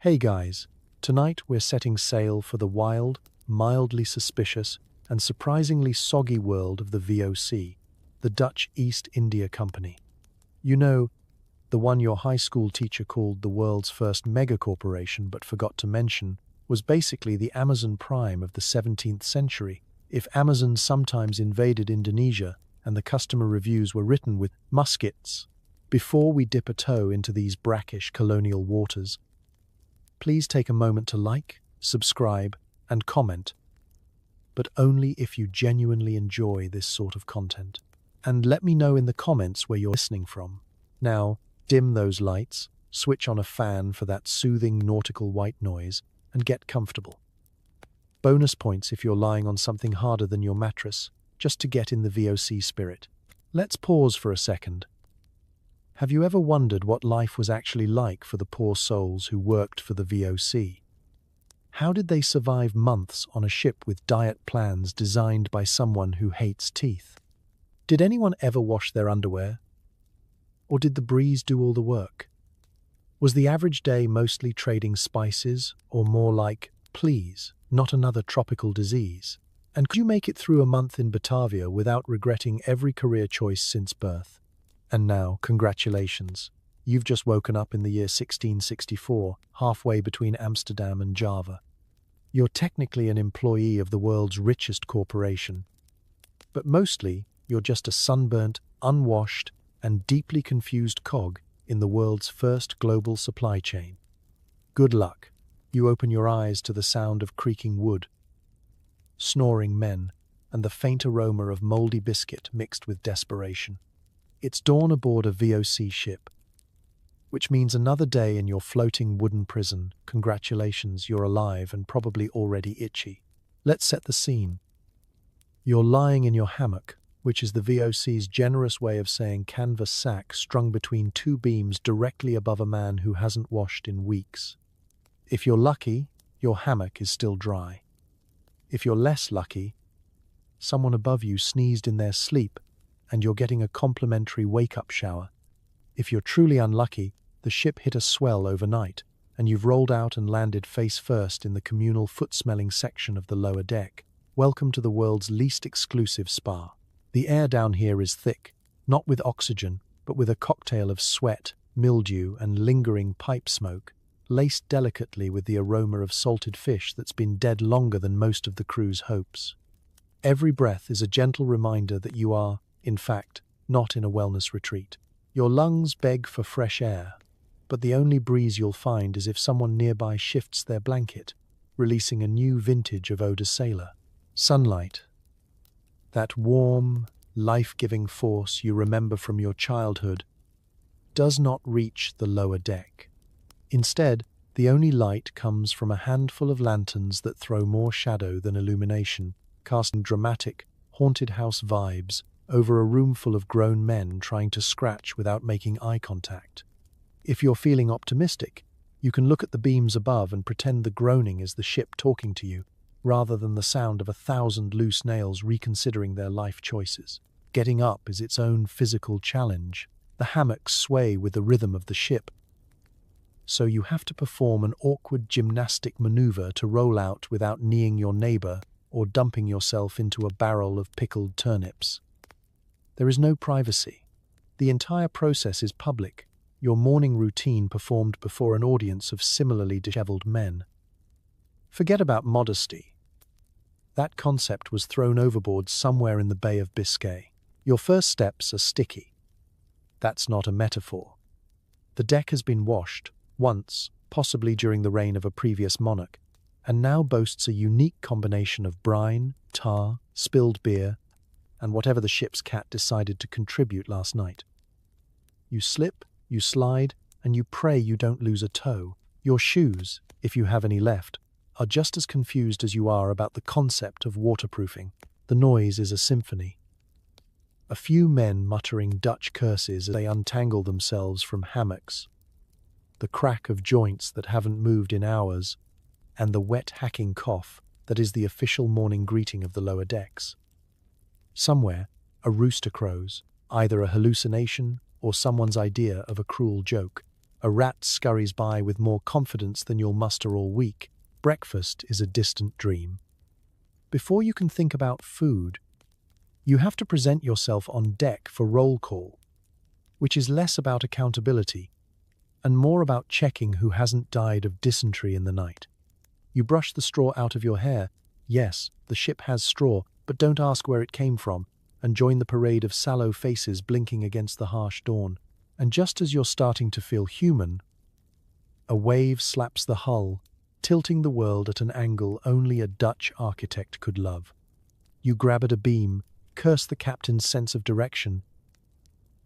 Hey guys, tonight we're setting sail for the wild, mildly suspicious, and surprisingly soggy world of the VOC, the Dutch East India Company. You know, the one your high school teacher called the world's first megacorporation but forgot to mention was basically the Amazon Prime of the 17th century. If Amazon sometimes invaded Indonesia and the customer reviews were written with muskets, before we dip a toe into these brackish colonial waters, please take a moment to like, subscribe, and comment, but only if you genuinely enjoy this sort of content. And let me know in the comments where you're listening from. Now, dim those lights, switch on a fan for that soothing nautical white noise, and get comfortable. Bonus points if you're lying on something harder than your mattress, just to get in the VOC spirit. Let's pause for a second. Have you ever wondered what life was actually like for the poor souls who worked for the VOC? How did they survive months on a ship with diet plans designed by someone who hates teeth? Did anyone ever wash their underwear? Or did the breeze do all the work? Was the average day mostly trading spices, or more like, please, not another tropical disease? And could you make it through a month in Batavia without regretting every career choice since birth? And now, congratulations. You've just woken up in the year 1664, halfway between Amsterdam and Java. You're technically an employee of the world's richest corporation. But mostly, you're just a sunburnt, unwashed, and deeply confused cog in the world's first global supply chain. Good luck. You open your eyes to the sound of creaking wood, snoring men, and the faint aroma of moldy biscuit mixed with desperation. It's dawn aboard a VOC ship, which means another day in your floating wooden prison. Congratulations, you're alive and probably already itchy. Let's set the scene. You're lying in your hammock, which is the VOC's generous way of saying canvas sack strung between two beams directly above a man who hasn't washed in weeks. If you're lucky, your hammock is still dry. If you're less lucky, someone above you sneezed in their sleep and you're getting a complimentary wake-up shower. If you're truly unlucky, the ship hit a swell overnight, and you've rolled out and landed face first in the communal foot-smelling section of the lower deck. Welcome to the world's least exclusive spa. The air down here is thick, not with oxygen, but with a cocktail of sweat, mildew, and lingering pipe smoke, laced delicately with the aroma of salted fish that's been dead longer than most of the crew's hopes. Every breath is a gentle reminder that you are, in fact, not in a wellness retreat. Your lungs beg for fresh air, but the only breeze you'll find is if someone nearby shifts their blanket, releasing a new vintage of Eau de Sailor. Sunlight, that warm, life-giving force you remember from your childhood, does not reach the lower deck. Instead, the only light comes from a handful of lanterns that throw more shadow than illumination, casting dramatic, haunted house vibes over a room full of grown men trying to scratch without making eye contact. If you're feeling optimistic, you can look at the beams above and pretend the groaning is the ship talking to you, rather than the sound of 1,000 loose nails reconsidering their life choices. Getting up is its own physical challenge. The hammocks sway with the rhythm of the ship, so you have to perform an awkward gymnastic maneuver to roll out without kneeing your neighbor or dumping yourself into a barrel of pickled turnips. There is no privacy. The entire process is public, your morning routine performed before an audience of similarly disheveled men. Forget about modesty. That concept was thrown overboard somewhere in the Bay of Biscay. Your first steps are sticky. That's not a metaphor. The deck has been washed, once, possibly during the reign of a previous monarch, and now boasts a unique combination of brine, tar, spilled beer, and whatever the ship's cat decided to contribute last night. You slip, you slide, and you pray you don't lose a toe. Your shoes, if you have any left, are just as confused as you are about the concept of waterproofing. The noise is a symphony. A few men muttering Dutch curses as they untangle themselves from hammocks, the crack of joints that haven't moved in hours, and the wet hacking cough that is the official morning greeting of the lower decks. Somewhere, a rooster crows, either a hallucination or someone's idea of a cruel joke. A rat scurries by with more confidence than you'll muster all week. Breakfast is a distant dream. Before you can think about food, you have to present yourself on deck for roll call, which is less about accountability and more about checking who hasn't died of dysentery in the night. You brush the straw out of your hair. Yes, the ship has straw, but don't ask where it came from, and join the parade of sallow faces blinking against the harsh dawn. And just as you're starting to feel human, a wave slaps the hull, tilting the world at an angle only a Dutch architect could love. You grab at a beam, curse the captain's sense of direction,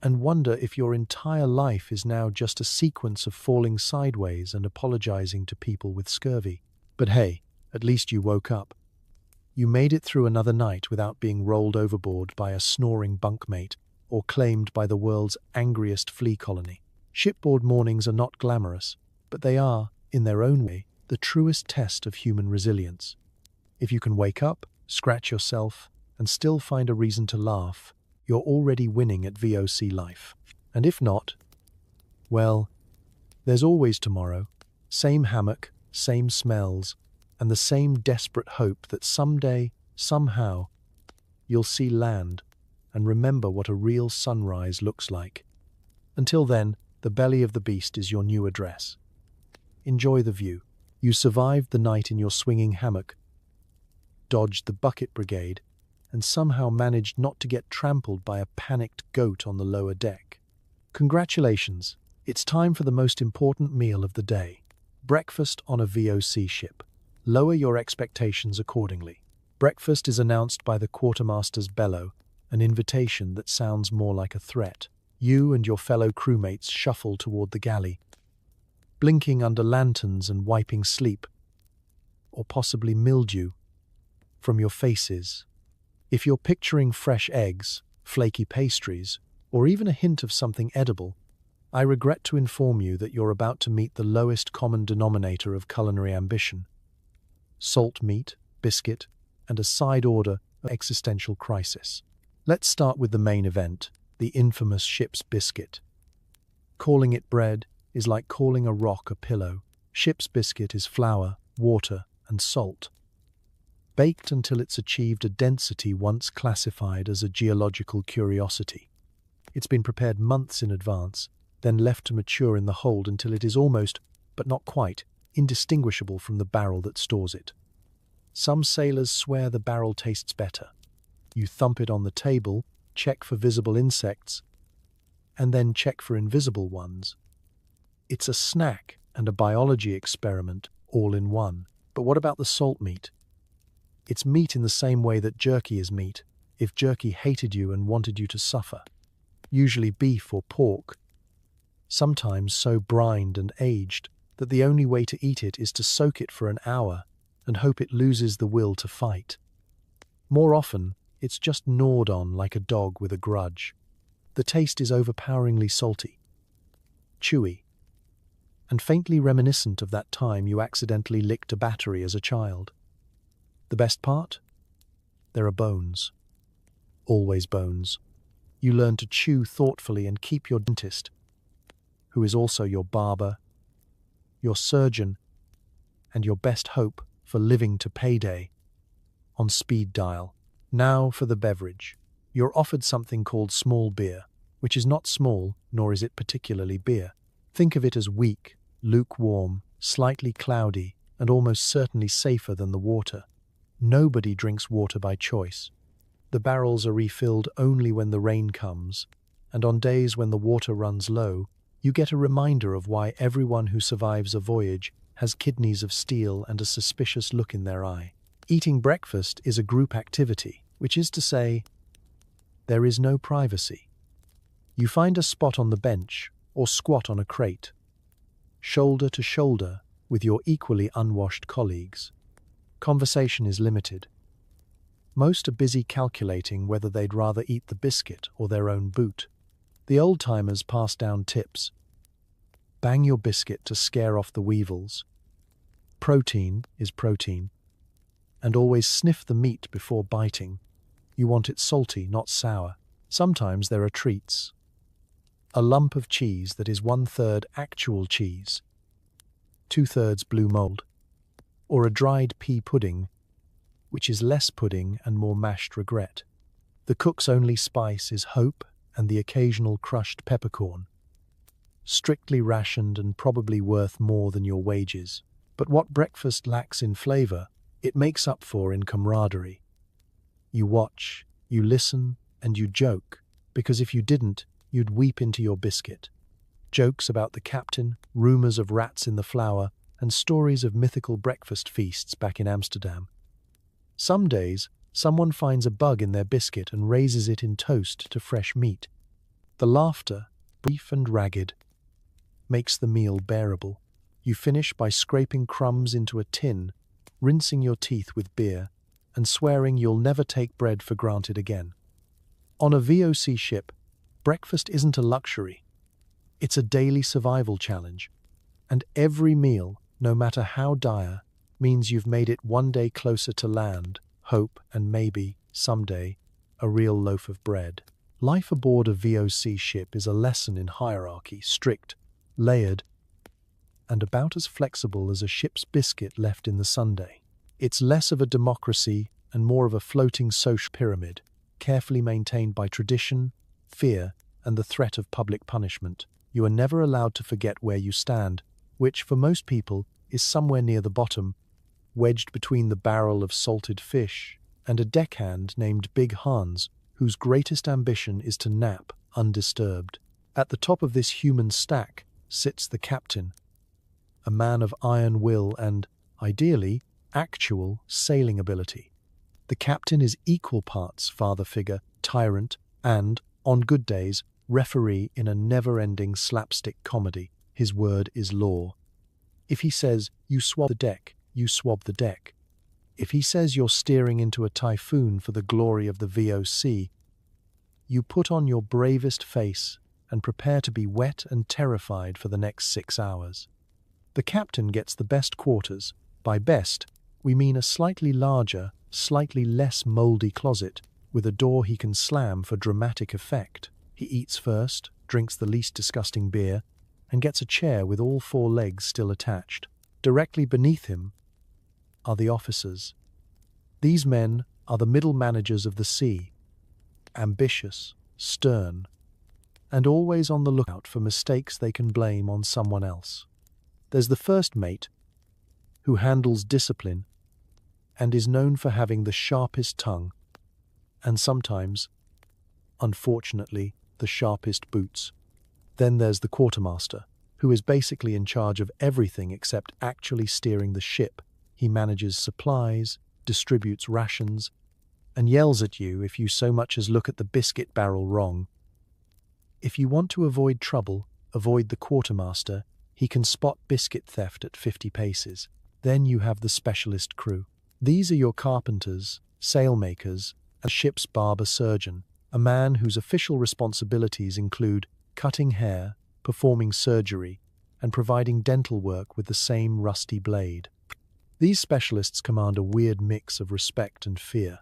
and wonder if your entire life is now just a sequence of falling sideways and apologizing to people with scurvy. But hey, at least you woke up. You made it through another night without being rolled overboard by a snoring bunkmate or claimed by the world's angriest flea colony. Shipboard mornings are not glamorous, but they are, in their own way, the truest test of human resilience. If you can wake up, scratch yourself, and still find a reason to laugh, you're already winning at VOC life. And if not, well, there's always tomorrow. Same hammock, same smells, and the same desperate hope that someday, somehow, you'll see land and remember what a real sunrise looks like. Until then, the belly of the beast is your new address. Enjoy the view. You survived the night in your swinging hammock, dodged the bucket brigade, and somehow managed not to get trampled by a panicked goat on the lower deck. Congratulations! It's time for the most important meal of the day. Breakfast on a VOC ship. Lower your expectations accordingly. Breakfast is announced by the quartermaster's bellow, an invitation that sounds more like a threat. You and your fellow crewmates shuffle toward the galley, blinking under lanterns and wiping sleep, or possibly mildew, from your faces. If you're picturing fresh eggs, flaky pastries, or even a hint of something edible, I regret to inform you that you're about to meet the lowest common denominator of culinary ambition: salt meat, biscuit, and a side order of existential crisis. Let's start with the main event, the infamous ship's biscuit. Calling it bread is like calling a rock a pillow. Ship's biscuit is flour, water, and salt, baked until it's achieved a density once classified as a geological curiosity. It's been prepared months in advance, then left to mature in the hold until it is almost, but not quite, indistinguishable from the barrel that stores it. Some sailors swear the barrel tastes better. You thump it on the table, check for visible insects, and then check for invisible ones. It's a snack and a biology experiment all in one. But what about the salt meat? It's meat in the same way that jerky is meat, if jerky hated you and wanted you to suffer. Usually beef or pork, sometimes so brined and aged that the only way to eat it is to soak it for an hour and hope it loses the will to fight. More often, it's just gnawed on like a dog with a grudge. The taste is overpoweringly salty, chewy, and faintly reminiscent of that time you accidentally licked a battery as a child. The best part? There are bones. Always bones. You learn to chew thoughtfully and keep your dentist, who is also your barber, your surgeon, and your best hope for living to payday, on speed dial. Now for the beverage. You're offered something called small beer, which is not small, nor is it particularly beer. Think of it as weak, lukewarm, slightly cloudy, and almost certainly safer than the water. Nobody drinks water by choice. The barrels are refilled only when the rain comes, and on days when the water runs low, you get a reminder of why everyone who survives a voyage has kidneys of steel and a suspicious look in their eye. Eating breakfast is a group activity, which is to say, there is no privacy. You find a spot on the bench or squat on a crate, shoulder to shoulder with your equally unwashed colleagues. Conversation is limited. Most are busy calculating whether they'd rather eat the biscuit or their own boot. The old-timers pass down tips. Bang your biscuit to scare off the weevils. Protein is protein. And always sniff the meat before biting. You want it salty, not sour. Sometimes there are treats. a lump of cheese that is 1/3 actual cheese, 2/3 blue mold, or a dried pea pudding, which is less pudding and more mashed regret. The cook's only spice is hope and the occasional crushed peppercorn, strictly rationed and probably worth more than your wages. But what breakfast lacks in flavor, it makes up for in camaraderie. You watch, you listen, and you joke, because if you didn't, you'd weep into your biscuit. Jokes about the captain, rumors of rats in the flour, and stories of mythical breakfast feasts back in Amsterdam. Some days, someone finds a bug in their biscuit and raises it in toast to fresh meat. The laughter, brief and ragged, makes the meal bearable. You finish by scraping crumbs into a tin, rinsing your teeth with beer, and swearing you'll never take bread for granted again. On a VOC ship, breakfast isn't a luxury. It's a daily survival challenge, and every meal, no matter how dire, means you've made it one day closer to land, hope, and maybe, someday, a real loaf of bread. Life aboard a VOC ship is a lesson in hierarchy, strict, layered, and about as flexible as a ship's biscuit left in the Sunday. It's less of a democracy and more of a floating social pyramid, carefully maintained by tradition, fear, and the threat of public punishment. You are never allowed to forget where you stand, which, for most people, is somewhere near the bottom, wedged between the barrel of salted fish and a deckhand named Big Hans, whose greatest ambition is to nap undisturbed. At the top of this human stack sits the captain, a man of iron will and, ideally, actual sailing ability. The captain is equal parts father figure, tyrant, and, on good days, referee in a never-ending slapstick comedy. His word is law. If he says, you swab the deck, you swab the deck. If he says you're steering into a typhoon for the glory of the VOC, you put on your bravest face and prepare to be wet and terrified for the next 6 hours. The captain gets the best quarters. By best, we mean a slightly larger, slightly less mouldy closet with a door he can slam for dramatic effect. He eats first, drinks the least disgusting beer, and gets a chair with all 4 legs still attached. Directly beneath him are the officers. These men are the middle managers of the sea, ambitious, stern, and always on the lookout for mistakes they can blame on someone else. There's the first mate, who handles discipline and is known for having the sharpest tongue, and sometimes, unfortunately, the sharpest boots. Then there's the quartermaster, who is basically in charge of everything except actually steering the ship. He manages supplies, distributes rations, and yells at you if you so much as look at the biscuit barrel wrong. If you want to avoid trouble, avoid the quartermaster. He can spot biscuit theft at 50 paces. Then you have the specialist crew. These are your carpenters, sailmakers, and ship's barber surgeon, a man whose official responsibilities include cutting hair, performing surgery, and providing dental work with the same rusty blade. These specialists command a weird mix of respect and fear.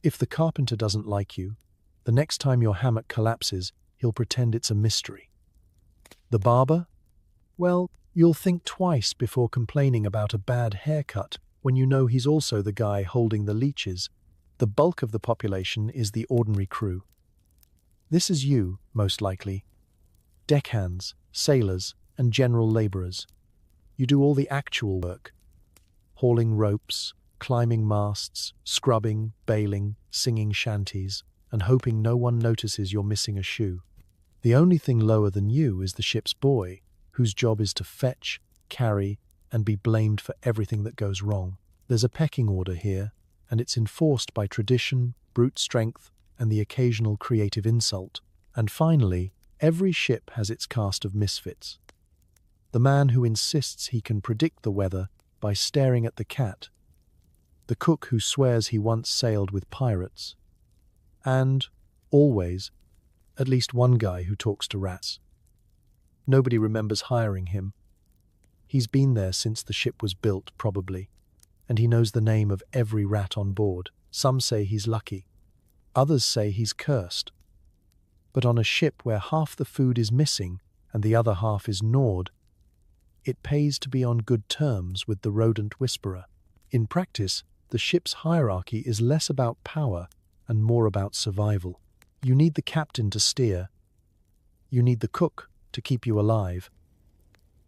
If the carpenter doesn't like you, the next time your hammock collapses, he'll pretend it's a mystery. The barber? Well, you'll think twice before complaining about a bad haircut when you know he's also the guy holding the leeches. The bulk of the population is the ordinary crew. This is you, most likely. Deckhands, sailors, and general laborers. You do all the actual work. Hauling ropes, climbing masts, scrubbing, bailing, singing shanties, and hoping no one notices you're missing a shoe. The only thing lower than you is the ship's boy, whose job is to fetch, carry, and be blamed for everything that goes wrong. There's a pecking order here, and it's enforced by tradition, brute strength, and the occasional creative insult. And finally, every ship has its cast of misfits. The man who insists he can predict the weather by staring at the cat, the cook who swears he once sailed with pirates, and, always, at least one guy who talks to rats. Nobody remembers hiring him. He's been there since the ship was built, probably, and he knows the name of every rat on board. Some say he's lucky. Others say he's cursed. But on a ship where half the food is missing and the other half is gnawed, it pays to be on good terms with the rodent whisperer. In practice, the ship's hierarchy is less about power and more about survival. You need the captain to steer. You need the cook to keep you alive.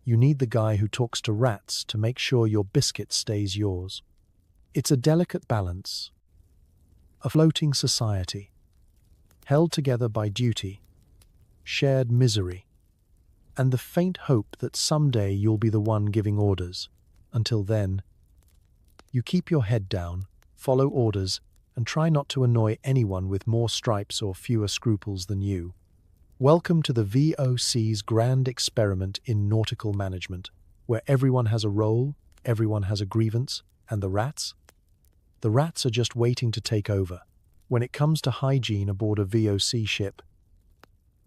You need the guy who talks to rats to make sure your biscuit stays yours. It's a delicate balance. A floating society, held together by duty, shared misery, and the faint hope that someday you'll be the one giving orders. Until then, you keep your head down, follow orders, and try not to annoy anyone with more stripes or fewer scruples than you. Welcome to the VOC's grand experiment in nautical management, where everyone has a role, everyone has a grievance, and the rats? The rats are just waiting to take over. When it comes to hygiene aboard a VOC ship,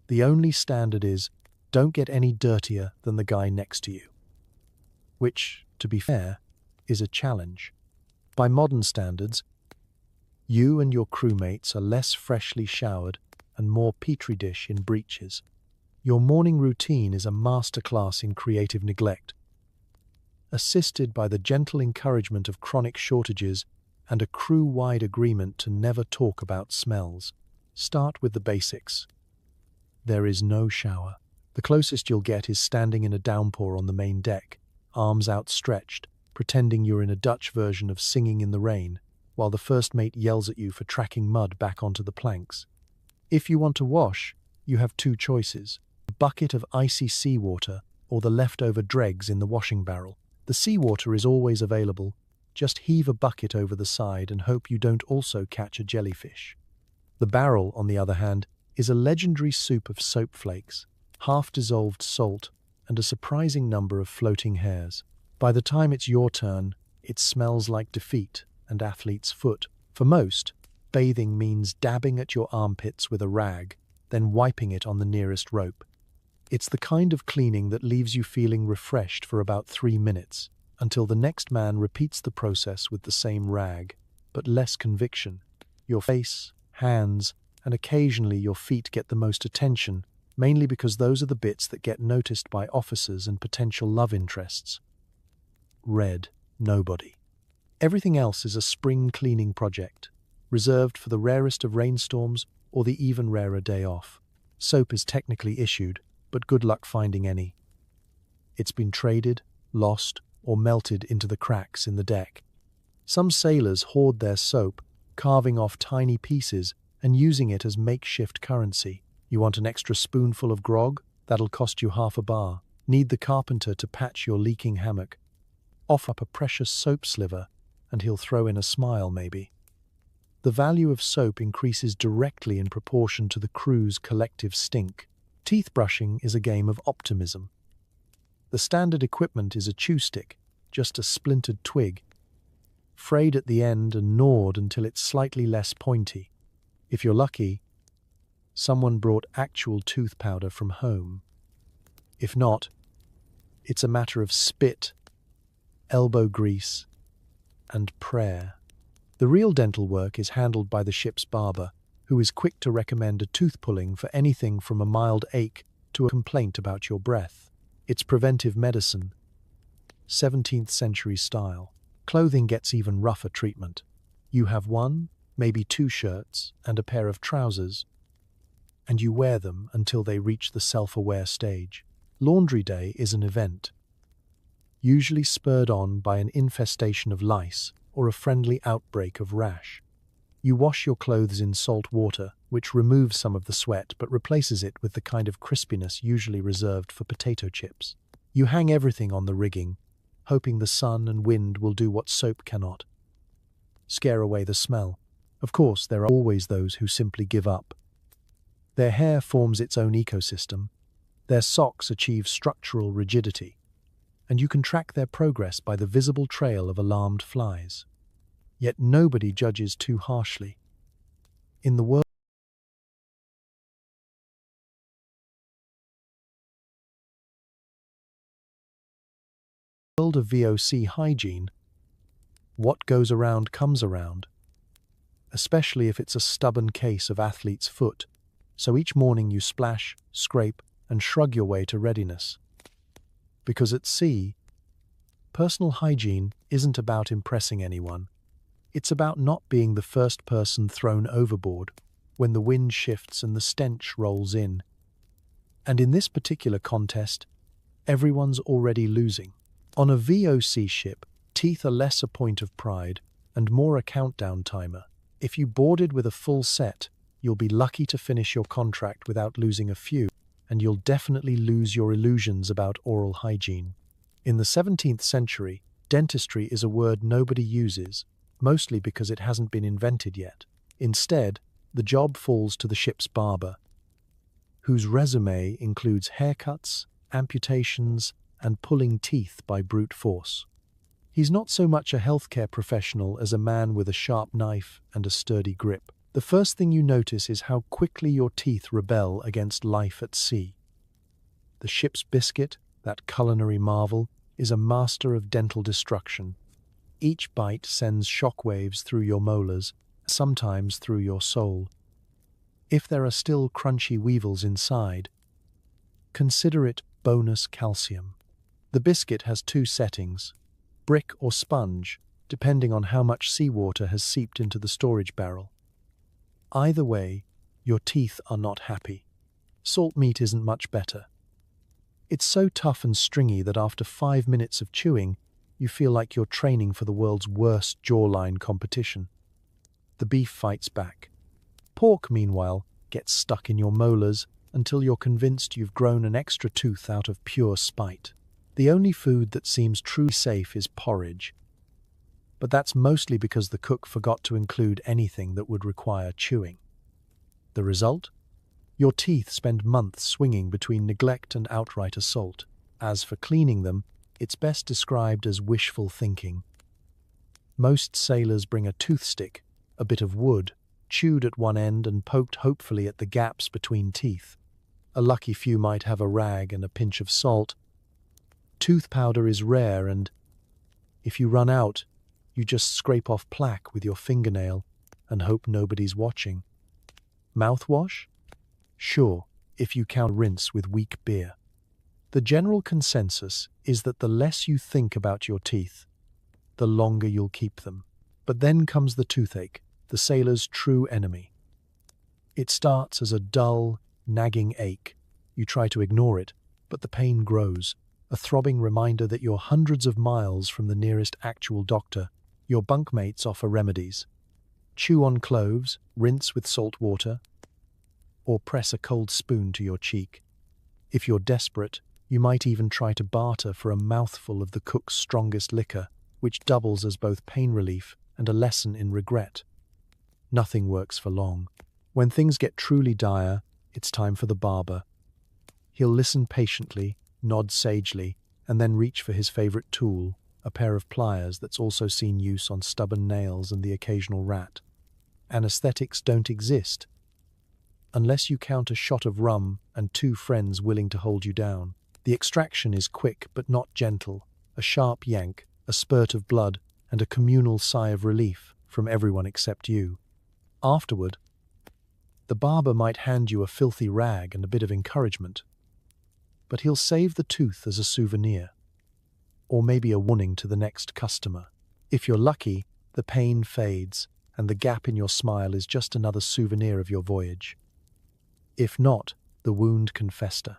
the only standard is, don't get any dirtier than the guy next to you. Which, to be fair, is a challenge. By modern standards, you and your crewmates are less freshly showered and more petri dish in breeches. Your morning routine is a masterclass in creative neglect, assisted by the gentle encouragement of chronic shortages and a crew-wide agreement to never talk about smells. Start with the basics. There is no shower. The closest you'll get is standing in a downpour on the main deck, arms outstretched, pretending you're in a Dutch version of Singing in the Rain, while the first mate yells at you for tracking mud back onto the planks. If you want to wash, you have two choices: a bucket of icy seawater or the leftover dregs in the washing barrel. The seawater is always available. Just heave a bucket over the side and hope you don't also catch a jellyfish. The barrel, on the other hand, is a legendary soup of soap flakes, half-dissolved salt, and a surprising number of floating hairs. By the time it's your turn, it smells like defeat and athlete's foot. For most, bathing means dabbing at your armpits with a rag, then wiping it on the nearest rope. It's the kind of cleaning that leaves you feeling refreshed for about 3 minutes, until the next man repeats the process with the same rag, but less conviction. Your face, hands, and occasionally your feet get the most attention, mainly because those are the bits that get noticed by officers and potential love interests. Red, nobody. Everything else is a spring cleaning project, reserved for the rarest of rainstorms or the even rarer day off. Soap is technically issued, but good luck finding any. It's been traded, lost, or melted into the cracks in the deck. Some sailors hoard their soap, carving off tiny pieces and using it as makeshift currency. You want an extra spoonful of grog? That'll cost you half a bar. Need the carpenter to patch your leaking hammock? Offer up a precious soap sliver, and he'll throw in a smile maybe. The value of soap increases directly in proportion to the crew's collective stink. Teeth brushing is a game of optimism. The standard equipment is a chew stick, just a splintered twig, frayed at the end and gnawed until it's slightly less pointy. If you're lucky, someone brought actual tooth powder from home. If not, it's a matter of spit, elbow grease, and prayer. The real dental work is handled by the ship's barber, who is quick to recommend a tooth pulling for anything from a mild ache to a complaint about your breath. It's preventive medicine, 17th century style. Clothing gets even rougher treatment. You have 1, maybe 2 shirts and a pair of trousers, and you wear them until they reach the self-aware stage. Laundry day is an event, usually spurred on by an infestation of lice or a friendly outbreak of rash. You wash your clothes in salt water, which removes some of the sweat but replaces it with the kind of crispiness usually reserved for potato chips. You hang everything on the rigging, hoping the sun and wind will do what soap cannot: scare away the smell. Of course, there are always those who simply give up. Their hair forms its own ecosystem, their socks achieve structural rigidity, and you can track their progress by the visible trail of alarmed flies. Yet nobody judges too harshly. In the world of VOC hygiene, what goes around comes around, especially if it's a stubborn case of athlete's foot. So each morning you splash, scrape, and shrug your way to readiness. Because at sea, personal hygiene isn't about impressing anyone. It's about not being the first person thrown overboard when the wind shifts and the stench rolls in. And in this particular contest, everyone's already losing. On a VOC ship, teeth are less a point of pride and more a countdown timer. If you boarded with a full set, you'll be lucky to finish your contract without losing a few, and you'll definitely lose your illusions about oral hygiene. In the 17th century, dentistry is a word nobody uses, mostly because it hasn't been invented yet. Instead, the job falls to the ship's barber, whose resume includes haircuts, amputations, and pulling teeth by brute force. He's not so much a healthcare professional as a man with a sharp knife and a sturdy grip. The first thing you notice is how quickly your teeth rebel against life at sea. The ship's biscuit, that culinary marvel, is a master of dental destruction. Each bite sends shockwaves through your molars, sometimes through your soul. If there are still crunchy weevils inside, consider it bonus calcium. The biscuit has two settings, brick or sponge, depending on how much seawater has seeped into the storage barrel. Either way, your teeth are not happy. Salt meat isn't much better. It's so tough and stringy that after 5 minutes of chewing, you feel like you're training for the world's worst jawline competition. The beef fights back. Pork, meanwhile, gets stuck in your molars until you're convinced you've grown an extra tooth out of pure spite. The only food that seems truly safe is porridge. But that's mostly because the cook forgot to include anything that would require chewing. The result? Your teeth spend months swinging between neglect and outright assault. As for cleaning them, it's best described as wishful thinking. Most sailors bring a toothstick, a bit of wood, chewed at one end and poked hopefully at the gaps between teeth. A lucky few might have a rag and a pinch of salt. Tooth powder is rare, and if you run out, you just scrape off plaque with your fingernail and hope nobody's watching. Mouthwash? Sure, if you count rinse with weak beer. The general consensus is that the less you think about your teeth, the longer you'll keep them. But then comes the toothache, the sailor's true enemy. It starts as a dull, nagging ache. You try to ignore it, but the pain grows, a throbbing reminder that you're hundreds of miles from the nearest actual doctor. Your bunkmates offer remedies. Chew on cloves, rinse with salt water, or press a cold spoon to your cheek. If you're desperate, you might even try to barter for a mouthful of the cook's strongest liquor, which doubles as both pain relief and a lesson in regret. Nothing works for long. When things get truly dire, it's time for the barber. He'll listen patiently, nod sagely, and then reach for his favorite tool, a pair of pliers that's also seen use on stubborn nails and the occasional rat. Anesthetics don't exist, unless you count a shot of rum and 2 friends willing to hold you down. The extraction is quick but not gentle, a sharp yank, a spurt of blood, and a communal sigh of relief from everyone except you. Afterward, the barber might hand you a filthy rag and a bit of encouragement, but he'll save the tooth as a souvenir, or maybe a warning to the next customer. If you're lucky, the pain fades, and the gap in your smile is just another souvenir of your voyage. If not, the wound can fester.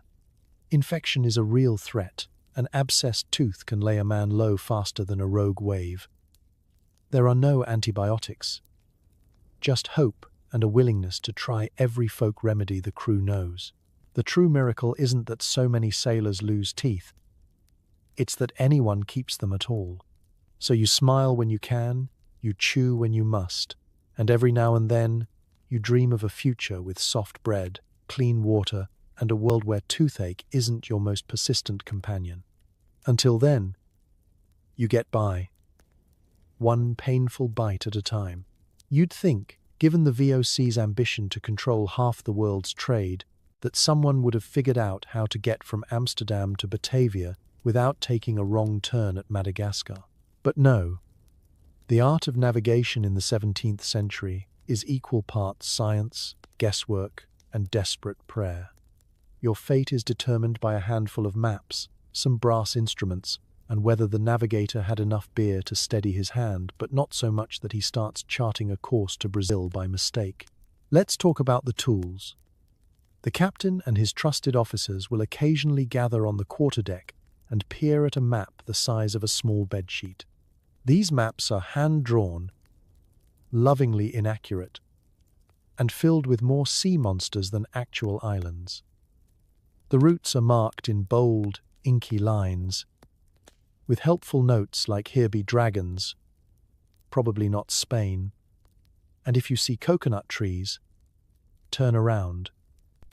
Infection is a real threat. An abscessed tooth can lay a man low faster than a rogue wave. There are no antibiotics, just hope and a willingness to try every folk remedy the crew knows. The true miracle isn't that so many sailors lose teeth, it's that anyone keeps them at all. So you smile when you can, you chew when you must, and every now and then you dream of a future with soft bread, clean water, and a world where toothache isn't your most persistent companion. Until then, you get by, one painful bite at a time. You'd think, given the VOC's ambition to control half the world's trade, that someone would have figured out how to get from Amsterdam to Batavia without taking a wrong turn at Madagascar. But no, the art of navigation in the 17th century is equal parts science, guesswork, and desperate prayer. Your fate is determined by a handful of maps, some brass instruments, and whether the navigator had enough beer to steady his hand, but not so much that he starts charting a course to Brazil by mistake. Let's talk about the tools. The captain and his trusted officers will occasionally gather on the quarterdeck and peer at a map the size of a small bedsheet. These maps are hand-drawn, lovingly inaccurate, and filled with more sea monsters than actual islands. The routes are marked in bold, inky lines, with helpful notes like "Here be dragons," probably not Spain, and if you see coconut trees, turn around.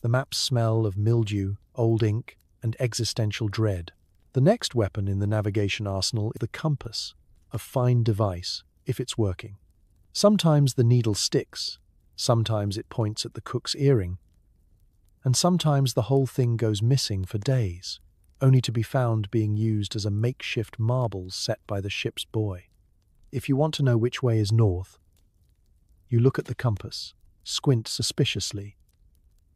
The maps smell of mildew, old ink, and existential dread. The next weapon in the navigation arsenal is the compass, a fine device, if it's working. Sometimes the needle sticks, sometimes it points at the cook's earring, and sometimes the whole thing goes missing for days, only to be found being used as a makeshift marble set by the ship's boy. If you want to know which way is north, you look at the compass, squint suspiciously,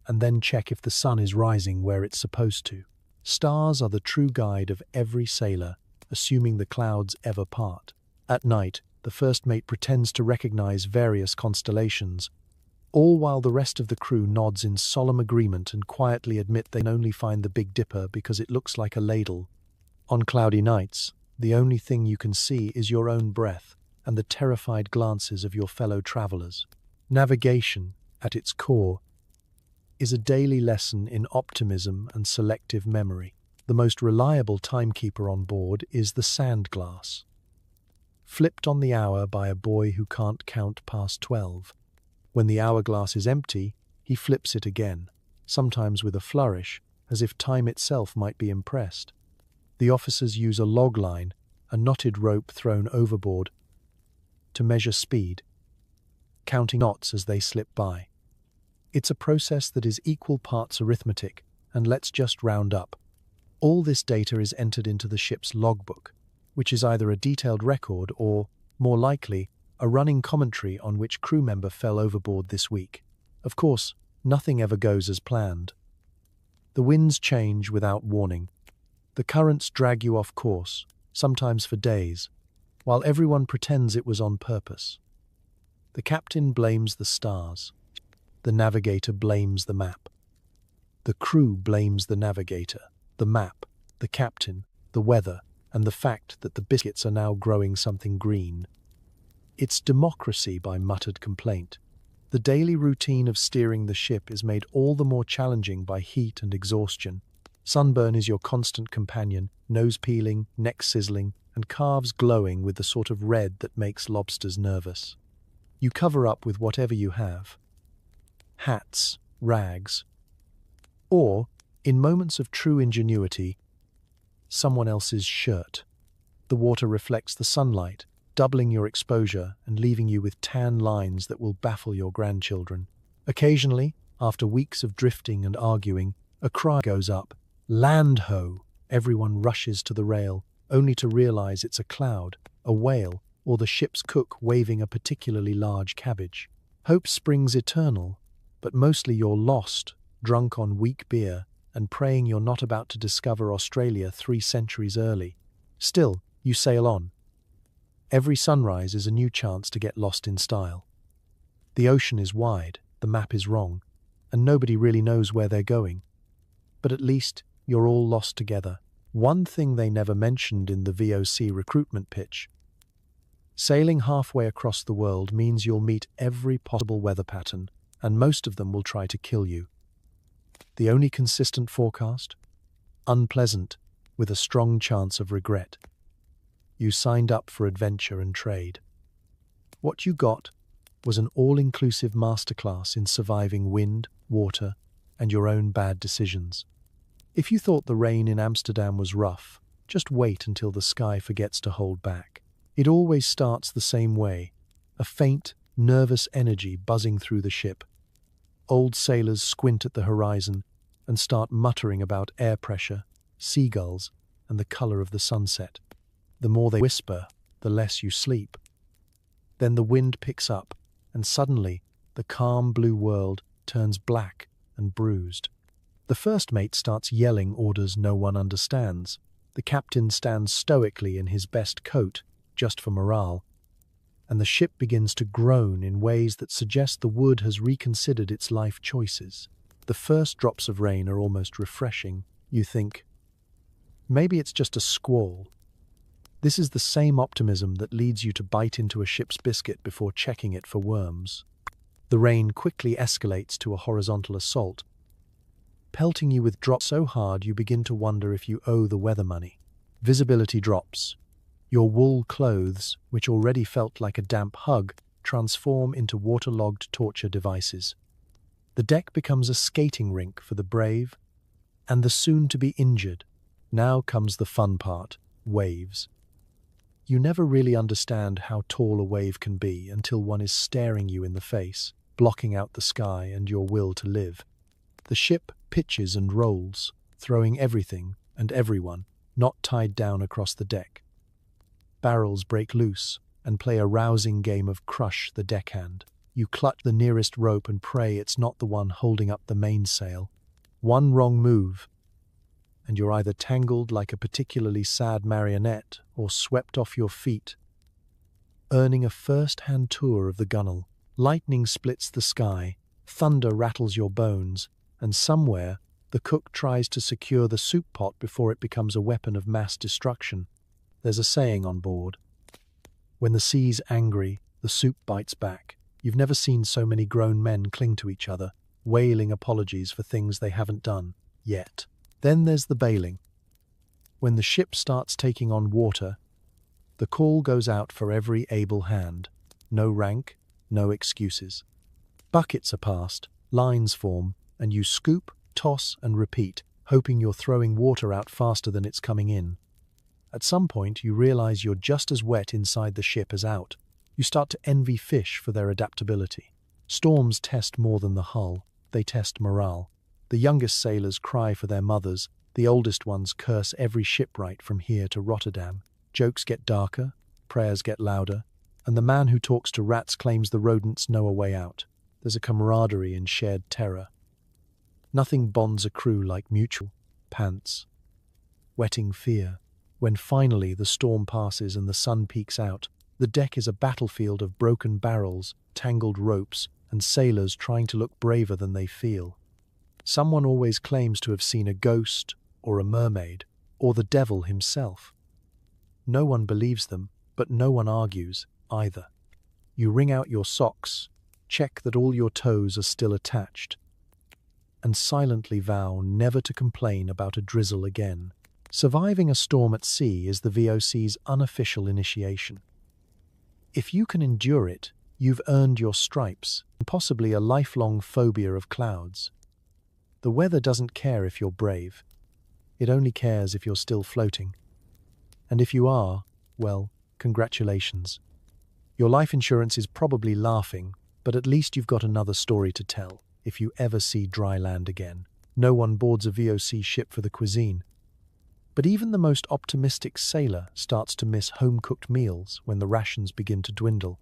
and then check if the sun is rising where it's supposed to. Stars are the true guide of every sailor, assuming the clouds ever part. At night, the first mate pretends to recognize various constellations, all while the rest of the crew nods in solemn agreement and quietly admit they can only find the Big Dipper because it looks like a ladle. On cloudy nights, the only thing you can see is your own breath and the terrified glances of your fellow travelers. Navigation, at its core, is a daily lesson in optimism and selective memory. The most reliable timekeeper on board is the sand glass, flipped on the hour by a boy who can't count past 12. When the hourglass is empty, he flips it again, sometimes with a flourish, as if time itself might be impressed. The officers use a log line, a knotted rope thrown overboard, to measure speed, counting knots as they slip by. It's a process that is equal parts arithmetic, and let's just round up. All this data is entered into the ship's logbook, which is either a detailed record or, more likely, a running commentary on which crew member fell overboard this week. Of course, nothing ever goes as planned. The winds change without warning. The currents drag you off course, sometimes for days, while everyone pretends it was on purpose. The captain blames the stars. The navigator blames the map. The crew blames the navigator, the map, the captain, the weather, and the fact that the biscuits are now growing something green. It's democracy by muttered complaint. The daily routine of steering the ship is made all the more challenging by heat and exhaustion. Sunburn is your constant companion, nose peeling, neck sizzling, and calves glowing with the sort of red that makes lobsters nervous. You cover up with whatever you have. Hats, rags, or, in moments of true ingenuity, someone else's shirt. The water reflects the sunlight, doubling your exposure and leaving you with tan lines that will baffle your grandchildren. Occasionally, after weeks of drifting and arguing, a cry goes up, "Land ho!" Everyone rushes to the rail, only to realize it's a cloud, a whale, or the ship's cook waving a particularly large cabbage. Hope springs eternal, but mostly you're lost, drunk on weak beer, and praying you're not about to discover Australia 3 centuries early. Still, you sail on. Every sunrise is a new chance to get lost in style. The ocean is wide, the map is wrong, and nobody really knows where they're going. But at least you're all lost together. One thing they never mentioned in the VOC recruitment pitch: sailing halfway across the world means you'll meet every possible weather pattern, and most of them will try to kill you. The only consistent forecast? Unpleasant, with a strong chance of regret. You signed up for adventure and trade. What you got was an all-inclusive masterclass in surviving wind, water, and your own bad decisions. If you thought the rain in Amsterdam was rough, just wait until the sky forgets to hold back. It always starts the same way, a faint, nervous energy buzzing through the ship. Old sailors squint at the horizon and start muttering about air pressure, seagulls, and the color of the sunset. The more they whisper, the less you sleep. Then the wind picks up, and suddenly the calm blue world turns black and bruised. The first mate starts yelling orders no one understands. The captain stands stoically in his best coat, just for morale, and the ship begins to groan in ways that suggest the wood has reconsidered its life choices. The first drops of rain are almost refreshing. You think, maybe it's just a squall. This is the same optimism that leads you to bite into a ship's biscuit before checking it for worms. The rain quickly escalates to a horizontal assault, pelting you with drops so hard you begin to wonder if you owe the weather money. Visibility drops. Your wool clothes, which already felt like a damp hug, transform into waterlogged torture devices. The deck becomes a skating rink for the brave and the soon-to-be injured. Now comes the fun part, waves. You never really understand how tall a wave can be until one is staring you in the face, blocking out the sky and your will to live. The ship pitches and rolls, throwing everything and everyone not tied down across the deck. Barrels break loose and play a rousing game of crush the deckhand. You clutch the nearest rope and pray it's not the one holding up the mainsail. One wrong move, and you're either tangled like a particularly sad marionette or swept off your feet. Earning a first-hand tour of the gunwale, lightning splits the sky, thunder rattles your bones, and somewhere the cook tries to secure the soup pot before it becomes a weapon of mass destruction. There's a saying on board: when the sea's angry, the soup bites back. You've never seen so many grown men cling to each other, wailing apologies for things they haven't done yet. Then there's the bailing. When the ship starts taking on water, the call goes out for every able hand. No rank, no excuses. Buckets are passed, lines form, and you scoop, toss, and repeat, hoping you're throwing water out faster than it's coming in. At some point, you realize you're just as wet inside the ship as out. You start to envy fish for their adaptability. Storms test more than the hull. They test morale. The youngest sailors cry for their mothers. The oldest ones curse every shipwright from here to Rotterdam. Jokes get darker, prayers get louder, and the man who talks to rats claims the rodents know a way out. There's a camaraderie in shared terror. Nothing bonds a crew like mutual pants, wetting fear. When finally the storm passes and the sun peeks out, the deck is a battlefield of broken barrels, tangled ropes, and sailors trying to look braver than they feel. Someone always claims to have seen a ghost, or a mermaid, or the devil himself. No one believes them, but no one argues either. You wring out your socks, check that all your toes are still attached, and silently vow never to complain about a drizzle again. Surviving a storm at sea is the VOC's unofficial initiation. If you can endure it, you've earned your stripes, and possibly a lifelong phobia of clouds. The weather doesn't care if you're brave. It only cares if you're still floating. And if you are, well, congratulations. Your life insurance is probably laughing, but at least you've got another story to tell if you ever see dry land again. No one boards a VOC ship for the cuisine. But even the most optimistic sailor starts to miss home-cooked meals when the rations begin to dwindle.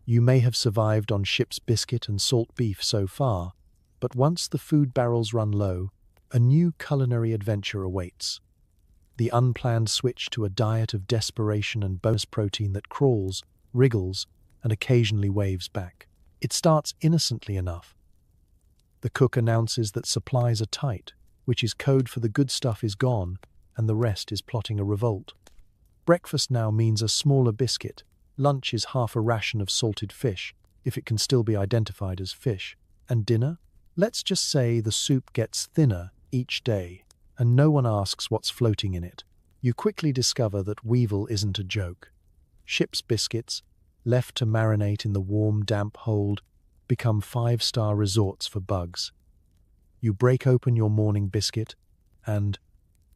You may have survived on ship's biscuit and salt beef so far, but once the food barrels run low, a new culinary adventure awaits. The unplanned switch to a diet of desperation and bonus protein that crawls, wriggles, and occasionally waves back. It starts innocently enough. The cook announces that supplies are tight, which is code for the good stuff is gone, and the rest is plotting a revolt. Breakfast now means a smaller biscuit. Lunch is half a ration of salted fish, if it can still be identified as fish. And dinner? Let's just say the soup gets thinner each day, and no one asks what's floating in it. You quickly discover that Weevil isn't a joke. Ship's biscuits, left to marinate in the warm, damp hold, become five-star resorts for bugs. You break open your morning biscuit, and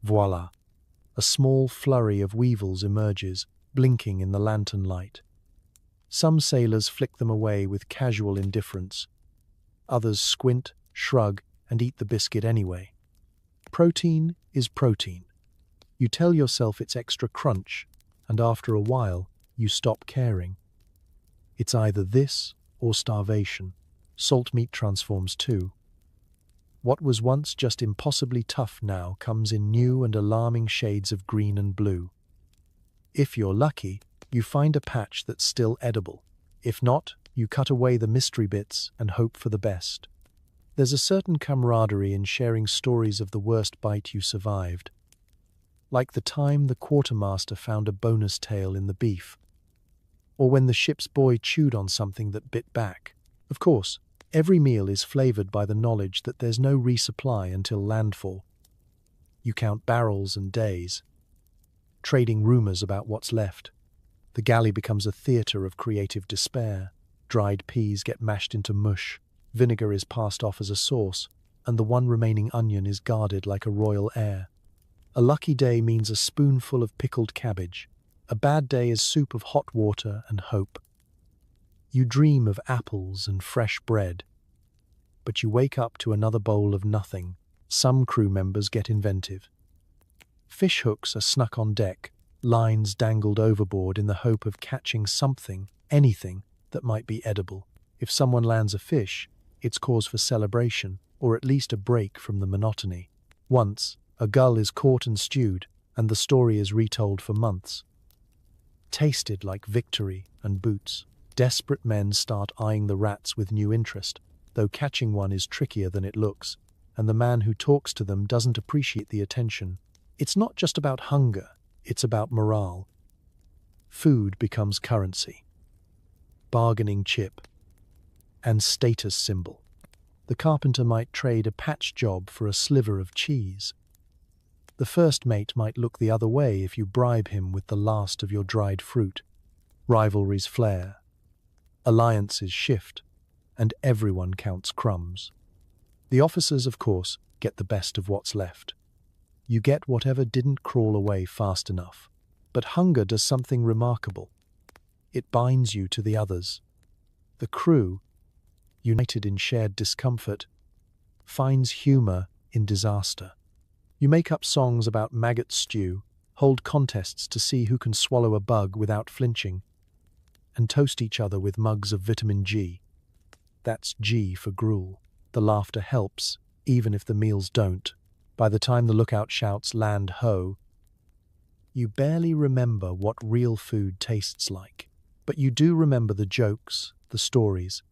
voila! A small flurry of weevils emerges, blinking in the lantern light. Some sailors flick them away with casual indifference. Others squint, shrug, and eat the biscuit anyway. Protein is protein. You tell yourself it's extra crunch, and after a while, you stop caring. It's either this or starvation. Salt meat transforms too. What was once just impossibly tough now comes in new and alarming shades of green and blue. If you're lucky, you find a patch that's still edible. If not, you cut away the mystery bits and hope for the best. There's a certain camaraderie in sharing stories of the worst bite you survived. Like the time the quartermaster found a bonus tail in the beef, or when the ship's boy chewed on something that bit back. Of course, every meal is flavored by the knowledge that there's no resupply until landfall. You count barrels and days, trading rumors about what's left. The galley becomes a theater of creative despair. Dried peas get mashed into mush, vinegar is passed off as a sauce, and the one remaining onion is guarded like a royal heir. A lucky day means a spoonful of pickled cabbage. A bad day is soup of hot water and hope. You dream of apples and fresh bread, but you wake up to another bowl of nothing. Some crew members get inventive. Fish hooks are snuck on deck, lines dangled overboard in the hope of catching something, anything, that might be edible. If someone lands a fish, it's cause for celebration, or at least a break from the monotony. Once, a gull is caught and stewed, and the story is retold for months. Tasted like victory and boots. Desperate men start eyeing the rats with new interest, though catching one is trickier than it looks, and the man who talks to them doesn't appreciate the attention. It's not just about hunger, it's about morale. Food becomes currency, bargaining chip, and status symbol. The carpenter might trade a patch job for a sliver of cheese. The first mate might look the other way if you bribe him with the last of your dried fruit. Rivalries flare, alliances shift, and everyone counts crumbs. The officers, of course, get the best of what's left. You get whatever didn't crawl away fast enough. But hunger does something remarkable. It binds you to the others. The crew, united in shared discomfort, finds humor in disaster. You make up songs about maggot stew, hold contests to see who can swallow a bug without flinching, and toast each other with mugs of vitamin G. That's G for gruel. The laughter helps, even if the meals don't. By the time the lookout shouts "land ho!" you barely remember what real food tastes like. But you do remember the jokes, the stories,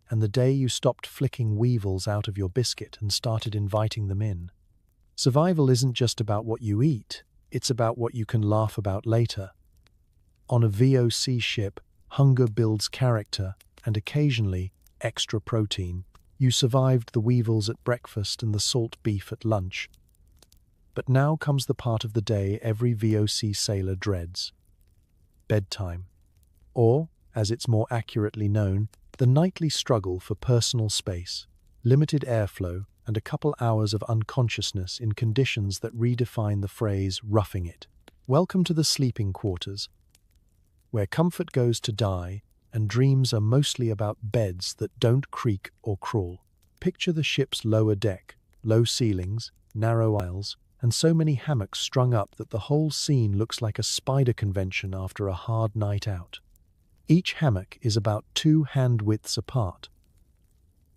and the day you stopped flicking weevils out of your biscuit and started inviting them in. Survival isn't just about what you eat, it's about what you can laugh about later. On a VOC ship, hunger builds character and occasionally extra protein. You survived the weevils at breakfast and the salt beef at lunch. But now comes the part of the day every VOC sailor dreads. Bedtime. Or, as it's more accurately known, the nightly struggle for personal space, limited airflow, and a couple hours of unconsciousness in conditions that redefine the phrase "roughing it." Welcome to the sleeping quarters, where comfort goes to die and dreams are mostly about beds that don't creak or crawl. Picture the ship's lower deck, low ceilings, narrow aisles, and so many hammocks strung up that the whole scene looks like a spider convention after a hard night out. Each hammock is about 2 hand widths apart.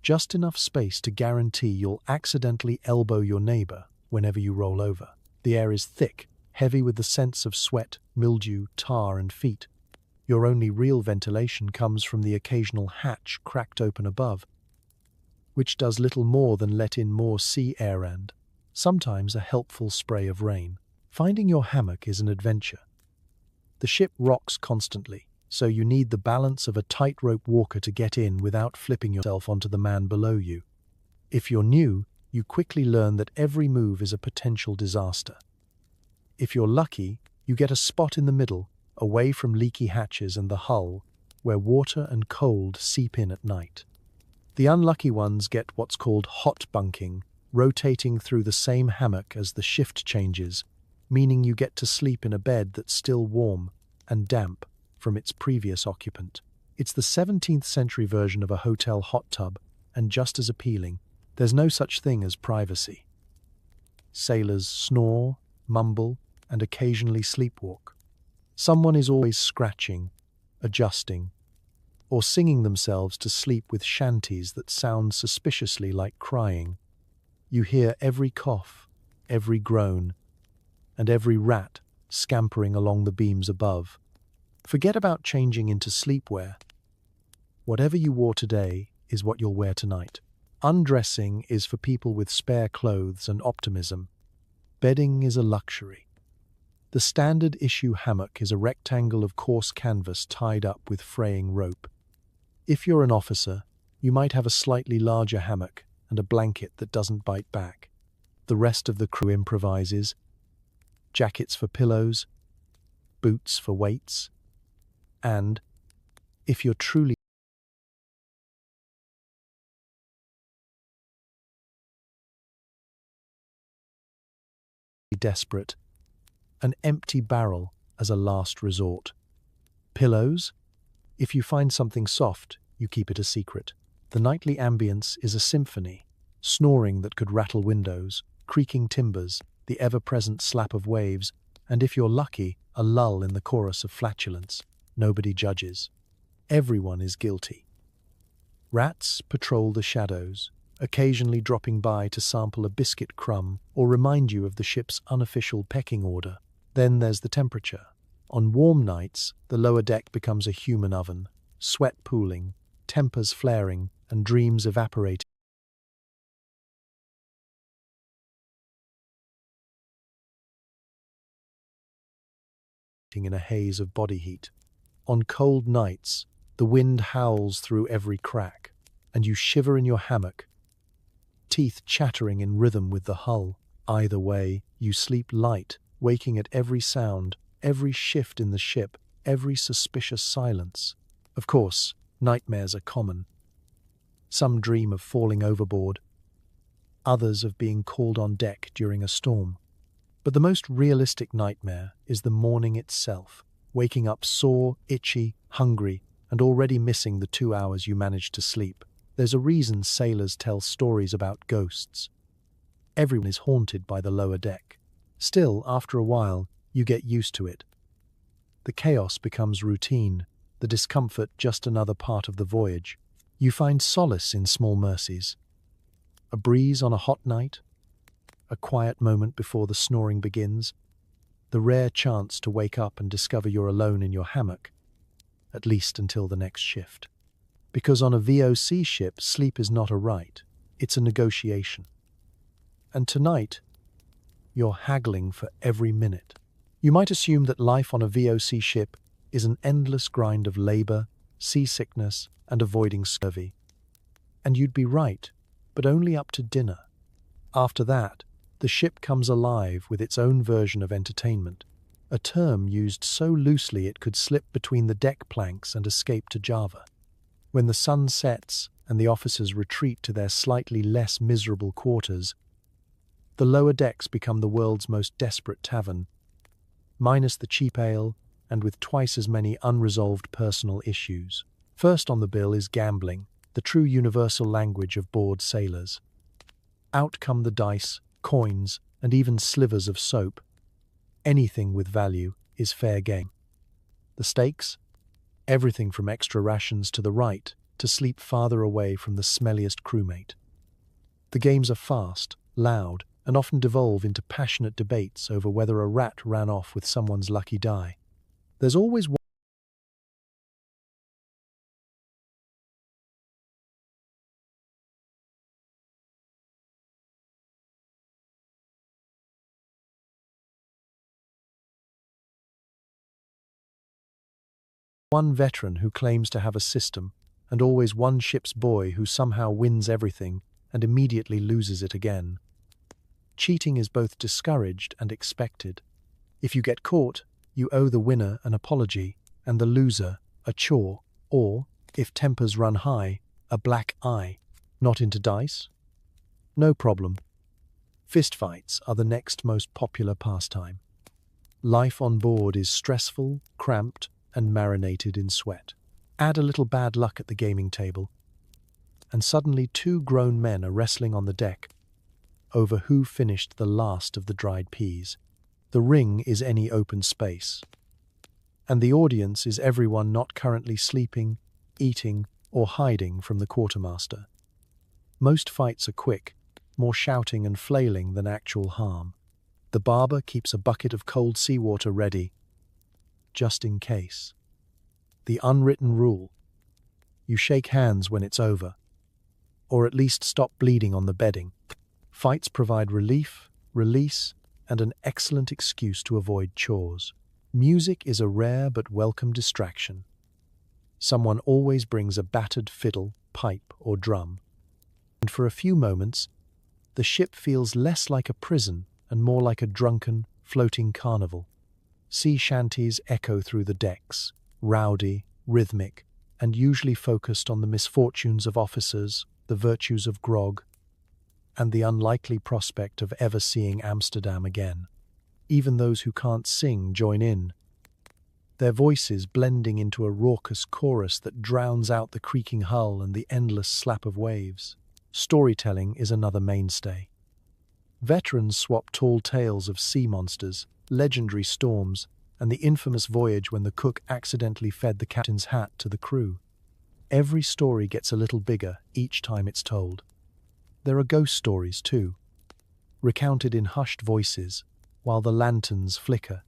Just enough space to guarantee you'll accidentally elbow your neighbor whenever you roll over. The air is thick, heavy with the scents of sweat, mildew, tar, and feet. Your only real ventilation comes from the occasional hatch cracked open above, which does little more than let in more sea air and, sometimes, a helpful spray of rain. Finding your hammock is an adventure. The ship rocks constantly, so you need the balance of a tightrope walker to get in without flipping yourself onto the man below you. If you're new, you quickly learn that every move is a potential disaster. If you're lucky, you get a spot in the middle, away from leaky hatches and the hull, where water and cold seep in at night. The unlucky ones get what's called hot bunking, rotating through the same hammock as the shift changes, meaning you get to sleep in a bed that's still warm and damp from its previous occupant. It's the 17th century version of a hotel hot tub, and just as appealing. There's no such thing as privacy. Sailors snore, mumble, and occasionally sleepwalk. Someone is always scratching, adjusting, or singing themselves to sleep with shanties that sound suspiciously like crying. You hear every cough, every groan, and every rat scampering along the beams above. Forget about changing into sleepwear. Whatever you wore today is what you'll wear tonight. Undressing is for people with spare clothes and optimism. Bedding is a luxury. The standard issue hammock is a rectangle of coarse canvas tied up with fraying rope. If you're an officer, you might have a slightly larger hammock and a blanket that doesn't bite back. The rest of the crew improvises. Jackets for pillows, boots for weights, and, if you're truly desperate, an empty barrel as a last resort. Pillows? If you find something soft, you keep it a secret. The nightly ambience is a symphony, snoring that could rattle windows, creaking timbers, the ever-present slap of waves, and if you're lucky, a lull in the chorus of flatulence. Nobody judges. Everyone is guilty. Rats patrol the shadows, occasionally dropping by to sample a biscuit crumb or remind you of the ship's unofficial pecking order. Then there's the temperature. On warm nights, the lower deck becomes a human oven, sweat pooling, tempers flaring, and dreams evaporating in a haze of body heat. On cold nights, the wind howls through every crack, and you shiver in your hammock, teeth chattering in rhythm with the hull. Either way, you sleep light, waking at every sound, every shift in the ship, every suspicious silence. Of course, nightmares are common. Some dream of falling overboard, others of being called on deck during a storm. But the most realistic nightmare is the morning itself, waking up sore, itchy, hungry, and already missing the 2 hours you managed to sleep. There's a reason sailors tell stories about ghosts. Everyone is haunted by the lower deck. Still, after a while, you get used to it. The chaos becomes routine, the discomfort just another part of the voyage. You find solace in small mercies. A breeze on a hot night, a quiet moment before the snoring begins, the rare chance to wake up and discover you're alone in your hammock, at least until the next shift. Because on a VOC ship, sleep is not a right, it's a negotiation. And tonight, you're haggling for every minute. You might assume that life on a VOC ship is an endless grind of labor, seasickness, and avoiding scurvy. And you'd be right, but only up to dinner. After that, the ship comes alive with its own version of entertainment, a term used so loosely it could slip between the deck planks and escape to Java. When the sun sets and the officers retreat to their slightly less miserable quarters, the lower decks become the world's most desperate tavern, minus the cheap ale and with twice as many unresolved personal issues. First on the bill is gambling, the true universal language of bored sailors. Out come the dice, coins, and even slivers of soap. Anything with value is fair game. The stakes? Everything from extra rations to the right to sleep farther away from the smelliest crewmate. The games are fast, loud, and often devolve into passionate debates over whether a rat ran off with someone's lucky die. There's always one veteran who claims to have a system, and always one ship's boy who somehow wins everything and immediately loses it again. Cheating is both discouraged and expected. If you get caught, you owe the winner an apology and the loser a chore, or, if tempers run high, a black eye. Not into dice? No problem. Fistfights are the next most popular pastime. Life on board is stressful, cramped, and marinated in sweat. Add a little bad luck at the gaming table, and suddenly 2 grown men are wrestling on the deck over who finished the last of the dried peas. The ring is any open space, and the audience is everyone not currently sleeping, eating, or hiding from the quartermaster. Most fights are quick, more shouting and flailing than actual harm. The barber keeps a bucket of cold seawater ready, just in case. The unwritten rule: you shake hands when it's over, or at least stop bleeding on the bedding. Fights provide relief, release, and an excellent excuse to avoid chores. Music is a rare but welcome distraction. Someone always brings a battered fiddle, pipe, or drum. And for a few moments, the ship feels less like a prison and more like a drunken, floating carnival. Sea shanties echo through the decks, rowdy, rhythmic, and usually focused on the misfortunes of officers, the virtues of grog, and the unlikely prospect of ever seeing Amsterdam again. Even those who can't sing join in, their voices blending into a raucous chorus that drowns out the creaking hull and the endless slap of waves. Storytelling is another mainstay. Veterans swap tall tales of sea monsters, legendary storms, and the infamous voyage when the cook accidentally fed the captain's hat to the crew. Every story gets a little bigger each time it's told. There are ghost stories too, recounted in hushed voices while the lanterns flicker.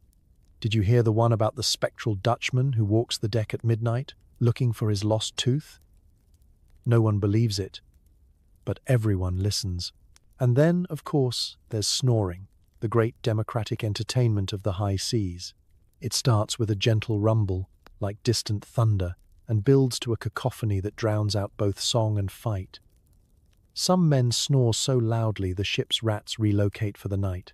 Did you hear the one about the spectral Dutchman who walks the deck at midnight, looking for his lost tooth? No one believes it, but everyone listens. And then, of course, there's snoring, the great democratic entertainment of the high seas. It starts with a gentle rumble, like distant thunder, and builds to a cacophony that drowns out both song and fight. Some men snore so loudly the ship's rats relocate for the night.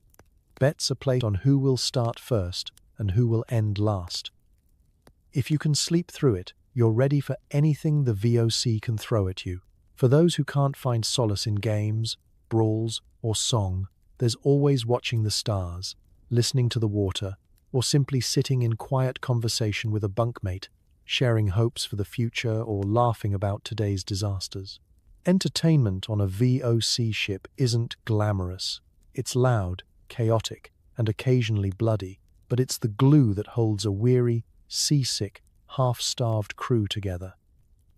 Bets are placed on who will start first and who will end last. If you can sleep through it, you're ready for anything the VOC can throw at you. For those who can't find solace in games, brawls, or song, there's always watching the stars, listening to the water, or simply sitting in quiet conversation with a bunkmate, sharing hopes for the future or laughing about today's disasters. Entertainment on a VOC ship isn't glamorous. It's loud, chaotic, and occasionally bloody, but it's the glue that holds a weary, seasick, half-starved crew together.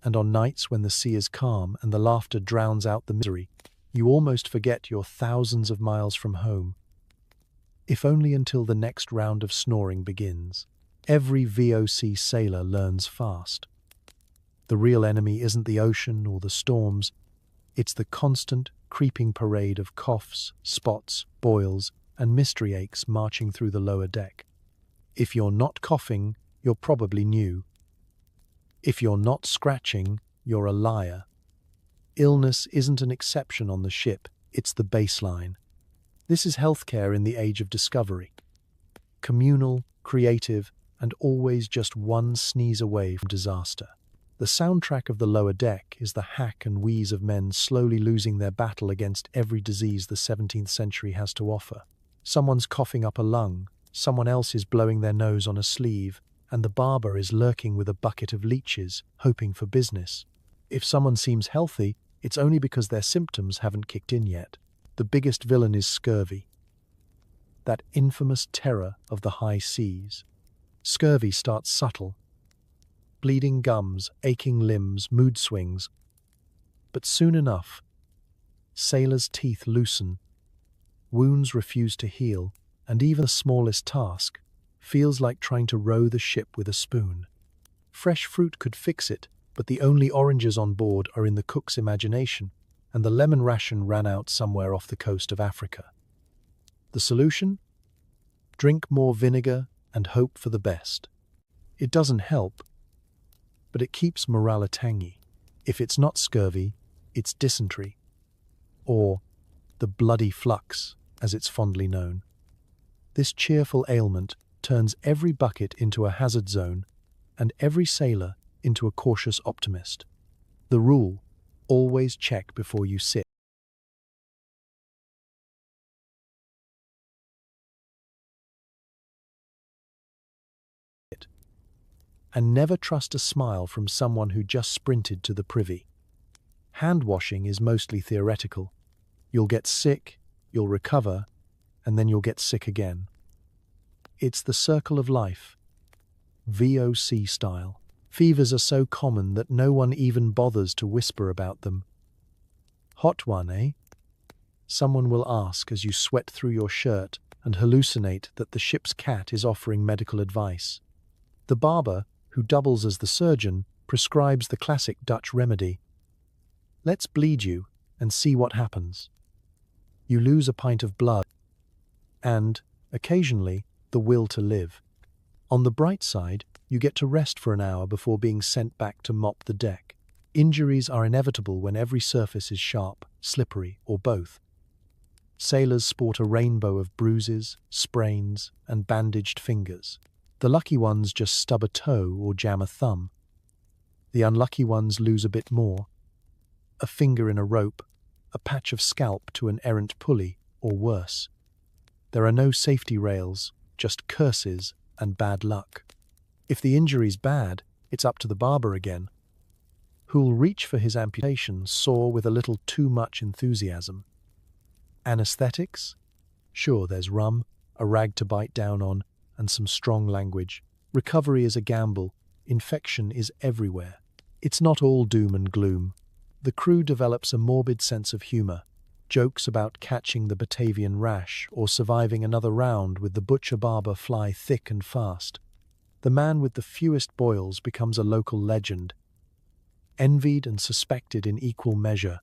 And on nights when the sea is calm and the laughter drowns out the misery, you almost forget you're thousands of miles from home. If only until the next round of snoring begins. Every VOC sailor learns fast. The real enemy isn't the ocean or the storms, it's the constant, creeping parade of coughs, spots, boils, and mystery aches marching through the lower deck. If you're not coughing, you're probably new. If you're not scratching, you're a liar. Illness isn't an exception on the ship, it's the baseline. This is healthcare in the age of discovery. Communal, creative, and always just one sneeze away from disaster. The soundtrack of the lower deck is the hack and wheeze of men slowly losing their battle against every disease the 17th century has to offer. Someone's coughing up a lung, someone else is blowing their nose on a sleeve, and the barber is lurking with a bucket of leeches, hoping for business. If someone seems healthy, it's only because their symptoms haven't kicked in yet. The biggest villain is scurvy, that infamous terror of the high seas. Scurvy starts subtle. Bleeding gums, aching limbs, mood swings. But soon enough, sailors' teeth loosen, wounds refuse to heal, and even the smallest task feels like trying to row the ship with a spoon. Fresh fruit could fix it, but the only oranges on board are in the cook's imagination, and the lemon ration ran out somewhere off the coast of Africa. The solution? Drink more vinegar and hope for the best. It doesn't help, but it keeps morale tangy. If it's not scurvy, it's dysentery, or the bloody flux, as it's fondly known. This cheerful ailment turns every bucket into a hazard zone and every sailor into a cautious optimist. The rule: always check before you sit. And never trust a smile from someone who just sprinted to the privy. Hand washing is mostly theoretical. You'll get sick, you'll recover, and then you'll get sick again. It's the circle of life, VOC style. Fevers are so common that no one even bothers to whisper about them. Hot one, eh? someone will ask as you sweat through your shirt and hallucinate that the ship's cat is offering medical advice. The barber, who doubles as the surgeon, prescribes the classic Dutch remedy. Let's bleed you and see what happens. You lose a pint of blood and, occasionally, the will to live. On the bright side, you get to rest for an hour before being sent back to mop the deck. Injuries are inevitable when every surface is sharp, slippery, or both. Sailors sport a rainbow of bruises, sprains, and bandaged fingers. The lucky ones just stub a toe or jam a thumb. The unlucky ones lose a bit more. A finger in a rope, a patch of scalp to an errant pulley, or worse. There are no safety rails, just curses and bad luck. If the injury's bad, it's up to the barber again, who'll reach for his amputation saw with a little too much enthusiasm. Anesthetics? Sure, there's rum, a rag to bite down on, and some strong language. Recovery is a gamble. Infection is everywhere. It's not all doom and gloom. The crew develops a morbid sense of humor. Jokes about catching the Batavian rash or surviving another round with the butcher-barber fly thick and fast. The man with the fewest boils becomes a local legend. Envied and suspected in equal measure.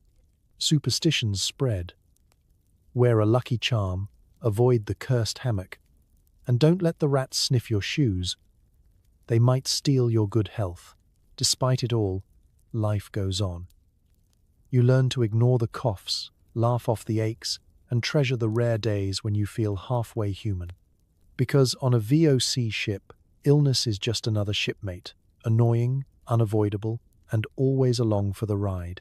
Superstitions spread. Wear a lucky charm, avoid the cursed hammock, and don't let the rats sniff your shoes. They might steal your good health. Despite it all, life goes on. You learn to ignore the coughs, laugh off the aches, and treasure the rare days when you feel halfway human. Because on a VOC ship, illness is just another shipmate, annoying, unavoidable, and always along for the ride.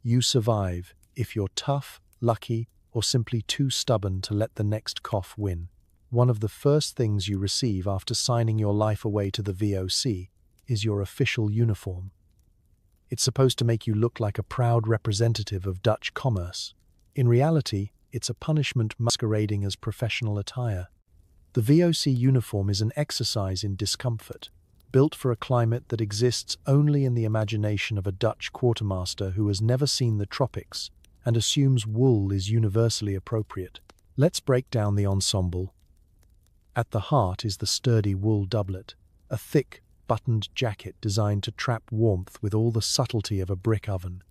You survive if you're tough, lucky, or simply too stubborn to let the next cough win. One of the first things you receive after signing your life away to the VOC is your official uniform. It's supposed to make you look like a proud representative of Dutch commerce. In reality, it's a punishment masquerading as professional attire. The VOC uniform is an exercise in discomfort, built for a climate that exists only in the imagination of a Dutch quartermaster who has never seen the tropics and assumes wool is universally appropriate. Let's break down the ensemble. At the heart is the sturdy wool doublet, a thick, buttoned jacket designed to trap warmth with all the subtlety of a brick oven.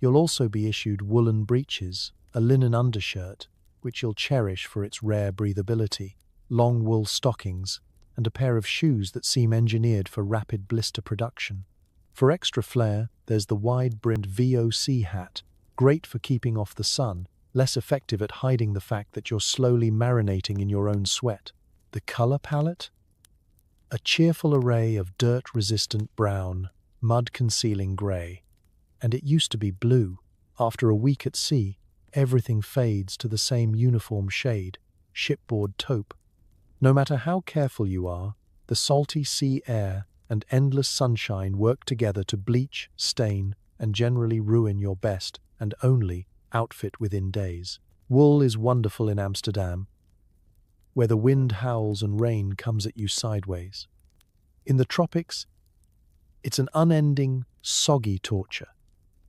You'll also be issued woolen breeches, a linen undershirt, which you'll cherish for its rare breathability, long wool stockings, and a pair of shoes that seem engineered for rapid blister production. For extra flair, there's the wide-brimmed VOC hat, great for keeping off the sun, less effective at hiding the fact that you're slowly marinating in your own sweat. The color palette? A cheerful array of dirt-resistant brown, mud-concealing grey. And it used to be blue. After a week at sea, everything fades to the same uniform shade, shipboard taupe. No matter how careful you are, the salty sea air and endless sunshine work together to bleach, stain, and generally ruin your best and only outfit within days. Wool is wonderful in Amsterdam, where the wind howls and rain comes at you sideways. In the tropics, it's an unending, soggy torture.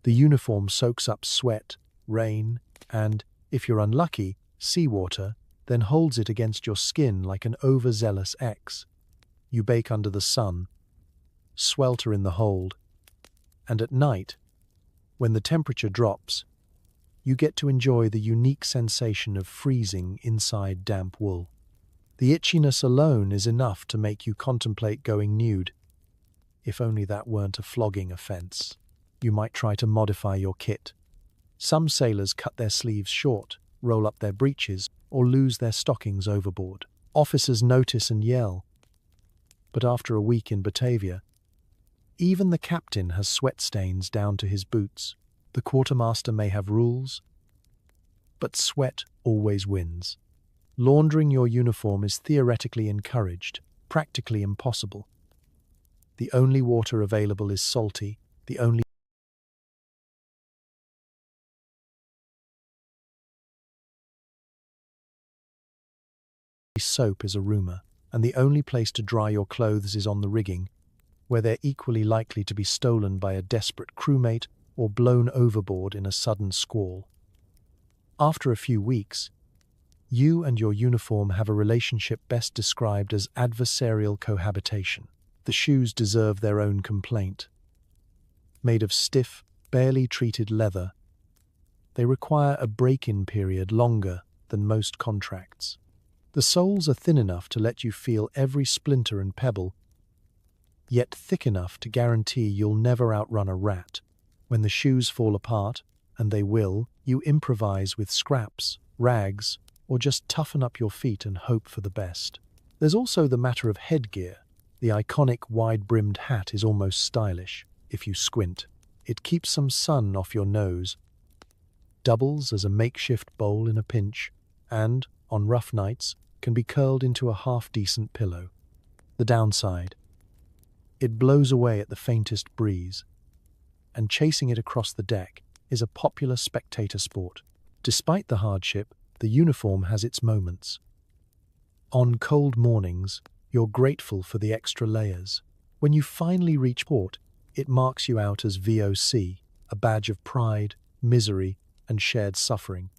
The uniform soaks up sweat, rain, and, if you're unlucky, seawater, then holds it against your skin like an overzealous ex. You bake under the sun, swelter in the hold, and at night, when the temperature drops, you get to enjoy the unique sensation of freezing inside damp wool. The itchiness alone is enough to make you contemplate going nude. If only that weren't a flogging offense. You might try to modify your kit. Some sailors cut their sleeves short, roll up their breeches, or lose their stockings overboard. Officers notice and yell. But after a week in Batavia, even the captain has sweat stains down to his boots. The quartermaster may have rules, but sweat always wins. Laundering your uniform is theoretically encouraged, practically impossible. The only water available is salty, the only soap is a rumor, and the only place to dry your clothes is on the rigging, where they're equally likely to be stolen by a desperate crewmate or blown overboard in a sudden squall. After a few weeks, you and your uniform have a relationship best described as adversarial cohabitation. The shoes deserve their own complaint. Made of stiff, barely treated leather, they require a break-in period longer than most contracts. The soles are thin enough to let you feel every splinter and pebble, yet thick enough to guarantee you'll never outrun a rat. When the shoes fall apart, and they will, you improvise with scraps, rags, or just toughen up your feet and hope for the best. There's also the matter of headgear. The iconic wide-brimmed hat is almost stylish, if you squint. It keeps some sun off your nose, doubles as a makeshift bowl in a pinch, and, on rough nights, can be curled into a half-decent pillow. The downside: it blows away at the faintest breeze, and chasing it across the deck is a popular spectator sport. Despite the hardship, the uniform has its moments. On cold mornings, you're grateful for the extra layers. When you finally reach port, it marks you out as VOC, a badge of pride, misery, and shared suffering.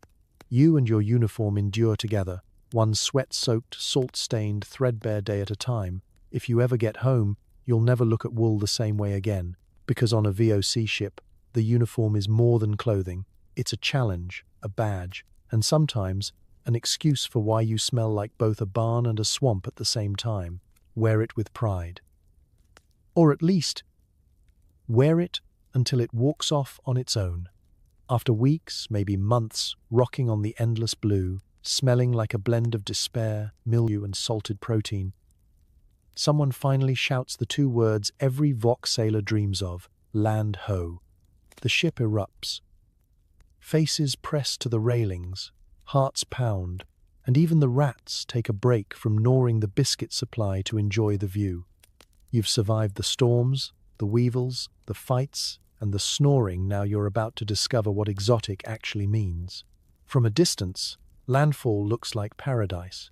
You and your uniform endure together, one sweat-soaked, salt-stained, threadbare day at a time. If you ever get home, you'll never look at wool the same way again, because on a VOC ship, the uniform is more than clothing. It's a challenge, a badge, and sometimes an excuse for why you smell like both a barn and a swamp at the same time. Wear it with pride. Or at least, wear it until it walks off on its own. After weeks, maybe months, rocking on the endless blue, smelling like a blend of despair, mildew, and salted protein, someone finally shouts the two words every VOC sailor dreams of: land ho. The ship erupts. Faces press to the railings, hearts pound, and even the rats take a break from gnawing the biscuit supply to enjoy the view. You've survived the storms, the weevils, the fights, and the snoring. Now you're about to discover what exotic actually means. From a distance, landfall looks like paradise.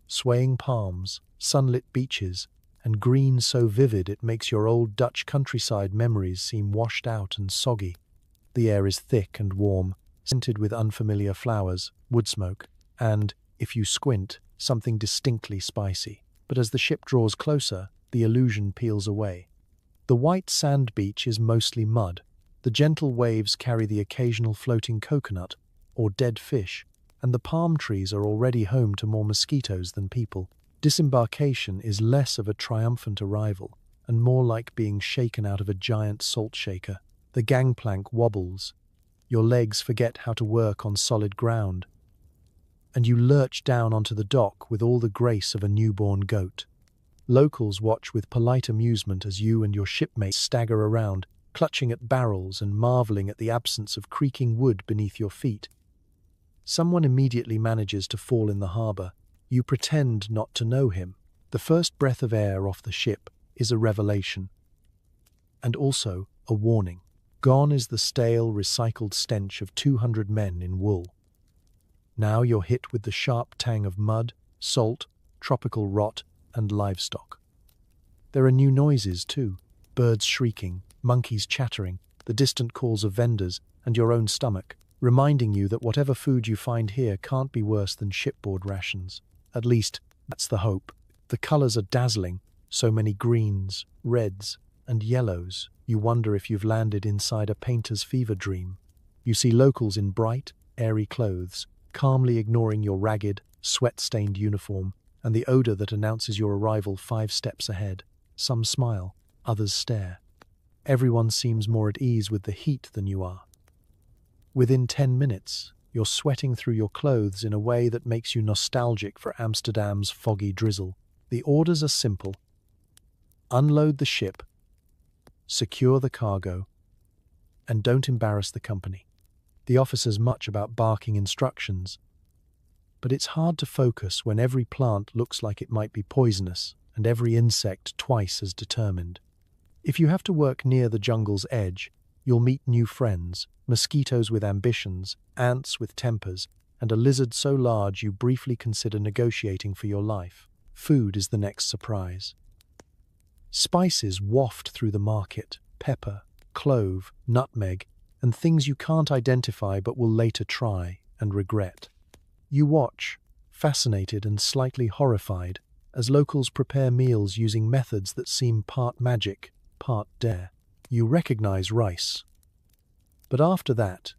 Swaying palms, sunlit beaches, and green so vivid it makes your old Dutch countryside memories seem washed out and soggy. The air is thick and warm, scented with unfamiliar flowers, wood smoke, and, if you squint, something distinctly spicy. But as the ship draws closer, the illusion peels away. The white sand beach is mostly mud. The gentle waves carry the occasional floating coconut or dead fish, and the palm trees are already home to more mosquitoes than people. Disembarkation is less of a triumphant arrival and more like being shaken out of a giant salt shaker. The gangplank wobbles. Your legs forget how to work on solid ground, and you lurch down onto the dock with all the grace of a newborn goat. Locals watch with polite amusement as you and your shipmates stagger around, clutching at barrels and marveling at the absence of creaking wood beneath your feet. Someone immediately manages to fall in the harbor. You pretend not to know him. The first breath of air off the ship is a revelation, and also a warning. Gone is the stale, recycled stench of 200 men in wool. Now you're hit with the sharp tang of mud, salt, tropical rot, and livestock. There are new noises too: birds shrieking, monkeys chattering, the distant calls of vendors, and your own stomach, reminding you that whatever food you find here can't be worse than shipboard rations. At least, that's the hope. The colors are dazzling, so many greens, reds, and yellows. You wonder if you've landed inside a painter's fever dream. You see locals in bright, airy clothes, calmly ignoring your ragged, sweat-stained uniform and the odor that announces your arrival 5 steps ahead. Some smile, others stare. Everyone seems more at ease with the heat than you are. Within 10 minutes, you're sweating through your clothes in a way that makes you nostalgic for Amsterdam's foggy drizzle. The orders are simple: unload the ship, secure the cargo, and don't embarrass the company. The officers much about barking instructions, but it's hard to focus when every plant looks like it might be poisonous and every insect twice as determined. If you have to work near the jungle's edge, you'll meet new friends: mosquitoes with ambitions, ants with tempers, and a lizard so large you briefly consider negotiating for your life. Food is the next surprise. Spices waft through the market: pepper, clove, nutmeg, and things you can't identify but will later try, and regret. You watch, fascinated and slightly horrified, as locals prepare meals using methods that seem part magic, part dare. You recognize rice. But after that,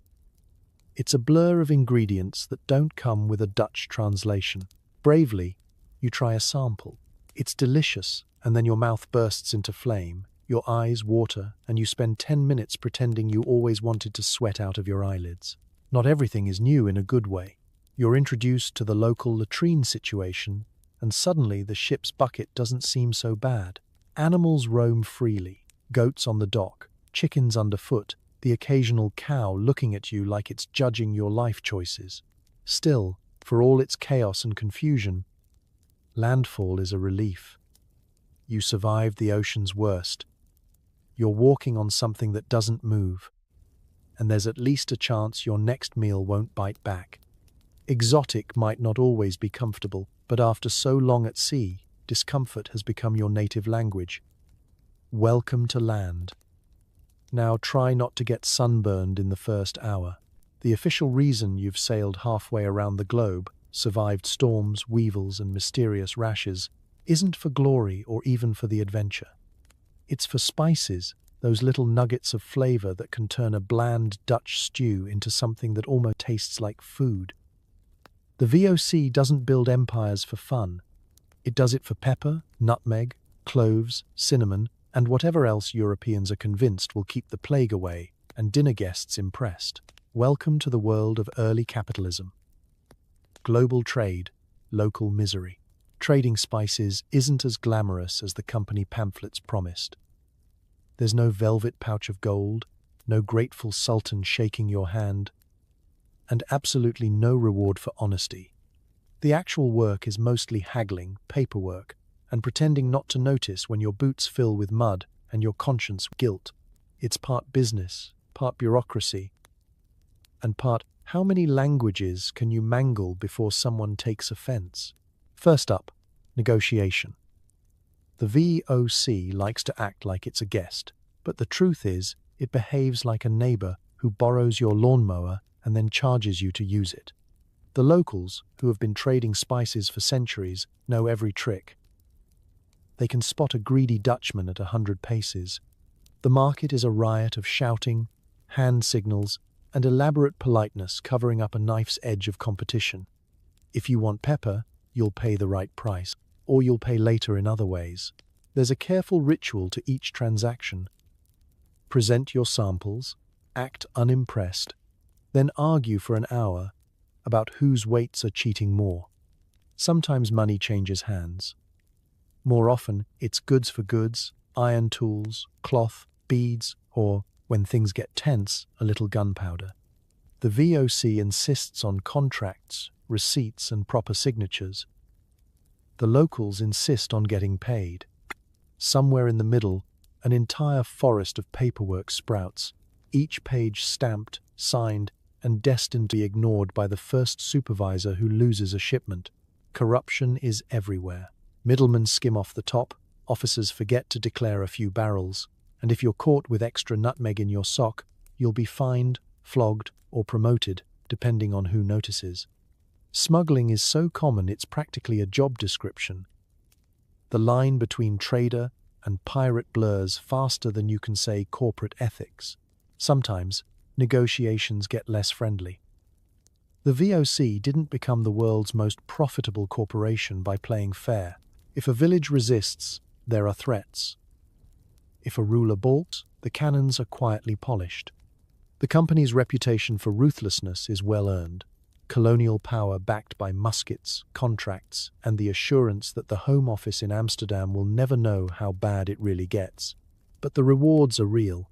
it's a blur of ingredients that don't come with a Dutch translation. Bravely, you try a sample. It's delicious, and then your mouth bursts into flame, your eyes water, and you spend 10 minutes pretending you always wanted to sweat out of your eyelids. Not everything is new in a good way. You're introduced to the local latrine situation, and suddenly the ship's bucket doesn't seem so bad. Animals roam freely, goats on the dock, chickens underfoot, the occasional cow looking at you like it's judging your life choices. Still, for all its chaos and confusion, landfall is a relief. You survived the ocean's worst. You're walking on something that doesn't move, and there's at least a chance your next meal won't bite back. Exotic might not always be comfortable, but after so long at sea, discomfort has become your native language. Welcome to land. Now try not to get sunburned in the first hour. The official reason you've sailed halfway around the globe, survived storms, weevils, and mysterious rashes, isn't for glory or even for the adventure. It's for spices, those little nuggets of flavor that can turn a bland Dutch stew into something that almost tastes like food. The VOC doesn't build empires for fun. It does it for pepper, nutmeg, cloves, cinnamon, and whatever else Europeans are convinced will keep the plague away and dinner guests impressed. Welcome to the world of early capitalism. Global trade, local misery. Trading spices isn't as glamorous as the company pamphlets promised. There's no velvet pouch of gold, no grateful sultan shaking your hand, and absolutely no reward for honesty. The actual work is mostly haggling, paperwork, and pretending not to notice when your boots fill with mud and your conscience guilt. It's part business, part bureaucracy, and part how many languages can you mangle before someone takes offense. First up, negotiation. The VOC likes to act like it's a guest, but the truth is, it behaves like a neighbor who borrows your lawnmower and then charges you to use it. The locals, who have been trading spices for centuries, know every trick. They can spot a greedy Dutchman at 100 paces. The market is a riot of shouting, hand signals, and elaborate politeness covering up a knife's edge of competition. If you want pepper, you'll pay the right price, or you'll pay later in other ways. There's a careful ritual to each transaction. Present your samples, act unimpressed, then argue for an hour about whose weights are cheating more. Sometimes money changes hands. More often, it's goods for goods, iron tools, cloth, beads, or, when things get tense, a little gunpowder. The VOC insists on contracts, receipts, and proper signatures. The locals insist on getting paid. Somewhere in the middle, an entire forest of paperwork sprouts, each page stamped, signed, and destined to be ignored by the first supervisor who loses a shipment. Corruption is everywhere. Middlemen skim off the top, officers forget to declare a few barrels, and if you're caught with extra nutmeg in your sock, you'll be fined, flogged, or promoted, depending on who notices. Smuggling is so common it's practically a job description. The line between trader and pirate blurs faster than you can say corporate ethics. Sometimes, negotiations get less friendly. The VOC didn't become the world's most profitable corporation by playing fair. If a village resists, there are threats. If a ruler balks, the cannons are quietly polished. The company's reputation for ruthlessness is well earned. Colonial power backed by muskets, contracts, and the assurance that the Home Office in Amsterdam will never know how bad it really gets. But the rewards are real.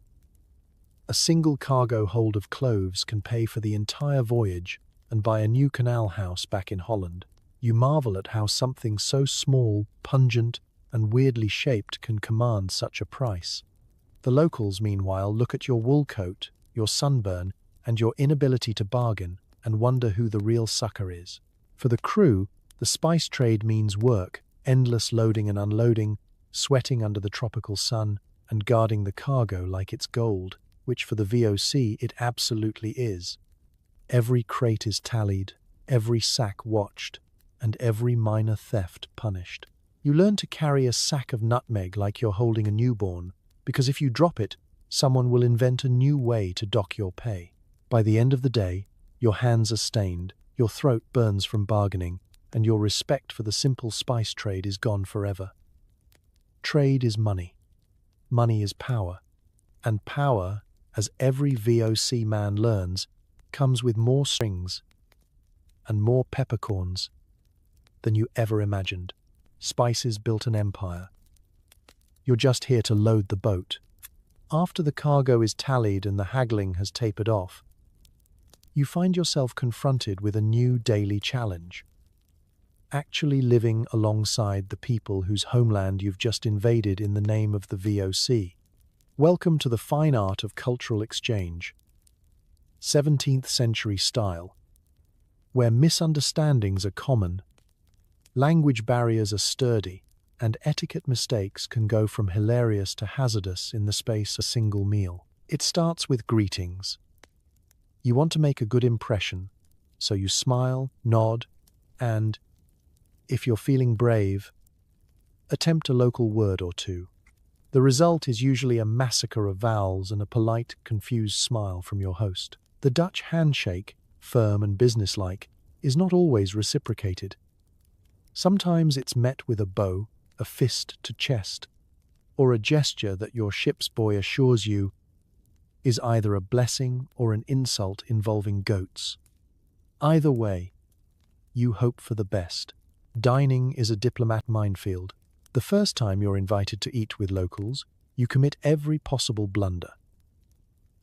A single cargo hold of cloves can pay for the entire voyage and buy a new canal house back in Holland. You marvel at how something so small, pungent, and weirdly shaped can command such a price. The locals, meanwhile, look at your wool coat, your sunburn, and your inability to bargain, and wonder who the real sucker is. For the crew, the spice trade means work, endless loading and unloading, sweating under the tropical sun, and guarding the cargo like it's gold, which for the VOC it absolutely is. Every crate is tallied, every sack watched, and every minor theft punished. You learn to carry a sack of nutmeg like you're holding a newborn, because if you drop it, someone will invent a new way to dock your pay. By the end of the day, your hands are stained, your throat burns from bargaining, and your respect for the simple spice trade is gone forever. Trade is money. Money is power. And power, as every VOC man learns, comes with more strings and more peppercorns than you ever imagined. Spices built an empire. You're just here to load the boat. After the cargo is tallied and the haggling has tapered off, you find yourself confronted with a new daily challenge. Actually living alongside the people whose homeland you've just invaded in the name of the VOC. Welcome to the fine art of cultural exchange. 17th century style, where misunderstandings are common, language barriers are sturdy, and etiquette mistakes can go from hilarious to hazardous in the space of a single meal. It starts with greetings. You want to make a good impression, so you smile, nod, and, if you're feeling brave, attempt a local word or two. The result is usually a massacre of vowels and a polite, confused smile from your host. The Dutch handshake, firm and businesslike, is not always reciprocated. Sometimes it's met with a bow, a fist to chest, or a gesture that your ship's boy assures you is either a blessing or an insult involving goats. Either way, you hope for the best. Dining is a diplomat minefield. The first time you're invited to eat with locals, you commit every possible blunder.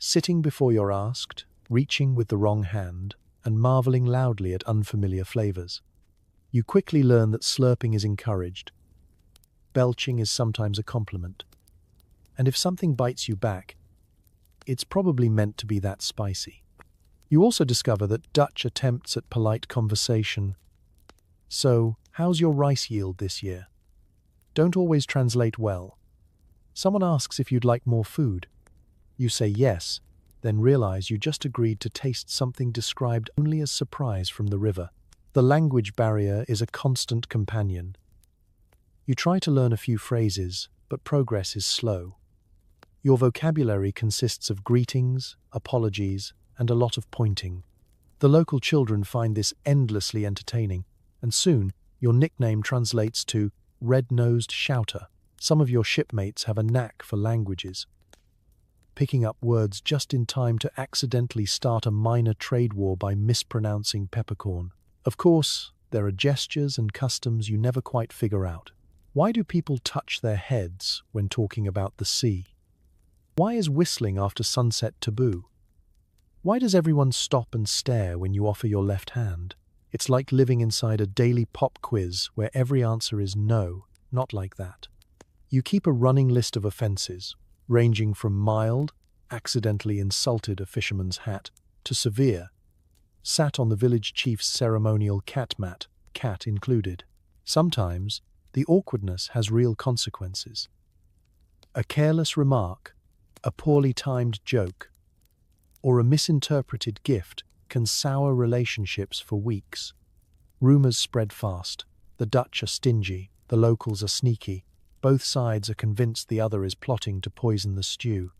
Sitting before you're asked, reaching with the wrong hand, and marveling loudly at unfamiliar flavors. You quickly learn that slurping is encouraged. Belching is sometimes a compliment. And if something bites you back, it's probably meant to be that spicy. You also discover that Dutch attempts at polite conversation. So, how's your rice yield this year? Don't always translate well. Someone asks if you'd like more food. You say yes, then realize you just agreed to taste something described only as surprise from the river. The language barrier is a constant companion. You try to learn a few phrases, but progress is slow. Your vocabulary consists of greetings, apologies, and a lot of pointing. The local children find this endlessly entertaining, and soon your nickname translates to red-nosed shouter. Some of your shipmates have a knack for languages, picking up words just in time to accidentally start a minor trade war by mispronouncing peppercorn. Of course, there are gestures and customs you never quite figure out. Why do people touch their heads when talking about the sea? Why is whistling after sunset taboo? Why does everyone stop and stare when you offer your left hand? It's like living inside a daily pop quiz where every answer is no, not like that. You keep a running list of offenses, ranging from mild, accidentally insulted a fisherman's hat, to severe, sat on the village chief's ceremonial cat mat, cat included. Sometimes, the awkwardness has real consequences. A careless remark, a poorly timed joke, or a misinterpreted gift can sour relationships for weeks. Rumors spread fast. The Dutch are stingy, the locals are sneaky. Both sides are convinced the other is plotting to poison the stew.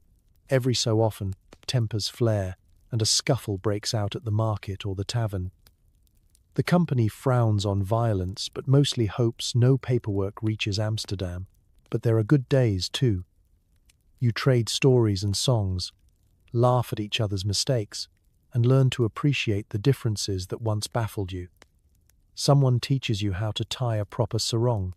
Every so often, tempers flare, and a scuffle breaks out at the market or the tavern. The company frowns on violence, but mostly hopes no paperwork reaches Amsterdam. But there are good days, too. You trade stories and songs, laugh at each other's mistakes, and learn to appreciate the differences that once baffled you. Someone teaches you how to tie a proper sarong.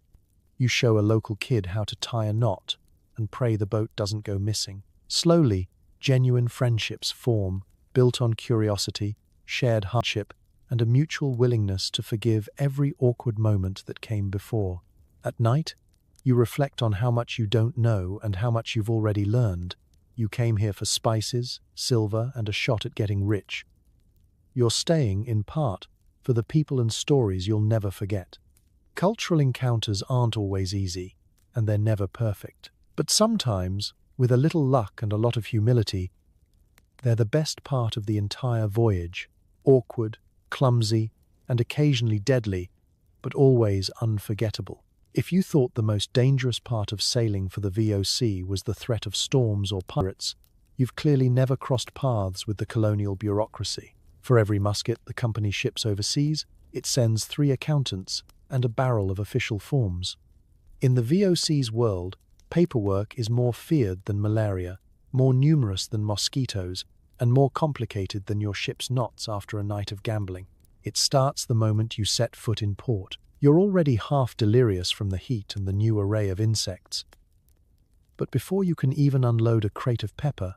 You show a local kid how to tie a knot and pray the boat doesn't go missing. Slowly, genuine friendships form, built on curiosity, shared hardship, and a mutual willingness to forgive every awkward moment that came before. At night, you reflect on how much you don't know and how much you've already learned. You came here for spices, silver, and a shot at getting rich. You're staying, in part, for the people and stories you'll never forget. Cultural encounters aren't always easy, and they're never perfect. But sometimes, with a little luck and a lot of humility, they're the best part of the entire voyage. awkward, clumsy, and occasionally deadly, but always unforgettable. If you thought the most dangerous part of sailing for the VOC was the threat of storms or pirates, you've clearly never crossed paths with the colonial bureaucracy. For every musket the company ships overseas, it sends 3 accountants and a barrel of official forms. In the VOC's world, paperwork is more feared than malaria, more numerous than mosquitoes, and more complicated than your ship's knots after a night of gambling. It starts the moment you set foot in port. You're already half delirious from the heat and the new array of insects. But before you can even unload a crate of pepper,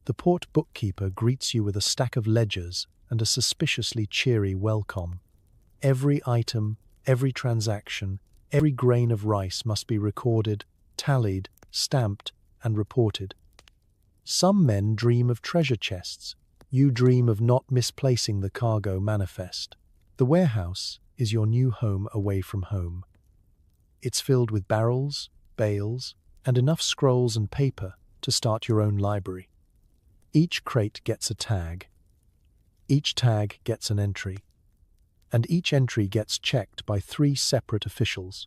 the port bookkeeper greets you with a stack of ledgers and a suspiciously cheery welcome. Every item, every transaction, every grain of rice must be recorded, tallied, stamped, and reported. Some men dream of treasure chests. You dream of not misplacing the cargo manifest. The warehouse is your new home away from home. It's filled with barrels, bales, and enough scrolls and paper to start your own library. Each crate gets a tag. Each tag gets an entry. And each entry gets checked by 3 separate officials,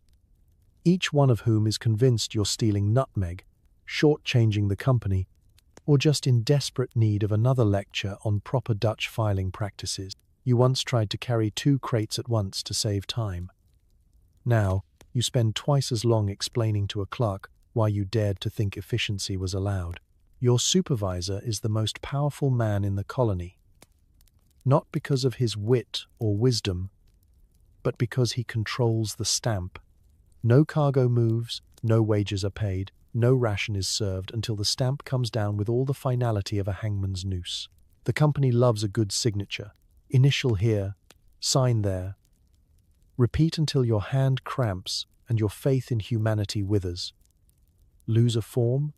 each one of whom is convinced you're stealing nutmeg, shortchanging the company, or just in desperate need of another lecture on proper Dutch filing practices. You once tried to carry 2 crates at once to save time. Now, you spend twice as long explaining to a clerk why you dared to think efficiency was allowed. Your supervisor is the most powerful man in the colony, not because of his wit or wisdom, but because he controls the stamp. No cargo moves, no wages are paid, no ration is served until the stamp comes down with all the finality of a hangman's noose. The company loves a good signature. Initial here, sign there. Repeat until your hand cramps and your faith in humanity withers. Lose a form?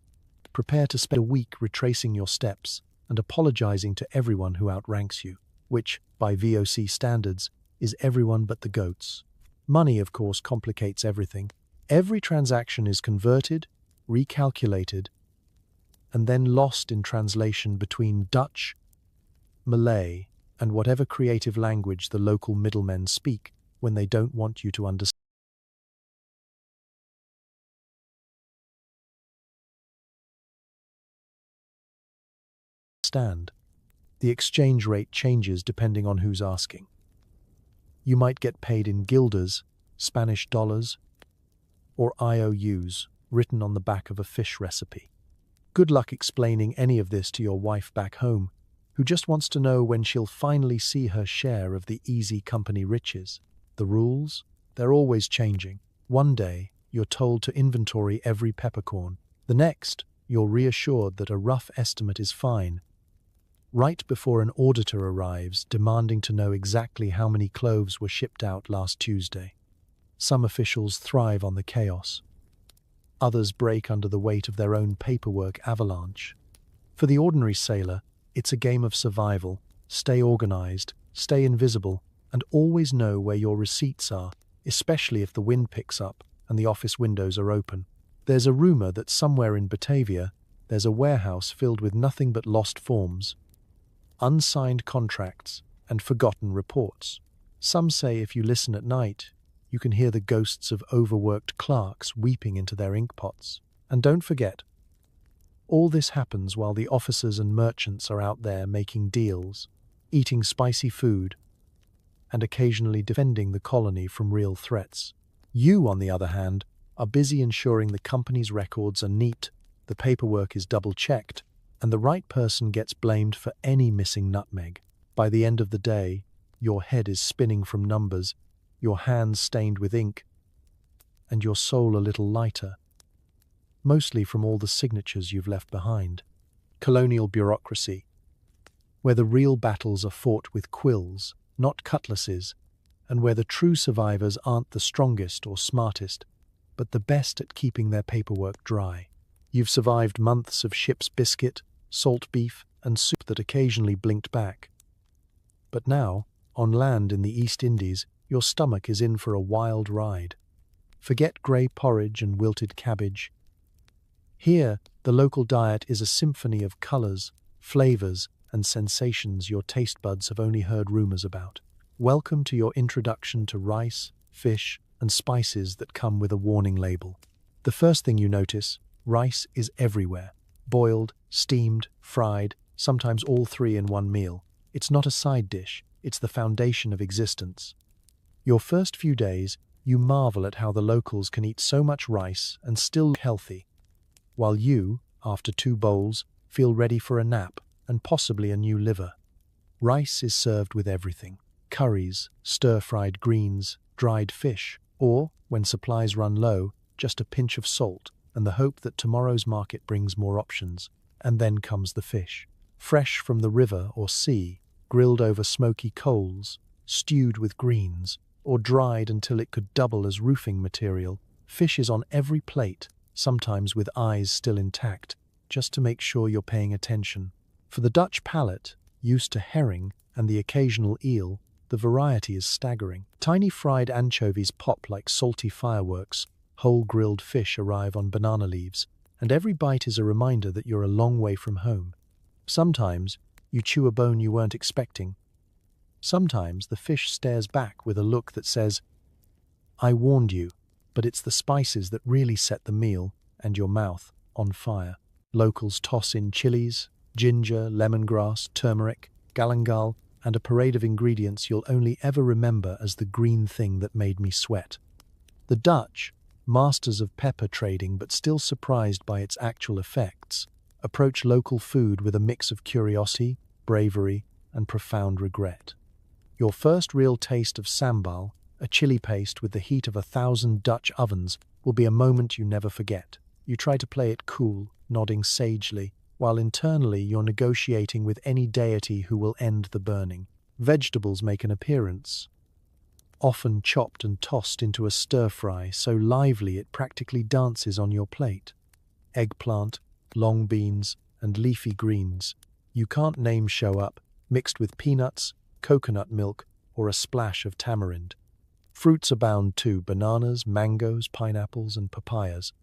Prepare to spend a week retracing your steps and apologizing to everyone who outranks you, which, by VOC standards, is everyone but the goats. Money, of course, complicates everything. Every transaction is converted, recalculated, and then lost in translation between Dutch, Malay, and whatever creative language the local middlemen speak when they don't want you to understand. The exchange rate changes depending on who's asking. You might get paid in guilders, Spanish dollars, or IOUs written on the back of a fish recipe. Good luck explaining any of this to your wife back home, who just wants to know when she'll finally see her share of the easy company riches. The rules? They're always changing. One day, you're told to inventory every peppercorn. The next, you're reassured that a rough estimate is fine, right before an auditor arrives demanding to know exactly how many cloves were shipped out last Tuesday. Some officials thrive on the chaos. Others break under the weight of their own paperwork avalanche. For the ordinary sailor, it's a game of survival. Stay organized, stay invisible, and always know where your receipts are, especially if the wind picks up and the office windows are open. There's a rumor that somewhere in Batavia, there's a warehouse filled with nothing but lost forms, unsigned contracts, and forgotten reports. Some say if you listen at night, you can hear the ghosts of overworked clerks weeping into their inkpots. And don't forget, all this happens while the officers and merchants are out there making deals, eating spicy food, and occasionally defending the colony from real threats. You, on the other hand, are busy ensuring the company's records are neat, the paperwork is double-checked, and the right person gets blamed for any missing nutmeg. By the end of the day, your head is spinning from numbers, your hands stained with ink, and your soul a little lighter, mostly from all the signatures you've left behind. Colonial bureaucracy, where the real battles are fought with quills, not cutlasses, and where the true survivors aren't the strongest or smartest, but the best at keeping their paperwork dry. You've survived months of ship's biscuit, salt beef, and soup that occasionally blinked back. But now, on land in the East Indies, your stomach is in for a wild ride. Forget grey porridge and wilted cabbage. Here, the local diet is a symphony of colours, flavours, and sensations your taste buds have only heard rumors about. Welcome to your introduction to rice, fish, and spices that come with a warning label. The first thing you notice, rice is everywhere. Boiled, steamed, fried, sometimes all three in one meal. It's not a side dish, it's the foundation of existence. Your first few days, you marvel at how the locals can eat so much rice and still look healthy, while you, after 2 bowls, feel ready for a nap and possibly a new liver. Rice is served with everything: curries, stir-fried greens, dried fish, or, when supplies run low, just a pinch of salt and the hope that tomorrow's market brings more options. And then comes the fish. Fresh from the river or sea, grilled over smoky coals, stewed with greens, or dried until it could double as roofing material, fish is on every plate, sometimes with eyes still intact, just to make sure you're paying attention. For the Dutch palate, used to herring and the occasional eel, the variety is staggering. Tiny fried anchovies pop like salty fireworks, whole grilled fish arrive on banana leaves, and every bite is a reminder that you're a long way from home. Sometimes you chew a bone you weren't expecting. Sometimes the fish stares back with a look that says, "I warned you," but it's the spices that really set the meal and your mouth on fire. Locals toss in chilies, ginger, lemongrass, turmeric, galangal, and a parade of ingredients you'll only ever remember as the green thing that made me sweat. The Dutch, masters of pepper trading but still surprised by its actual effects, approach local food with a mix of curiosity, bravery, and profound regret. Your first real taste of sambal, a chili paste with the heat of 1,000 Dutch ovens, will be a moment you never forget. You try to play it cool, nodding sagely, while internally you're negotiating with any deity who will end the burning. Vegetables make an appearance, often chopped and tossed into a stir-fry so lively it practically dances on your plate. Eggplant, long beans, and leafy greens you can't name show up, mixed with peanuts, coconut milk, or a splash of tamarind. Fruits abound too: bananas, mangoes, pineapples, and papayas.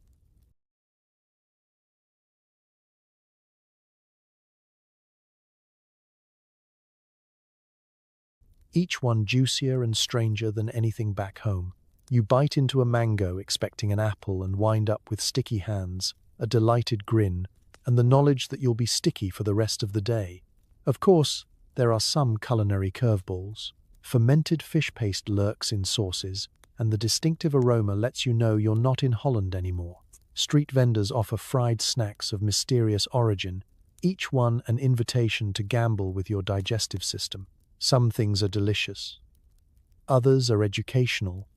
Each one juicier and stranger than anything back home. You bite into a mango expecting an apple and wind up with sticky hands, a delighted grin, and the knowledge that you'll be sticky for the rest of the day. Of course, there are some culinary curveballs. Fermented fish paste lurks in sauces, and the distinctive aroma lets you know you're not in Holland anymore. Street vendors offer fried snacks of mysterious origin, each one an invitation to gamble with your digestive system. Some things are delicious, others are educational,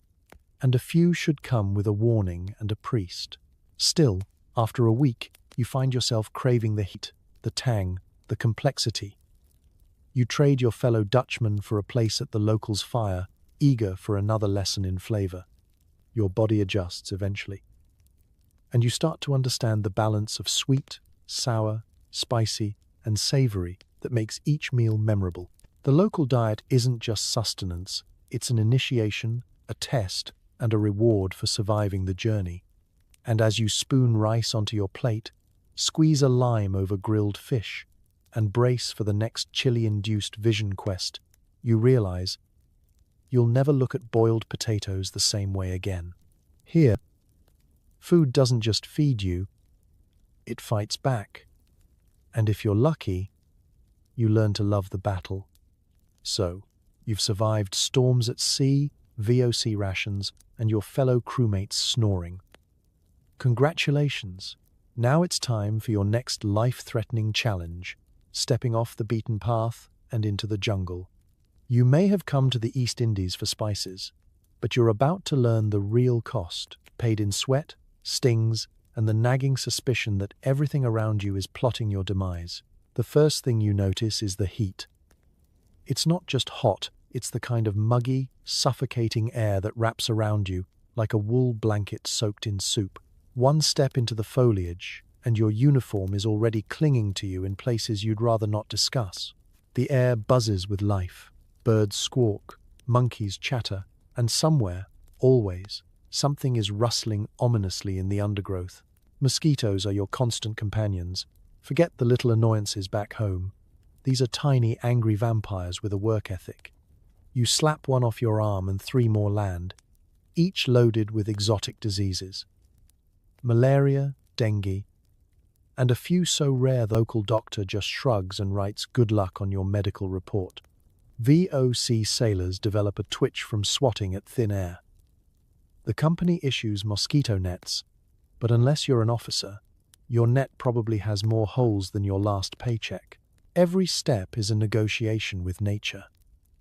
and a few should come with a warning and a priest. Still, after a week, you find yourself craving the heat, the tang, the complexity. You trade your fellow Dutchman for a place at the locals' fire, eager for another lesson in flavor. Your body adjusts eventually, and you start to understand the balance of sweet, sour, spicy, and savory that makes each meal memorable. The local diet isn't just sustenance, it's an initiation, a test, and a reward for surviving the journey. And as you spoon rice onto your plate, squeeze a lime over grilled fish, and brace for the next chili-induced vision quest, you realize you'll never look at boiled potatoes the same way again. Here, food doesn't just feed you, it fights back. And if you're lucky, you learn to love the battle. So, you've survived storms at sea, VOC rations, and your fellow crewmates snoring. Congratulations! Now it's time for your next life-threatening challenge, stepping off the beaten path and into the jungle. You may have come to the East Indies for spices, but you're about to learn the real cost, paid in sweat, stings, and the nagging suspicion that everything around you is plotting your demise. The first thing you notice is the heat. It's not just hot, it's the kind of muggy, suffocating air that wraps around you like a wool blanket soaked in soup. One step into the foliage, and your uniform is already clinging to you in places you'd rather not discuss. The air buzzes with life. Birds squawk, monkeys chatter, and somewhere, always, something is rustling ominously in the undergrowth. Mosquitoes are your constant companions. Forget the little annoyances back home. These are tiny, angry vampires with a work ethic. You slap one off your arm and three more land, each loaded with exotic diseases. Malaria, dengue, and a few so rare the local doctor just shrugs and writes good luck on your medical report. VOC sailors develop a twitch from swatting at thin air. The company issues mosquito nets, but unless you're an officer, your net probably has more holes than your last paycheck. Every step is a negotiation with nature.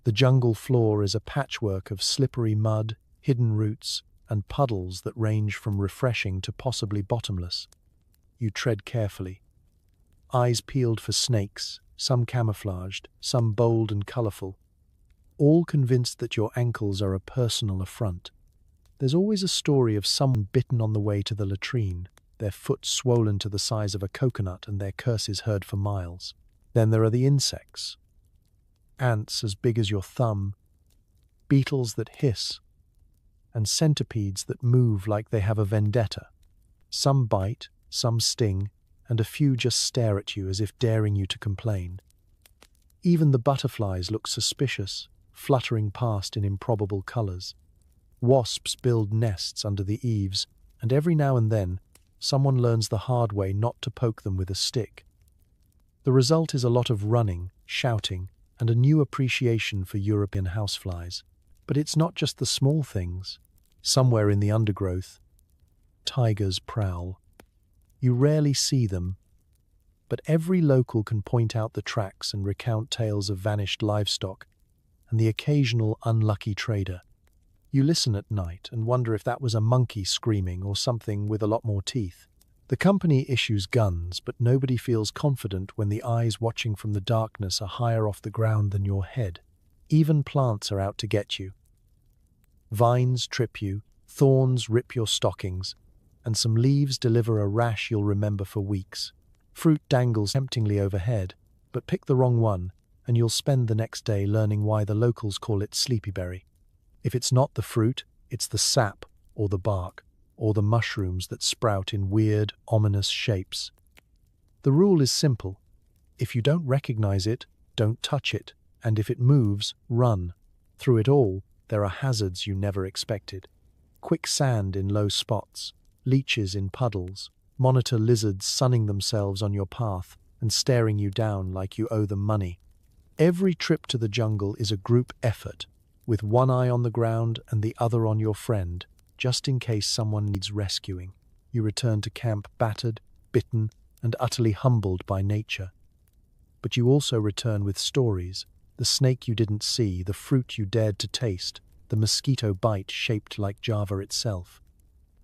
The jungle floor is a patchwork of slippery mud, hidden roots, and puddles that range from refreshing to possibly bottomless. You tread carefully, eyes peeled for snakes, some camouflaged, some bold and colorful, all convinced that your ankles are a personal affront. There's always a story of someone bitten on the way to the latrine, their foot swollen to the size of a coconut and their curses heard for miles. Then there are the insects. Ants as big as your thumb, beetles that hiss, and centipedes that move like they have a vendetta. Some bite, some sting, and a few just stare at you as if daring you to complain. Even the butterflies look suspicious, fluttering past in improbable colors. Wasps build nests under the eaves, and every now and then, someone learns the hard way not to poke them with a stick. The result is a lot of running, shouting, and a new appreciation for European houseflies. But it's not just the small things. Somewhere in the undergrowth, tigers prowl. You rarely see them, but every local can point out the tracks and recount tales of vanished livestock and the occasional unlucky trader. You listen at night and wonder if that was a monkey screaming or something with a lot more teeth. The company issues guns, but nobody feels confident when the eyes watching from the darkness are higher off the ground than your head. Even plants are out to get you. Vines trip you, thorns rip your stockings, and some leaves deliver a rash you'll remember for weeks. Fruit dangles temptingly overhead, but pick the wrong one, and you'll spend the next day learning why the locals call it sleepyberry. If it's not the fruit, it's the sap, or the bark, or the mushrooms that sprout in weird, ominous shapes. The rule is simple. If you don't recognize it, don't touch it, and if it moves, run. Through it all, there are hazards you never expected. Quicksand in low spots, leeches in puddles, monitor lizards sunning themselves on your path and staring you down like you owe them money. Every trip to the jungle is a group effort, with one eye on the ground and the other on your friend, just in case someone needs rescuing. You return to camp battered, bitten, and utterly humbled by nature. But you also return with stories. The snake you didn't see, the fruit you dared to taste, the mosquito bite shaped like Java itself.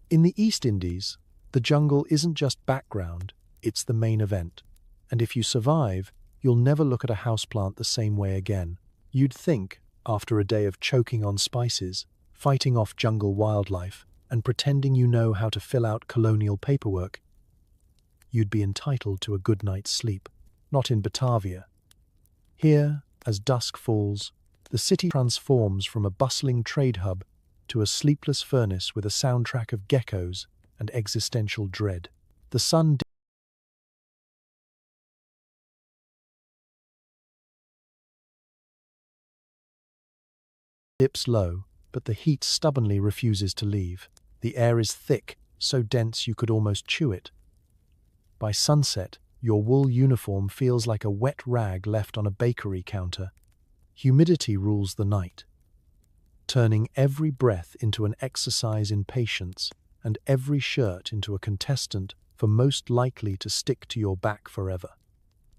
In the East Indies, the jungle isn't just background, it's the main event. And if you survive, you'll never look at a houseplant the same way again. You'd think, after a day of choking on spices, fighting off jungle wildlife, and pretending you know how to fill out colonial paperwork, you'd be entitled to a good night's sleep. Not in Batavia. Here, as dusk falls, the city transforms from a bustling trade hub to a sleepless furnace with a soundtrack of geckos and existential dread. The sun dips low, but the heat stubbornly refuses to leave. The air is thick, so dense you could almost chew it. By sunset, your wool uniform feels like a wet rag left on a bakery counter. Humidity rules the night, turning every breath into an exercise in patience and every shirt into a contestant for most likely to stick to your back forever.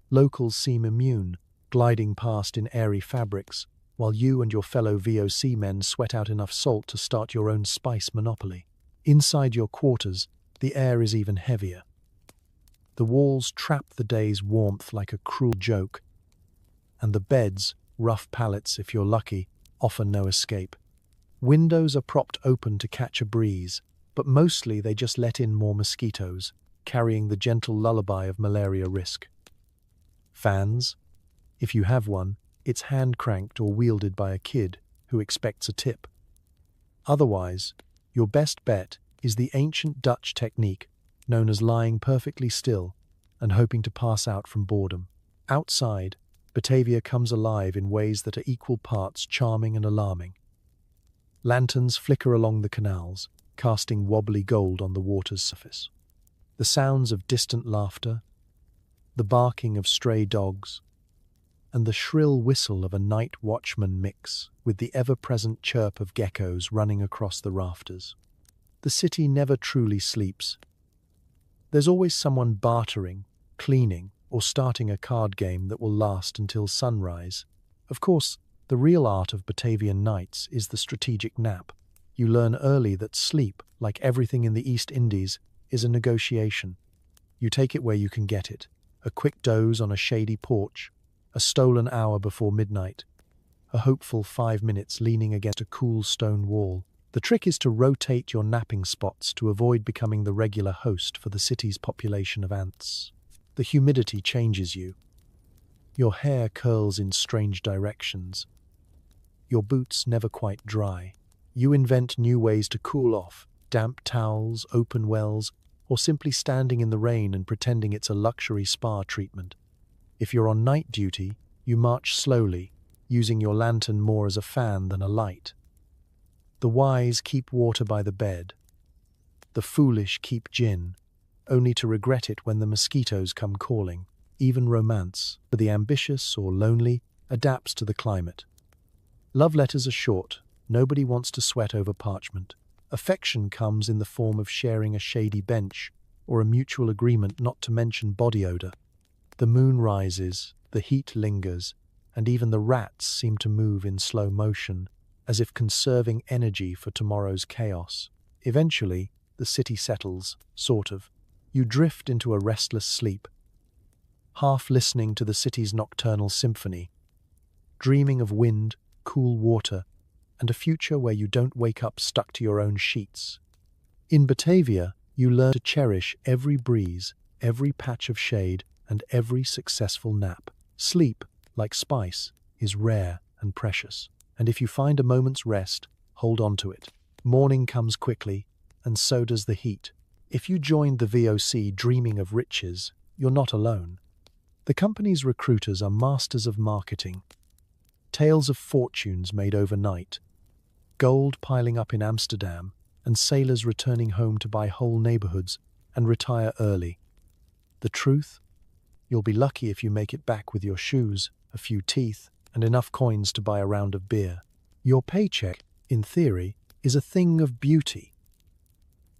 Locals seem immune, gliding past in airy fabrics, while you and your fellow VOC men sweat out enough salt to start your own spice monopoly. Inside your quarters, the air is even heavier. The walls trap the day's warmth like a cruel joke, and the beds, rough pallets if you're lucky, offer no escape. Windows are propped open to catch a breeze, but mostly they just let in more mosquitoes, carrying the gentle lullaby of malaria risk. Fans? If you have one, it's hand-cranked or wielded by a kid who expects a tip. Otherwise, your best bet is the ancient Dutch technique known as lying perfectly still and hoping to pass out from boredom. Outside, Batavia comes alive in ways that are equal parts charming and alarming. Lanterns flicker along the canals, casting wobbly gold on the water's surface. The sounds of distant laughter, the barking of stray dogs, and the shrill whistle of a night watchman mix with the ever-present chirp of geckos running across the rafters. The city never truly sleeps. There's always someone bartering, cleaning, or starting a card game that will last until sunrise. Of course, the real art of Batavian nights is the strategic nap. You learn early that sleep, like everything in the East Indies, is a negotiation. You take it where you can get it. A quick doze on a shady porch, a stolen hour before midnight, a hopeful 5 minutes leaning against a cool stone wall. The trick is to rotate your napping spots to avoid becoming the regular host for the city's population of ants. The humidity changes you. Your hair curls in strange directions. Your boots never quite dry. You invent new ways to cool off, damp towels, open wells, or simply standing in the rain and pretending it's a luxury spa treatment. If you're on night duty, you march slowly, using your lantern more as a fan than a light. The wise keep water by the bed. The foolish keep gin, only to regret it when the mosquitoes come calling. Even romance, for the ambitious or lonely, adapts to the climate. Love letters are short. Nobody wants to sweat over parchment. Affection comes in the form of sharing a shady bench or a mutual agreement not to mention body odor. The moon rises, the heat lingers, and even the rats seem to move in slow motion, as if conserving energy for tomorrow's chaos. Eventually, the city settles, sort of. You drift into a restless sleep, half listening to the city's nocturnal symphony, dreaming of wind, cool water, and a future where you don't wake up stuck to your own sheets. In Batavia, you learn to cherish every breeze, every patch of shade, and every successful nap. Sleep, like spice, is rare and precious, and if you find a moment's rest, hold on to it. Morning comes quickly, and so does the heat. If you joined the VOC dreaming of riches, you're not alone. The company's recruiters are masters of marketing. Tales of fortunes made overnight, gold piling up in Amsterdam, and sailors returning home to buy whole neighborhoods and retire early. The truth? You'll be lucky if you make it back with your shoes, a few teeth, and enough coins to buy a round of beer. Your paycheck, in theory, is a thing of beauty.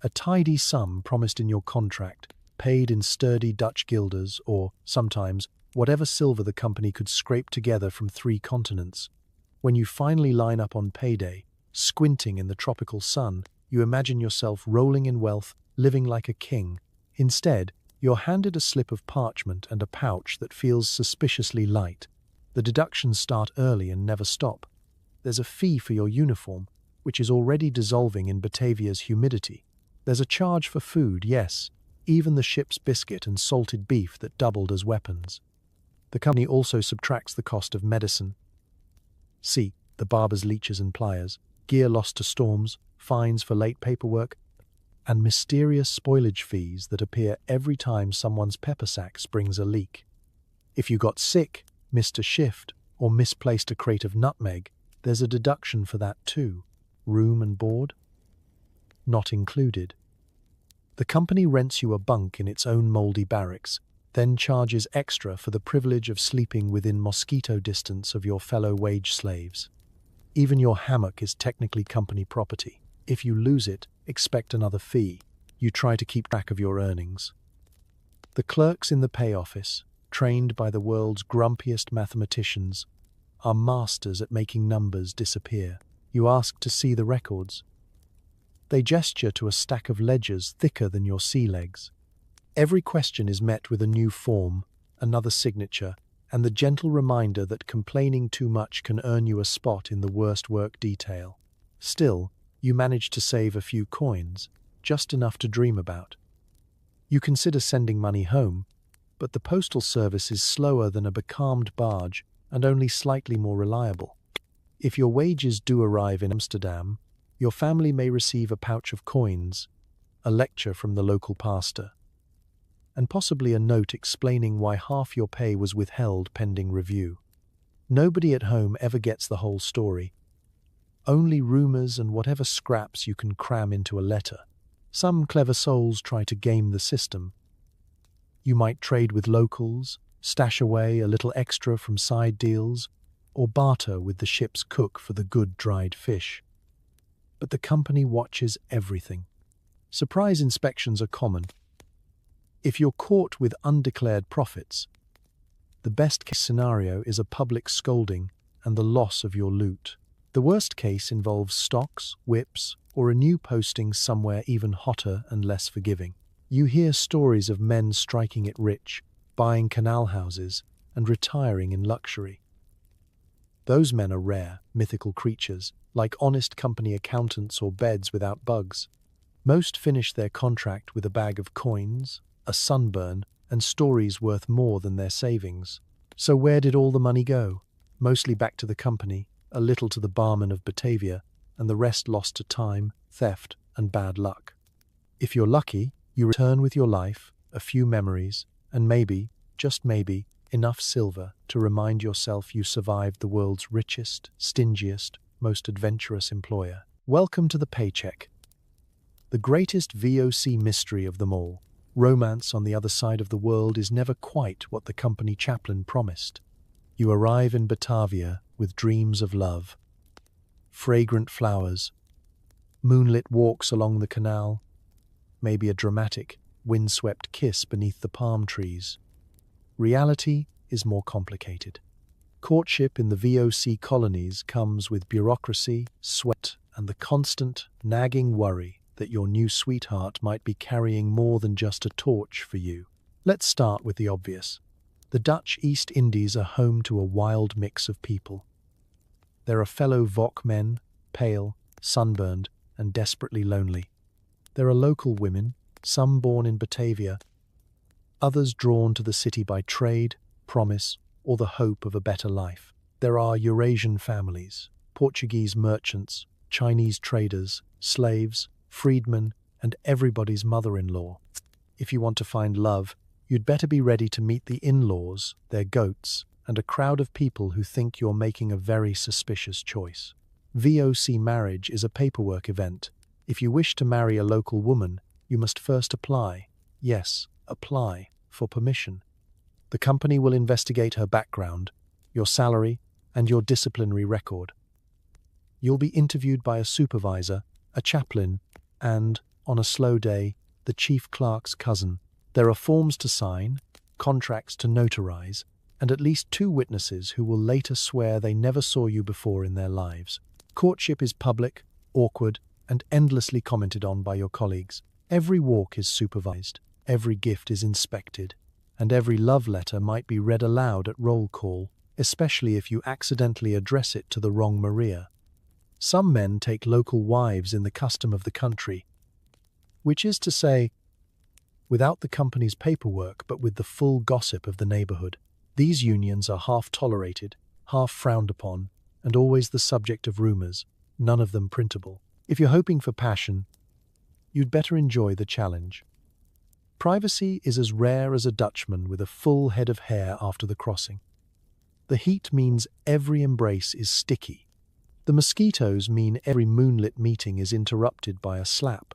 A tidy sum promised in your contract, paid in sturdy Dutch guilders or, sometimes, whatever silver the company could scrape together from 3 continents. When you finally line up on payday, squinting in the tropical sun, you imagine yourself rolling in wealth, living like a king. Instead, you're handed a slip of parchment and a pouch that feels suspiciously light. The deductions start early and never stop. There's a fee for your uniform, which is already dissolving in Batavia's humidity. There's a charge for food, yes, even the ship's biscuit and salted beef that doubled as weapons. The company also subtracts the cost of medicine. See, the barber's leeches and pliers, gear lost to storms, fines for late paperwork, and mysterious spoilage fees that appear every time someone's pepper sack springs a leak. If you got sick, missed a shift, or misplaced a crate of nutmeg, there's a deduction for that too. Room and board? Not included. The company rents you a bunk in its own mouldy barracks, then charges extra for the privilege of sleeping within mosquito distance of your fellow wage slaves. Even your hammock is technically company property. If you lose it, expect another fee. You try to keep track of your earnings. The clerks in the pay office, trained by the world's grumpiest mathematicians, are masters at making numbers disappear. You ask to see the records. They gesture to a stack of ledgers thicker than your sea legs. Every question is met with a new form, another signature, and the gentle reminder that complaining too much can earn you a spot in the worst work detail. Still, you manage to save a few coins, just enough to dream about. You consider sending money home, but the postal service is slower than a becalmed barge and only slightly more reliable. If your wages do arrive in Amsterdam, your family may receive a pouch of coins, a lecture from the local pastor, and possibly a note explaining why half your pay was withheld pending review. Nobody at home ever gets the whole story. Only rumors and whatever scraps you can cram into a letter. Some clever souls try to game the system. You might trade with locals, stash away a little extra from side deals, or barter with the ship's cook for the good dried fish. But the company watches everything. Surprise inspections are common. If you're caught with undeclared profits, the best-case scenario is a public scolding and the loss of your loot. The worst case involves stocks, whips, or a new posting somewhere even hotter and less forgiving. You hear stories of men striking it rich, buying canal houses, and retiring in luxury. Those men are rare, mythical creatures, like honest company accountants or beds without bugs. Most finish their contract with a bag of coins, a sunburn, and stories worth more than their savings. So where did all the money go? Mostly back to the company, a little to the barman of Batavia, and the rest lost to time, theft, and bad luck. If you're lucky, you return with your life, a few memories, and maybe, just maybe, enough silver to remind yourself you survived the world's richest, stingiest, most adventurous employer. Welcome to the paycheck. The greatest VOC mystery of them all. Romance on the other side of the world is never quite what the company chaplain promised. You arrive in Batavia with dreams of love, fragrant flowers, moonlit walks along the canal, maybe a dramatic, windswept kiss beneath the palm trees. Reality is more complicated. Courtship in the VOC colonies comes with bureaucracy, sweat, and the constant, nagging worry that your new sweetheart might be carrying more than just a torch for you. Let's start with the obvious. The Dutch East Indies are home to a wild mix of people. There are fellow VOC men, pale, sunburned, and desperately lonely. There are local women, some born in Batavia, others drawn to the city by trade, promise, or the hope of a better life. There are Eurasian families, Portuguese merchants, Chinese traders, slaves, freedmen, and everybody's mother-in-law. If you want to find love, you'd better be ready to meet the in-laws, their goats, and a crowd of people who think you're making a very suspicious choice. VOC marriage is a paperwork event. If you wish to marry a local woman, you must first apply, yes, apply, for permission. The company will investigate her background, your salary, and your disciplinary record. You'll be interviewed by a supervisor, a chaplain, and, on a slow day, the chief clerk's cousin. There are forms to sign, contracts to notarize, and at least 2 witnesses who will later swear they never saw you before in their lives. Courtship is public, awkward, and endlessly commented on by your colleagues. Every walk is supervised, every gift is inspected, and every love letter might be read aloud at roll call, especially if you accidentally address it to the wrong Maria. Some men take local wives in the custom of the country, which is to say, without the company's paperwork but with the full gossip of the neighborhood. These unions are half tolerated, half frowned upon, and always the subject of rumors, none of them printable. If you're hoping for passion, you'd better enjoy the challenge. Privacy is as rare as a Dutchman with a full head of hair after the crossing. The heat means every embrace is sticky. The mosquitoes mean every moonlit meeting is interrupted by a slap.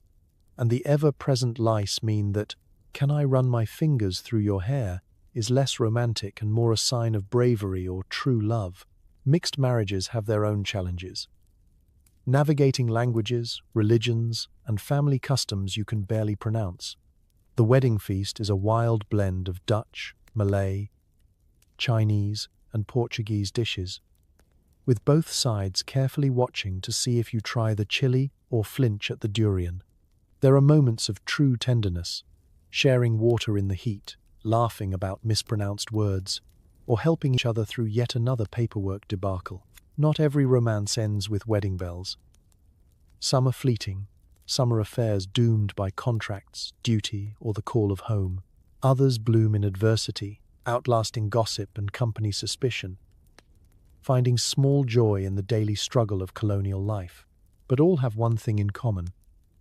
And the ever-present lice mean that, "Can I run my fingers through your hair?" is less romantic and more a sign of bravery or true love. Mixed marriages have their own challenges. Navigating languages, religions, and family customs you can barely pronounce. The wedding feast is a wild blend of Dutch, Malay, Chinese, and Portuguese dishes, with both sides carefully watching to see if you try the chili or flinch at the durian. There are moments of true tenderness, sharing water in the heat, laughing about mispronounced words, or helping each other through yet another paperwork debacle. Not every romance ends with wedding bells. Some are fleeting, some are affairs doomed by contracts, duty, or the call of home. Others bloom in adversity, outlasting gossip and company suspicion, finding small joy in the daily struggle of colonial life. But all have one thing in common: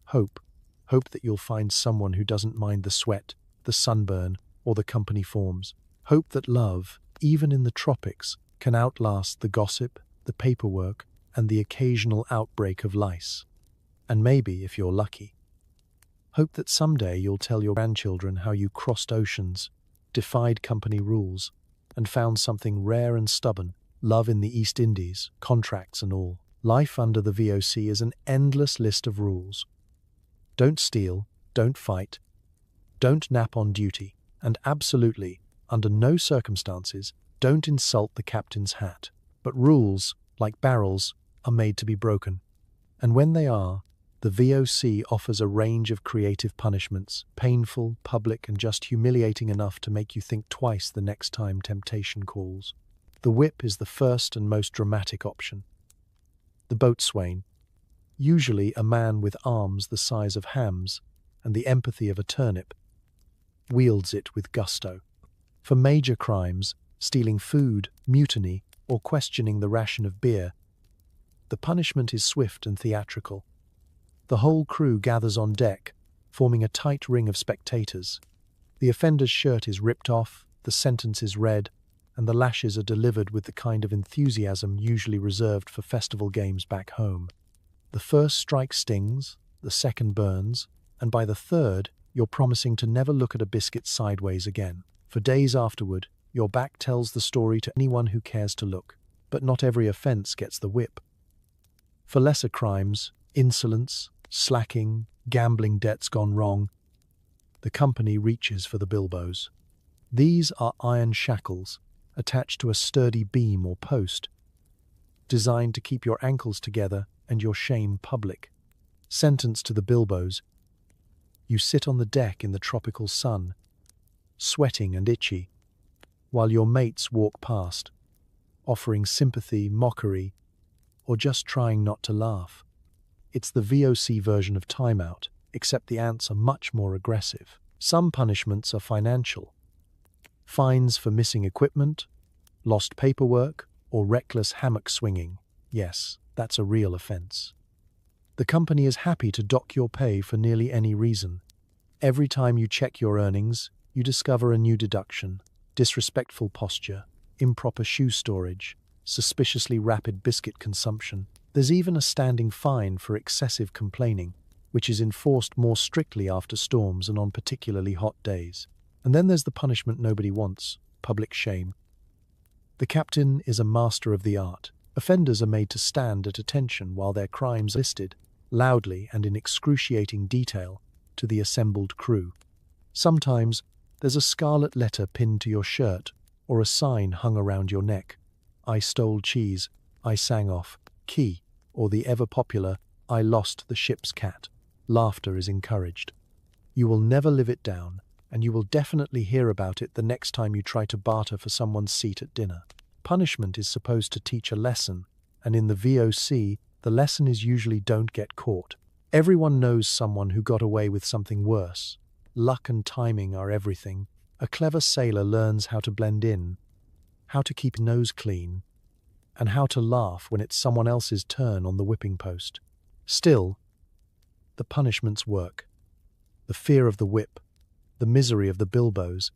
hope. Hope that you'll find someone who doesn't mind the sweat, the sunburn, or the company forms. Hope that love, even in the tropics, can outlast the gossip, the paperwork, and the occasional outbreak of lice. And maybe, if you're lucky, hope that someday you'll tell your grandchildren how you crossed oceans, defied company rules, and found something rare and stubborn, love in the East Indies, contracts and all. Life under the VOC is an endless list of rules. Don't steal, don't fight, don't nap on duty, and absolutely, under no circumstances, don't insult the captain's hat. But rules, like barrels, are made to be broken. And when they are, the VOC offers a range of creative punishments, painful, public, and just humiliating enough to make you think twice the next time temptation calls. The whip is the first and most dramatic option. The boatswain, usually a man with arms the size of hams and the empathy of a turnip, wields it with gusto. For major crimes, stealing food, mutiny, or questioning the ration of beer, the punishment is swift and theatrical. The whole crew gathers on deck, forming a tight ring of spectators. The offender's shirt is ripped off, the sentence is read, and the lashes are delivered with the kind of enthusiasm usually reserved for festival games back home. The first strike stings, the second burns, and by the third, you're promising to never look at a biscuit sideways again. For days afterward, your back tells the story to anyone who cares to look. But not every offence gets the whip. For lesser crimes, insolence, slacking, gambling debts gone wrong, the company reaches for the bilbos. These are iron shackles attached to a sturdy beam or post, designed to keep your ankles together and your shame public. Sentenced to the bilbos, you sit on the deck in the tropical sun, sweating and itchy, while your mates walk past, offering sympathy, mockery, or just trying not to laugh. It's the VOC version of timeout, except the ants are much more aggressive. Some punishments are financial. Fines for missing equipment, lost paperwork, or reckless hammock swinging. Yes, that's a real offense. The company is happy to dock your pay for nearly any reason. Every time you check your earnings, you discover a new deduction: disrespectful posture, improper shoe storage, suspiciously rapid biscuit consumption. There's even a standing fine for excessive complaining, which is enforced more strictly after storms and on particularly hot days. And then there's the punishment nobody wants: public shame. The captain is a master of the art. Offenders are made to stand at attention while their crimes are listed, loudly and in excruciating detail, to the assembled crew. Sometimes there's a scarlet letter pinned to your shirt or a sign hung around your neck: I stole cheese, I sang off, key, or the ever-popular I lost the ship's cat. Laughter is encouraged. You will never live it down, and you will definitely hear about it the next time you try to barter for someone's seat at dinner. Punishment is supposed to teach a lesson, and in the VOC, the lesson is usually don't get caught. Everyone knows someone who got away with something worse. Luck and timing are everything. A clever sailor learns how to blend in, how to keep nose clean, and how to laugh when it's someone else's turn on the whipping post. Still, the punishments work. The fear of the whip, the misery of the bilbos,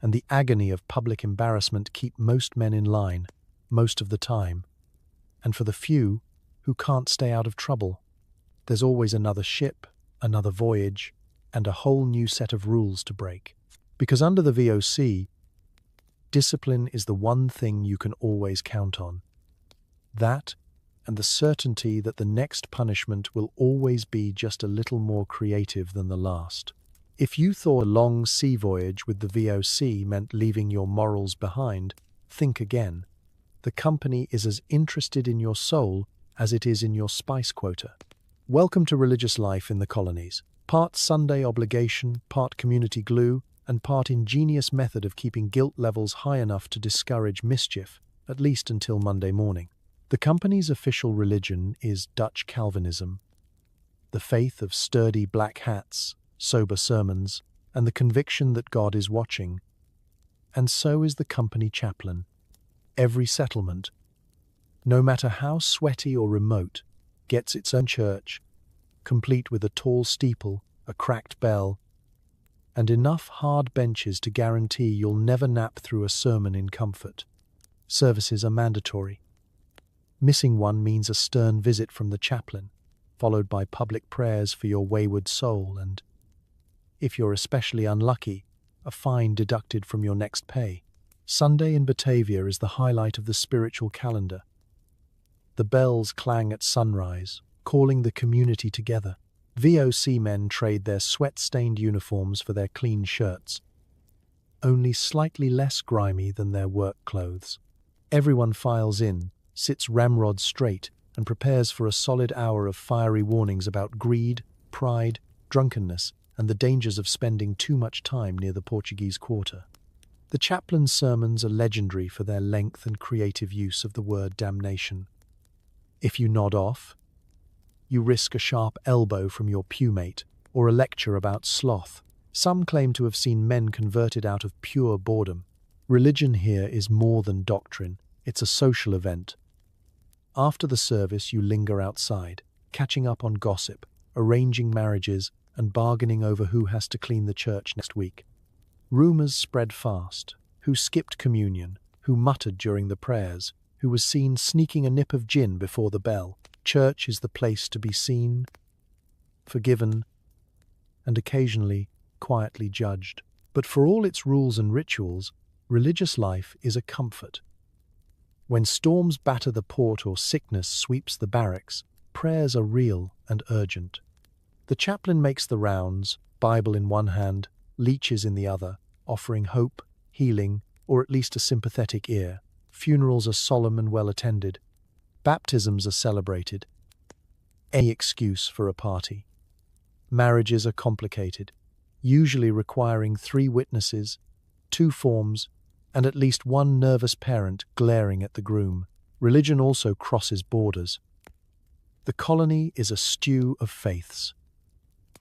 and the agony of public embarrassment keep most men in line, most of the time. And for the few who can't stay out of trouble, there's always another ship, another voyage, and a whole new set of rules to break. Because under the VOC, discipline is the one thing you can always count on. That, and the certainty that the next punishment will always be just a little more creative than the last. If you thought a long sea voyage with the VOC meant leaving your morals behind, think again. The company is as interested in your soul as it is in your spice quota. Welcome to religious life in the colonies. Part Sunday obligation, part community glue, and part ingenious method of keeping guilt levels high enough to discourage mischief, at least until Monday morning. The company's official religion is Dutch Calvinism, the faith of sturdy black hats, sober sermons, and the conviction that God is watching. And so is the company chaplain. Every settlement, no matter how sweaty or remote, gets its own church, complete with a tall steeple, a cracked bell, and enough hard benches to guarantee you'll never nap through a sermon in comfort. Services are mandatory. Missing one means a stern visit from the chaplain, followed by public prayers for your wayward soul and, if you're especially unlucky, a fine deducted from your next pay. Sunday in Batavia is the highlight of the spiritual calendar. The bells clang at sunrise, calling the community together. VOC men trade their sweat-stained uniforms for their clean shirts, only slightly less grimy than their work clothes. Everyone files in, sits ramrod straight, and prepares for a solid hour of fiery warnings about greed, pride, drunkenness, and the dangers of spending too much time near the Portuguese Quarter. The chaplain's sermons are legendary for their length and creative use of the word damnation. If you nod off, you risk a sharp elbow from your pewmate or a lecture about sloth. Some claim to have seen men converted out of pure boredom. Religion here is more than doctrine, it's a social event. After the service, you linger outside, catching up on gossip, arranging marriages, and bargaining over who has to clean the church next week. Rumours spread fast. Who skipped communion, who muttered during the prayers, who was seen sneaking a nip of gin before the bell. Church is the place to be seen, forgiven, and occasionally quietly judged. But for all its rules and rituals, religious life is a comfort. When storms batter the port or sickness sweeps the barracks, prayers are real and urgent. The chaplain makes the rounds, Bible in one hand, leeches in the other, offering hope, healing, or at least a sympathetic ear. Funerals are solemn and well attended. Baptisms are celebrated. Any excuse for a party. Marriages are complicated, usually requiring 3 witnesses, 2 forms, and at least one nervous parent glaring at the groom. Religion also crosses borders. The colony is a stew of faiths.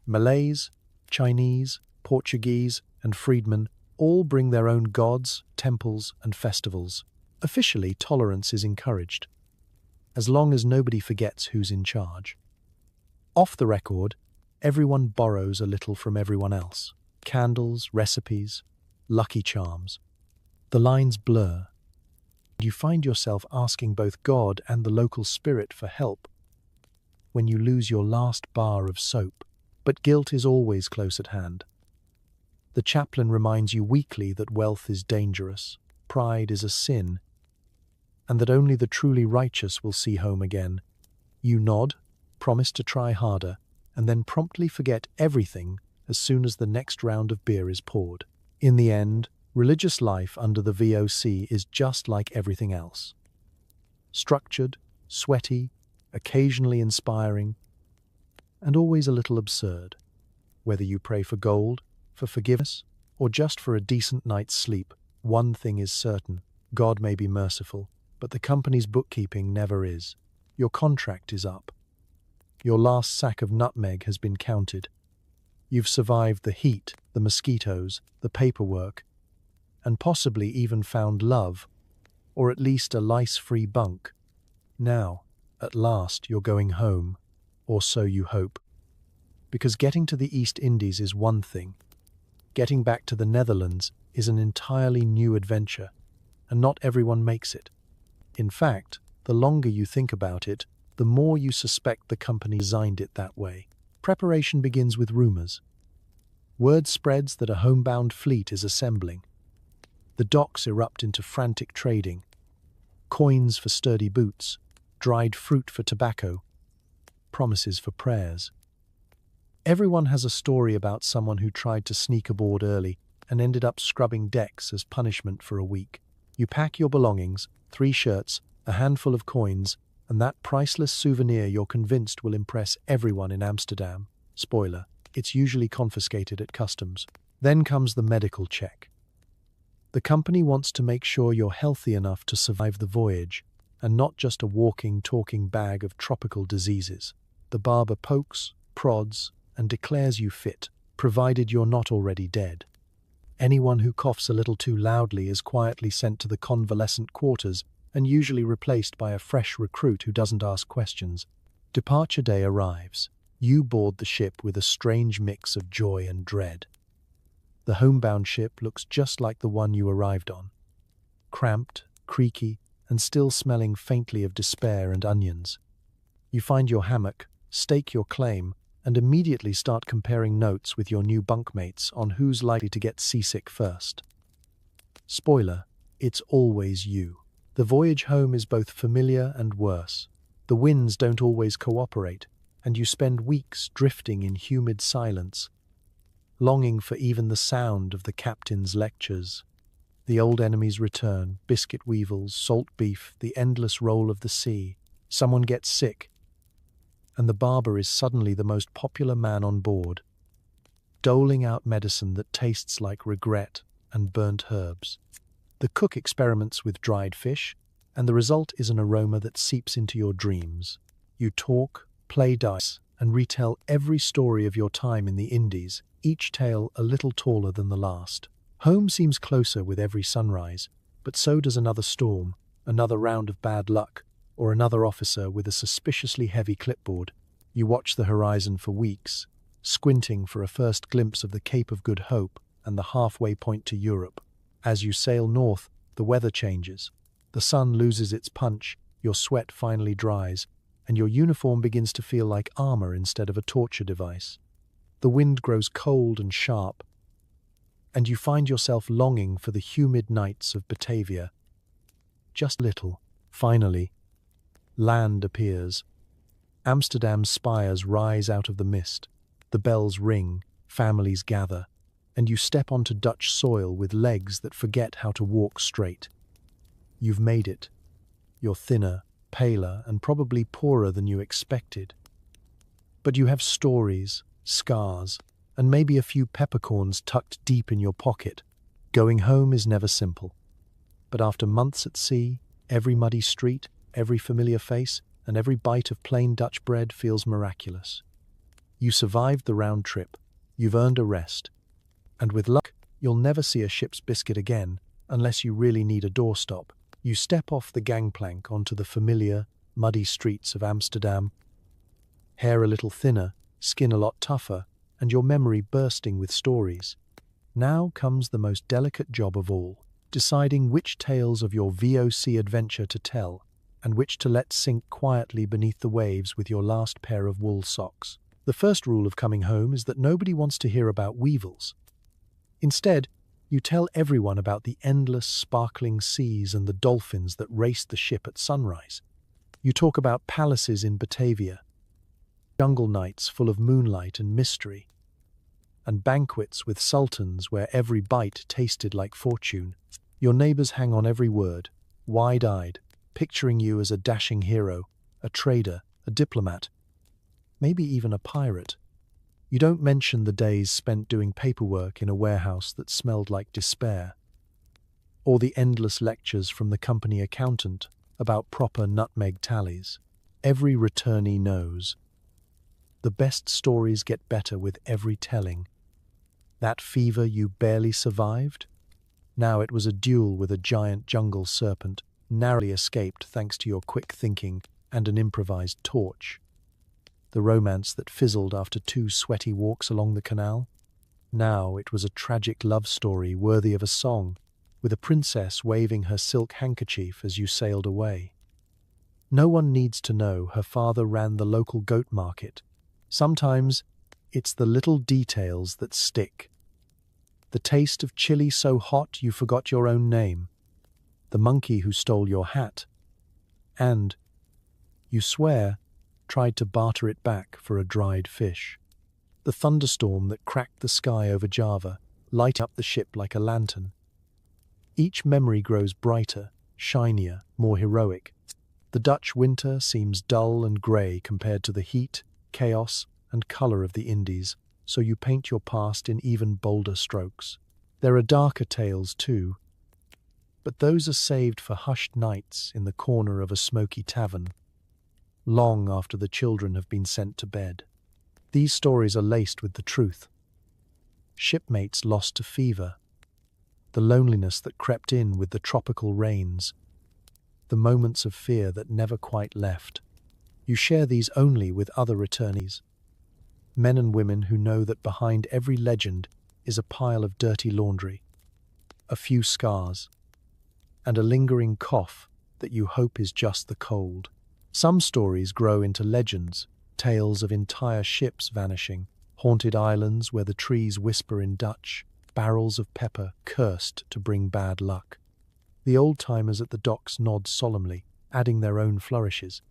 Malays, Chinese, Portuguese, and freedmen all bring their own gods, temples, and festivals. Officially, tolerance is encouraged, as long as nobody forgets who's in charge. Off the record, everyone borrows a little from everyone else. Candles, recipes, lucky charms. The lines blur. You find yourself asking both God and the local spirit for help when you lose your last bar of soap. But guilt is always close at hand. The chaplain reminds you weekly that wealth is dangerous, pride is a sin, and that only the truly righteous will see home again. You nod, promise to try harder, and then promptly forget everything as soon as the next round of beer is poured. In the end, religious life under the VOC is just like everything else. Structured, sweaty, occasionally inspiring, and always a little absurd. Whether you pray for gold, for forgiveness, or just for a decent night's sleep, one thing is certain: God may be merciful, but the company's bookkeeping never is. Your contract is up. Your last sack of nutmeg has been counted. You've survived the heat, the mosquitoes, the paperwork, and possibly even found love, or at least a lice-free bunk. Now, at last, you're going home, or so you hope. Because getting to the East Indies is one thing. Getting back to the Netherlands is an entirely new adventure, and not everyone makes it. In fact, the longer you think about it, the more you suspect the company designed it that way. Preparation begins with rumors. Word spreads that a homebound fleet is assembling. The docks erupt into frantic trading. Coins for sturdy boots, dried fruit for tobacco, promises for prayers. Everyone has a story about someone who tried to sneak aboard early and ended up scrubbing decks as punishment for a week. You pack your belongings, 3 shirts, a handful of coins, and that priceless souvenir you're convinced will impress everyone in Amsterdam. Spoiler, it's usually confiscated at customs. Then comes the medical check. The company wants to make sure you're healthy enough to survive the voyage, and not just a walking, talking bag of tropical diseases. The barber pokes, prods, and declares you fit, provided you're not already dead. Anyone who coughs a little too loudly is quietly sent to the convalescent quarters and usually replaced by a fresh recruit who doesn't ask questions. Departure day arrives. You board the ship with a strange mix of joy and dread. The homebound ship looks just like the one you arrived on. Cramped, creaky, and still smelling faintly of despair and onions. You find your hammock, stake your claim, and immediately start comparing notes with your new bunkmates on who's likely to get seasick first. Spoiler, it's always you. The voyage home is both familiar and worse. The winds don't always cooperate, and you spend weeks drifting in humid silence, longing for even the sound of the captain's lectures. The old enemies return, biscuit weevils, salt beef, the endless roll of the sea. Someone gets sick, and the barber is suddenly the most popular man on board, doling out medicine that tastes like regret and burnt herbs. The cook experiments with dried fish, and the result is an aroma that seeps into your dreams. You talk, play dice, and retell every story of your time in the Indies, each tale a little taller than the last. Home seems closer with every sunrise, but so does another storm, another round of bad luck, or another officer with a suspiciously heavy clipboard. You watch the horizon for weeks, squinting for a first glimpse of the Cape of Good Hope and the halfway point to Europe. As you sail north, the weather changes. The sun loses its punch, your sweat finally dries, and your uniform begins to feel like armor instead of a torture device. The wind grows cold and sharp, and you find yourself longing for the humid nights of Batavia. Just little. Finally, land appears. Amsterdam's spires rise out of the mist. The bells ring, families gather, and you step onto Dutch soil with legs that forget how to walk straight. You've made it. You're thinner, paler, and probably poorer than you expected. But you have stories, scars, and maybe a few peppercorns tucked deep in your pocket. Going home is never simple. But after months at sea, every muddy street, every familiar face, and every bite of plain Dutch bread feels miraculous. You survived the round trip. You've earned a rest. And with luck, you'll never see a ship's biscuit again unless you really need a doorstop. You step off the gangplank onto the familiar, muddy streets of Amsterdam, hair a little thinner, skin a lot tougher, and your memory bursting with stories. Now comes the most delicate job of all, deciding which tales of your VOC adventure to tell and which to let sink quietly beneath the waves with your last pair of wool socks. The first rule of coming home is that nobody wants to hear about weevils. Instead, you tell everyone about the endless, sparkling seas and the dolphins that raced the ship at sunrise. You talk about palaces in Batavia, jungle nights full of moonlight and mystery, and banquets with sultans where every bite tasted like fortune. Your neighbors hang on every word, wide-eyed, picturing you as a dashing hero, a trader, a diplomat, maybe even a pirate. You don't mention the days spent doing paperwork in a warehouse that smelled like despair, or the endless lectures from the company accountant about proper nutmeg tallies. Every returnee knows. The best stories get better with every telling. That fever you barely survived? Now it was a duel with a giant jungle serpent, narrowly escaped thanks to your quick thinking and an improvised torch. The romance that fizzled after 2 sweaty walks along the canal? Now it was a tragic love story worthy of a song, with a princess waving her silk handkerchief as you sailed away. No one needs to know her father ran the local goat market. Sometimes it's the little details that stick. The taste of chili so hot you forgot your own name. The monkey who stole your hat. And, you swear, tried to barter it back for a dried fish. The thunderstorm that cracked the sky over Java, lighting up the ship like a lantern. Each memory grows brighter, shinier, more heroic. The Dutch winter seems dull and grey compared to the heat, chaos, and colour of the Indies, so you paint your past in even bolder strokes. There are darker tales too, but those are saved for hushed nights in the corner of a smoky tavern, long after the children have been sent to bed. These stories are laced with the truth. Shipmates lost to fever, the loneliness that crept in with the tropical rains, the moments of fear that never quite left. You share these only with other returnees, men and women who know that behind every legend is a pile of dirty laundry, a few scars, and a lingering cough that you hope is just the cold. Some stories grow into legends, tales of entire ships vanishing, haunted islands where the trees whisper in Dutch, barrels of pepper cursed to bring bad luck. The old-timers at the docks nod solemnly, adding their own flourishes.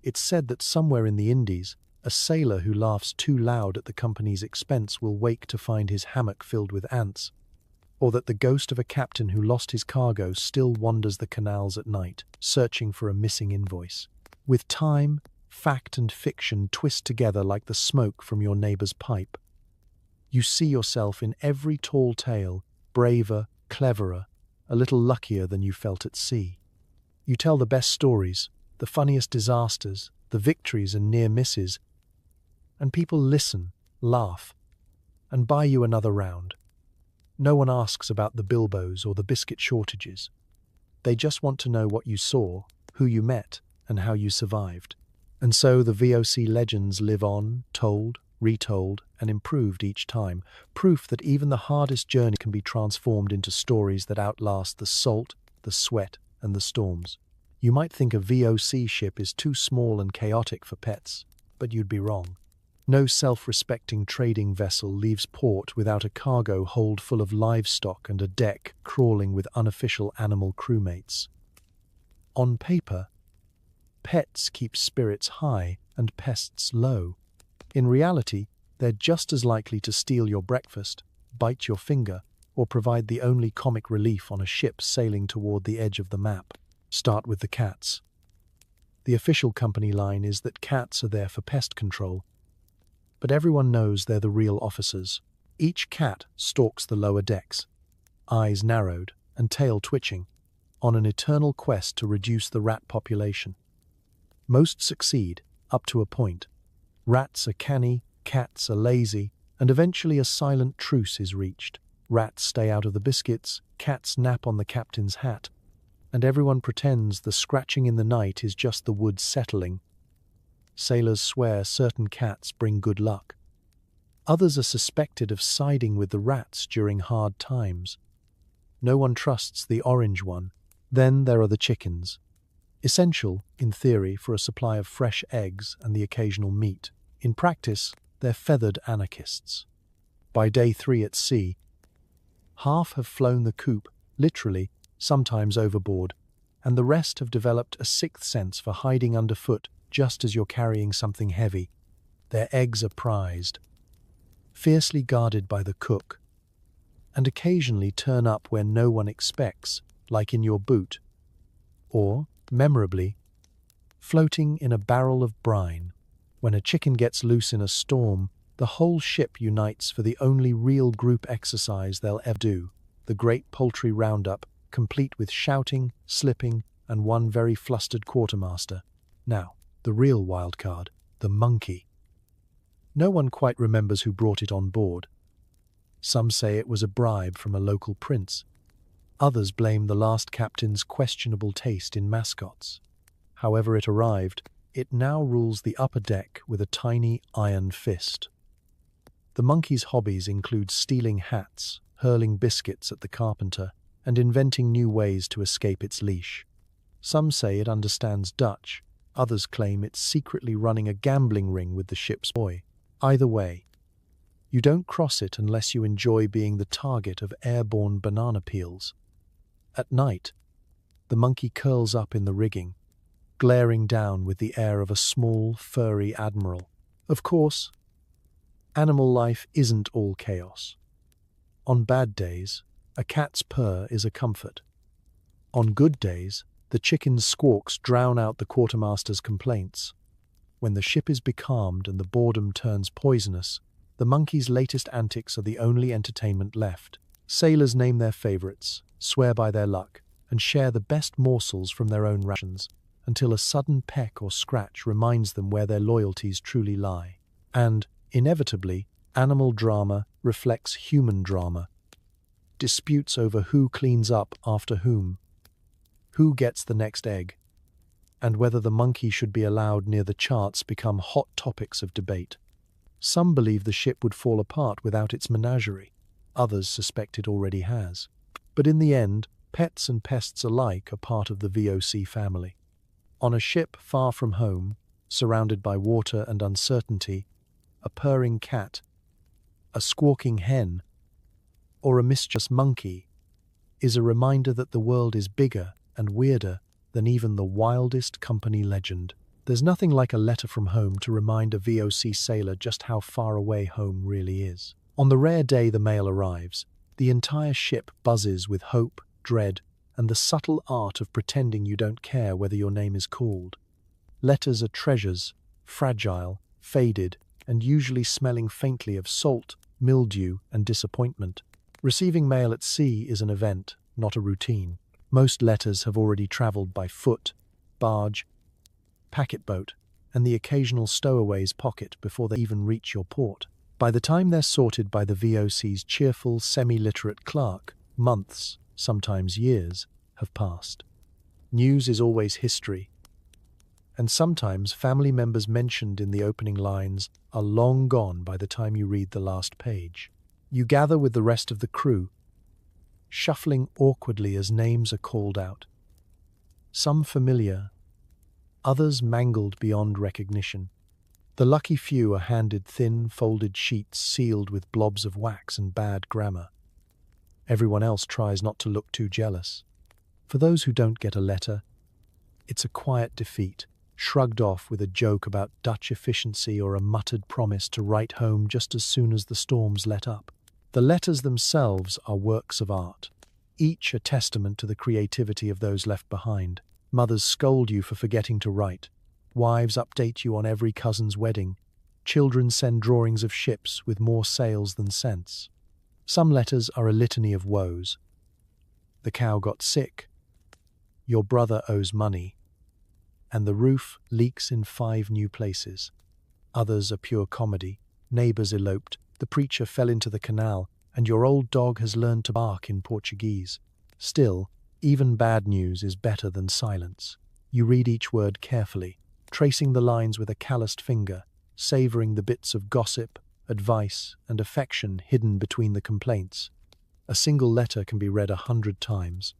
It's said that somewhere in the Indies, a sailor who laughs too loud at the company's expense will wake to find his hammock filled with ants, or that the ghost of a captain who lost his cargo still wanders the canals at night, searching for a missing invoice. With time, fact and fiction twist together like the smoke from your neighbor's pipe. You see yourself in every tall tale, braver, cleverer, a little luckier than you felt at sea. You tell the best stories, the funniest disasters, the victories and near misses, and people listen, laugh, and buy you another round. No one asks about the bilbos or the biscuit shortages. They just want to know what you saw, who you met, and how you survived. And so the VOC legends live on, told, retold, and improved each time, proof that even the hardest journey can be transformed into stories that outlast the salt, the sweat, and the storms. You might think a VOC ship is too small and chaotic for pets, but you'd be wrong. No self-respecting trading vessel leaves port without a cargo hold full of livestock and a deck crawling with unofficial animal crewmates. On paper, pets keep spirits high and pests low. In reality, they're just as likely to steal your breakfast, bite your finger, or provide the only comic relief on a ship sailing toward the edge of the map. Start with the cats. The official company line is that cats are there for pest control, but everyone knows they're the real officers. Each cat stalks the lower decks, eyes narrowed and tail twitching, on an eternal quest to reduce the rat population. Most succeed, up to a point. Rats are canny, cats are lazy, and eventually a silent truce is reached. Rats stay out of the biscuits, cats nap on the captain's hat, and everyone pretends the scratching in the night is just the woods settling. Sailors swear certain cats bring good luck. Others are suspected of siding with the rats during hard times. No one trusts the orange one. Then there are the chickens. Essential, in theory, for a supply of fresh eggs and the occasional meat. In practice, they're feathered anarchists. By day 3 at sea, half have flown the coop, literally, sometimes overboard, and the rest have developed a sixth sense for hiding underfoot just as you're carrying something heavy. Their eggs are prized, fiercely guarded by the cook, and occasionally turn up where no one expects, like in your boot, or, memorably, floating in a barrel of brine. When a chicken gets loose in a storm, the whole ship unites for the only real group exercise they'll ever do, the Great Poultry Roundup, complete with shouting, slipping, and one very flustered quartermaster. Now, the real wild card, the monkey. No one quite remembers who brought it on board. Some say it was a bribe from a local prince. Others blame the last captain's questionable taste in mascots. However it arrived, it now rules the upper deck with a tiny iron fist. The monkey's hobbies include stealing hats, hurling biscuits at the carpenter, and inventing new ways to escape its leash. Some say it understands Dutch, others claim it's secretly running a gambling ring with the ship's boy. Either way, you don't cross it unless you enjoy being the target of airborne banana peels. At night, the monkey curls up in the rigging, glaring down with the air of a small, furry admiral. Of course, animal life isn't all chaos. On bad days, a cat's purr is a comfort. On good days, the chicken's squawks drown out the quartermaster's complaints. When the ship is becalmed and the boredom turns poisonous, the monkey's latest antics are the only entertainment left. Sailors name their favorites, swear by their luck, and share the best morsels from their own rations, until a sudden peck or scratch reminds them where their loyalties truly lie. And, inevitably, animal drama reflects human drama. Disputes over who cleans up after whom, who gets the next egg, and whether the monkey should be allowed near the charts become hot topics of debate. Some believe the ship would fall apart without its menagerie. Others suspect it already has. But in the end, Pets and pests alike are part of the VOC family. On a ship far from home, surrounded by water and uncertainty, a purring cat, a squawking hen, or a mischievous monkey is a reminder that the world is bigger and weirder than even the wildest company legend. There's nothing like a letter from home to remind a VOC sailor just how far away home really is. On the rare day the mail arrives, the entire ship buzzes with hope, dread, and the subtle art of pretending you don't care whether your name is called. Letters are treasures, fragile, faded, and usually smelling faintly of salt, mildew, and disappointment. Receiving mail at sea is an event, not a routine. Most letters have already traveled by foot, barge, packet boat, and the occasional stowaway's pocket before they even reach your port. By the time they're sorted by the VOC's cheerful, semi-literate clerk, months, sometimes years, have passed. News is always history, and sometimes family members mentioned in the opening lines are long gone by the time you read the last page. You gather with the rest of the crew, shuffling awkwardly as names are called out. Some familiar, others mangled beyond recognition. The lucky few are handed thin, folded sheets sealed with blobs of wax and bad grammar. Everyone else tries not to look too jealous. For those who don't get a letter, it's a quiet defeat, shrugged off with a joke about Dutch efficiency or a muttered promise to write home just as soon as the storms let up. The letters themselves are works of art, each a testament to the creativity of those left behind. Mothers scold you for forgetting to write. Wives update you on every cousin's wedding. Children send drawings of ships with more sails than sense. Some letters are a litany of woes. The cow got sick. Your brother owes money. And the roof leaks in 5 new places. Others are pure comedy. Neighbors eloped. The preacher fell into the canal, and your old dog has learned to bark in Portuguese. Still, even bad news is better than silence. You read each word carefully, tracing the lines with a calloused finger, savoring the bits of gossip, advice, and affection hidden between the complaints. A single letter can be read 100 times,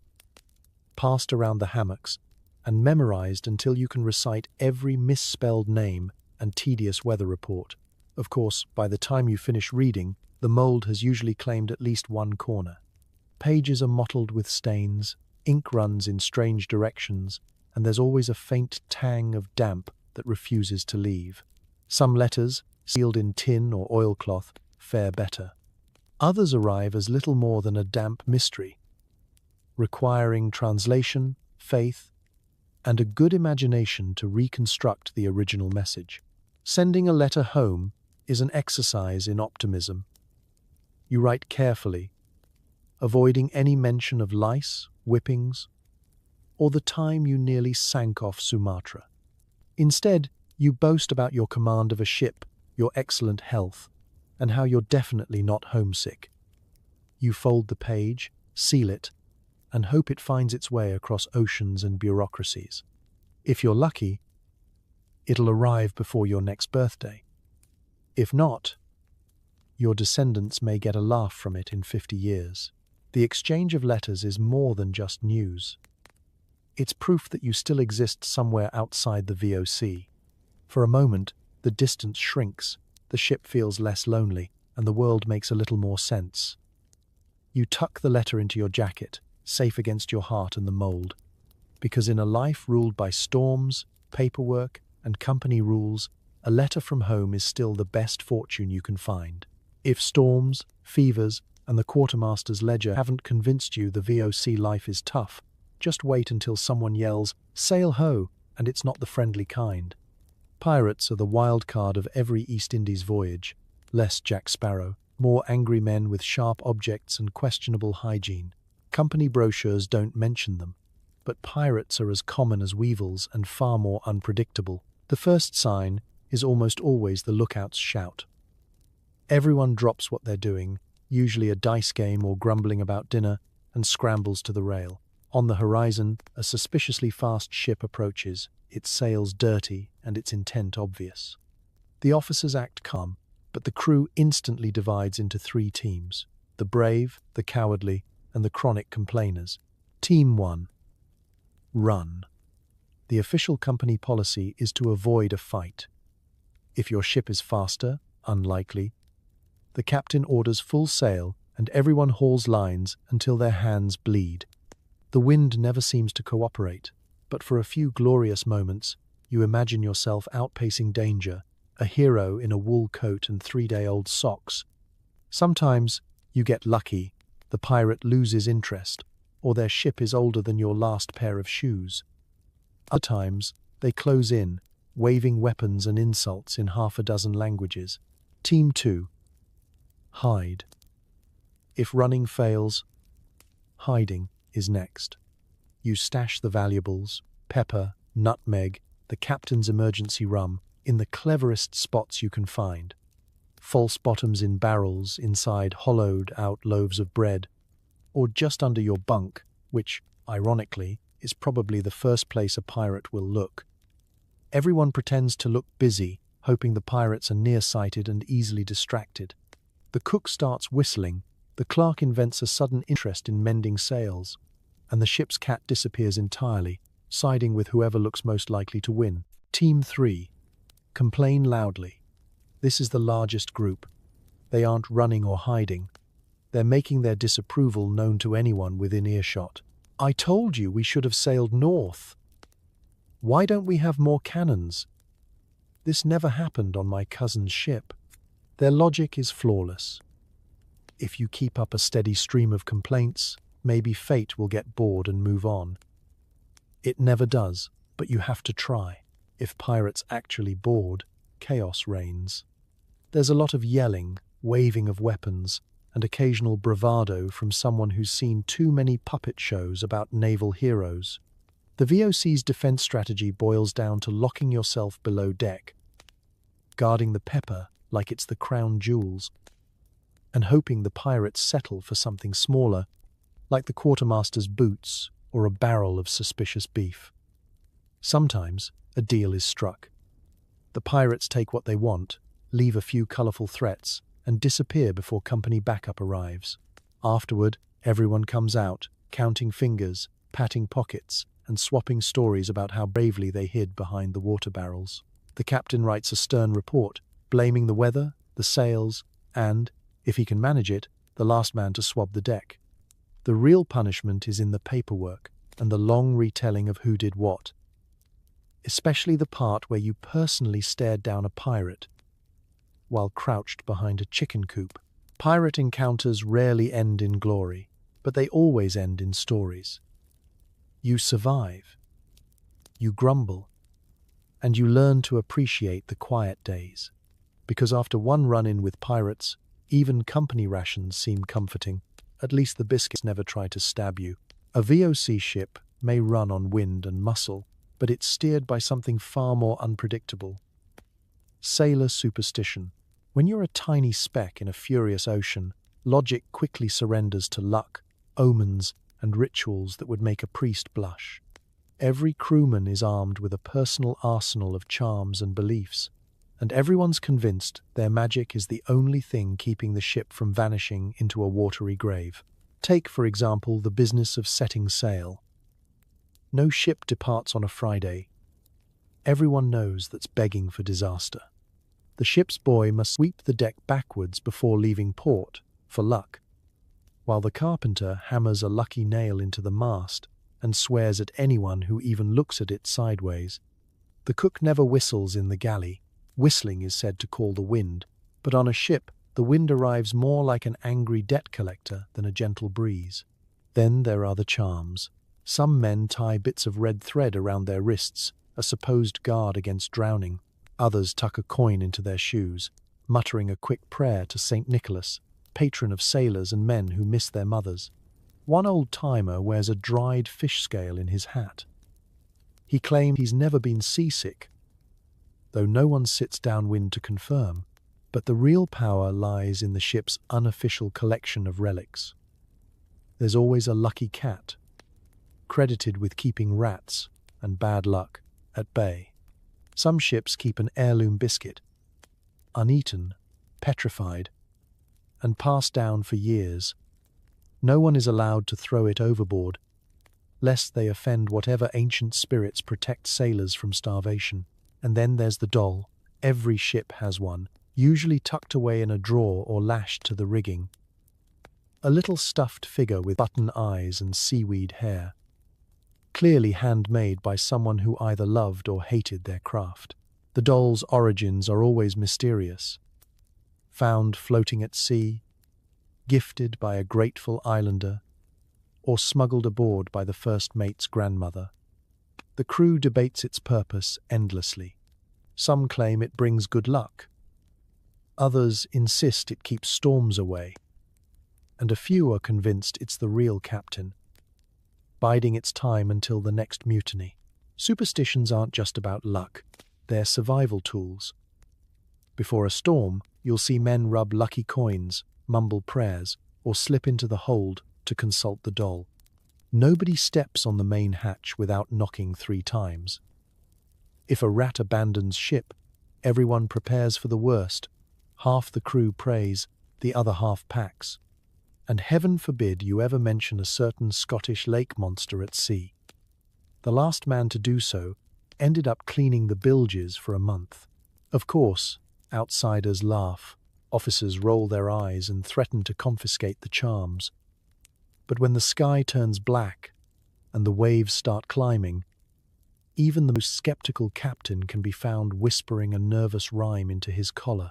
passed around the hammocks, and memorized until you can recite every misspelled name and tedious weather report. Of course, by the time you finish reading, the mold has usually claimed at least one corner. Pages are mottled with stains, ink runs in strange directions, and there's always a faint tang of damp that refuses to leave. Some letters, sealed in tin or oilcloth, fare better. Others arrive as little more than a damp mystery, requiring translation, faith, and a good imagination to reconstruct the original message. Sending a letter home is an exercise in optimism. You write carefully, avoiding any mention of lice, whippings, or the time you nearly sank off Sumatra. Instead, you boast about your command of a ship, your excellent health, and how you're definitely not homesick. You fold the page, seal it, and hope it finds its way across oceans and bureaucracies. If you're lucky, it'll arrive before your next birthday. If not, your descendants may get a laugh from it in 50 years. The exchange of letters is more than just news. It's proof that you still exist somewhere outside the VOC. For a moment, the distance shrinks, the ship feels less lonely, and the world makes a little more sense. You tuck the letter into your jacket, safe against your heart and the mold, because in a life ruled by storms, paperwork, and company rules, a letter from home is still the best fortune you can find. If storms, fevers, and the quartermaster's ledger haven't convinced you the VOC life is tough, just wait until someone yells, "Sail ho!" and it's not the friendly kind. Pirates are the wild card of every East Indies voyage. Less Jack Sparrow, more angry men with sharp objects and questionable hygiene. Company brochures don't mention them, but pirates are as common as weevils and far more unpredictable. The first sign is almost always the lookout's shout. Everyone drops what they're doing, usually a dice game or grumbling about dinner, and scrambles to the rail. On the horizon, a suspiciously fast ship approaches, its sails dirty and its intent obvious. The officers act calm, but the crew instantly divides into 3 teams: the brave, the cowardly, and the chronic complainers. Team 1. Run. The official company policy is to avoid a fight. If your ship is faster, unlikely, the captain orders full sail and everyone hauls lines until their hands bleed. The wind never seems to cooperate, but for a few glorious moments, you imagine yourself outpacing danger, a hero in a wool coat and 3-day-old socks. Sometimes you get lucky, the pirate loses interest, or their ship is older than your last pair of shoes. Other times, they close in, waving weapons and insults in half a dozen languages. Team 2. Hide. If running fails, hiding is next. You stash the valuables, pepper, nutmeg, the captain's emergency rum, in the cleverest spots you can find. False bottoms in barrels inside hollowed-out loaves of bread, or just under your bunk, which, ironically, is probably the first place a pirate will look. Everyone pretends to look busy, hoping the pirates are nearsighted and easily distracted. The cook starts whistling, the clerk invents a sudden interest in mending sails, and the ship's cat disappears entirely, siding with whoever looks most likely to win. Team 3. Complain loudly. This is the largest group. They aren't running or hiding. They're making their disapproval known to anyone within earshot. I told you we should have sailed north. Why don't we have more cannons? This never happened on my cousin's ship. Their logic is flawless. If you keep up a steady stream of complaints, maybe fate will get bored and move on. It never does, but you have to try. If pirates actually bored, chaos reigns. There's a lot of yelling, waving of weapons, and occasional bravado from someone who's seen too many puppet shows about naval heroes. The VOC's defense strategy boils down to locking yourself below deck, guarding the pepper like it's the crown jewels, and hoping the pirates settle for something smaller, like the quartermaster's boots or a barrel of suspicious beef. Sometimes a deal is struck. The pirates take what they want, leave a few colourful threats, and disappear before company backup arrives. Afterward, everyone comes out, counting fingers, patting pockets, and swapping stories about how bravely they hid behind the water barrels. The captain writes a stern report, blaming the weather, the sails, and, if he can manage it, the last man to swab the deck. The real punishment is in the paperwork and the long retelling of who did what, especially the part where you personally stared down a pirate while crouched behind a chicken coop. Pirate encounters rarely end in glory, but they always end in stories. You survive, you grumble, and you learn to appreciate the quiet days, because after one run-in with pirates, even company rations seem comforting. At least the biscuits never try to stab you. A VOC ship may run on wind and muscle, but it's steered by something far more unpredictable. Sailor superstition. When you're a tiny speck in a furious ocean, logic quickly surrenders to luck, omens, and rituals that would make a priest blush. Every crewman is armed with a personal arsenal of charms and beliefs, and everyone's convinced their magic is the only thing keeping the ship from vanishing into a watery grave. Take, for example, the business of setting sail. No ship departs on a Friday. Everyone knows that's begging for disaster. The ship's boy must sweep the deck backwards before leaving port, for luck, while the carpenter hammers a lucky nail into the mast and swears at anyone who even looks at it sideways. The cook never whistles in the galley. Whistling is said to call the wind, but on a ship, the wind arrives more like an angry debt collector than a gentle breeze. Then there are the charms. Some men tie bits of red thread around their wrists, a supposed guard against drowning. Others tuck a coin into their shoes, muttering a quick prayer to St. Nicholas, patron of sailors and men who miss their mothers. One old-timer wears a dried fish scale in his hat. He claimed he's never been seasick, though no one sits downwind to confirm, but the real power lies in the ship's unofficial collection of relics. There's always a lucky cat, credited with keeping rats and bad luck at bay. Some ships keep an heirloom biscuit, uneaten, petrified, and passed down for years. No one is allowed to throw it overboard, lest they offend whatever ancient spirits protect sailors from starvation. And then there's the doll. Every ship has one, usually tucked away in a drawer or lashed to the rigging. A little stuffed figure with button eyes and seaweed hair, clearly handmade by someone who either loved or hated their craft. The doll's origins are always mysterious. Found floating at sea, gifted by a grateful islander, or smuggled aboard by the first mate's grandmother. The crew debates its purpose endlessly. Some claim it brings good luck. Others insist it keeps storms away. And a few are convinced it's the real captain, biding its time until the next mutiny. Superstitions aren't just about luck, they're survival tools. Before a storm, you'll see men rub lucky coins, mumble prayers, or slip into the hold to consult the doll. Nobody steps on the main hatch without knocking 3 times. If a rat abandons ship, everyone prepares for the worst. Half the crew prays, the other half packs. And heaven forbid you ever mention a certain Scottish lake monster at sea. The last man to do so ended up cleaning the bilges for a month. Of course, outsiders laugh, officers roll their eyes and threaten to confiscate the charms. But when the sky turns black and the waves start climbing, even the most skeptical captain can be found whispering a nervous rhyme into his collar.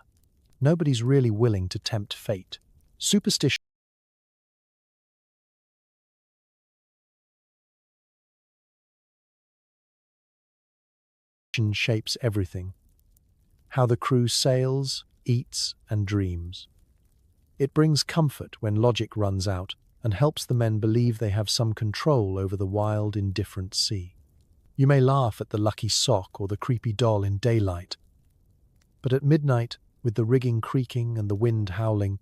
Nobody's really willing to tempt fate. Superstition shapes everything. How the crew sails, eats, and dreams. It brings comfort when logic runs out and helps the men believe they have some control over the wild, indifferent sea. You may laugh at the lucky sock or the creepy doll in daylight, but at midnight, with the rigging creaking and the wind howling,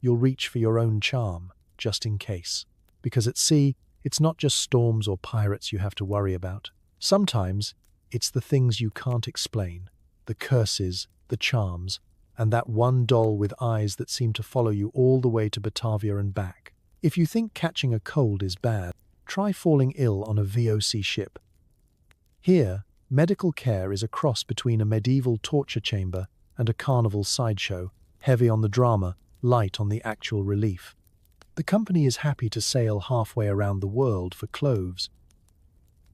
you'll reach for your own charm, just in case. Because at sea, it's not just storms or pirates you have to worry about. Sometimes, it's the things you can't explain, the curses, the charms, and that one doll with eyes that seem to follow you all the way to Batavia and back. If you think catching a cold is bad, try falling ill on a VOC ship. Here, medical care is a cross between a medieval torture chamber and a carnival sideshow, heavy on the drama, light on the actual relief. The company is happy to sail halfway around the world for cloves,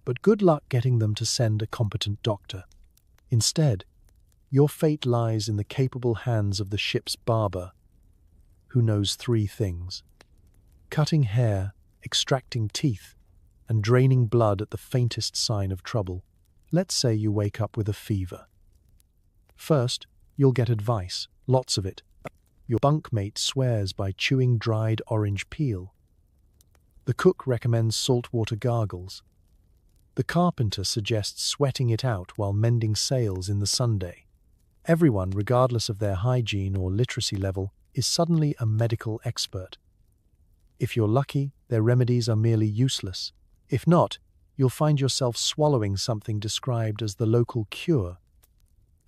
but good luck getting them to send a competent doctor. Instead, your fate lies in the capable hands of the ship's barber, who knows 3 things: cutting hair, extracting teeth, and draining blood at the faintest sign of trouble. Let's say you wake up with a fever. First, you'll get advice, lots of it. Your bunkmate swears by chewing dried orange peel. The cook recommends saltwater gargles. The carpenter suggests sweating it out while mending sails in the Sunday. Everyone, regardless of their hygiene or literacy level, is suddenly a medical expert. If you're lucky, their remedies are merely useless. If not, you'll find yourself swallowing something described as the local cure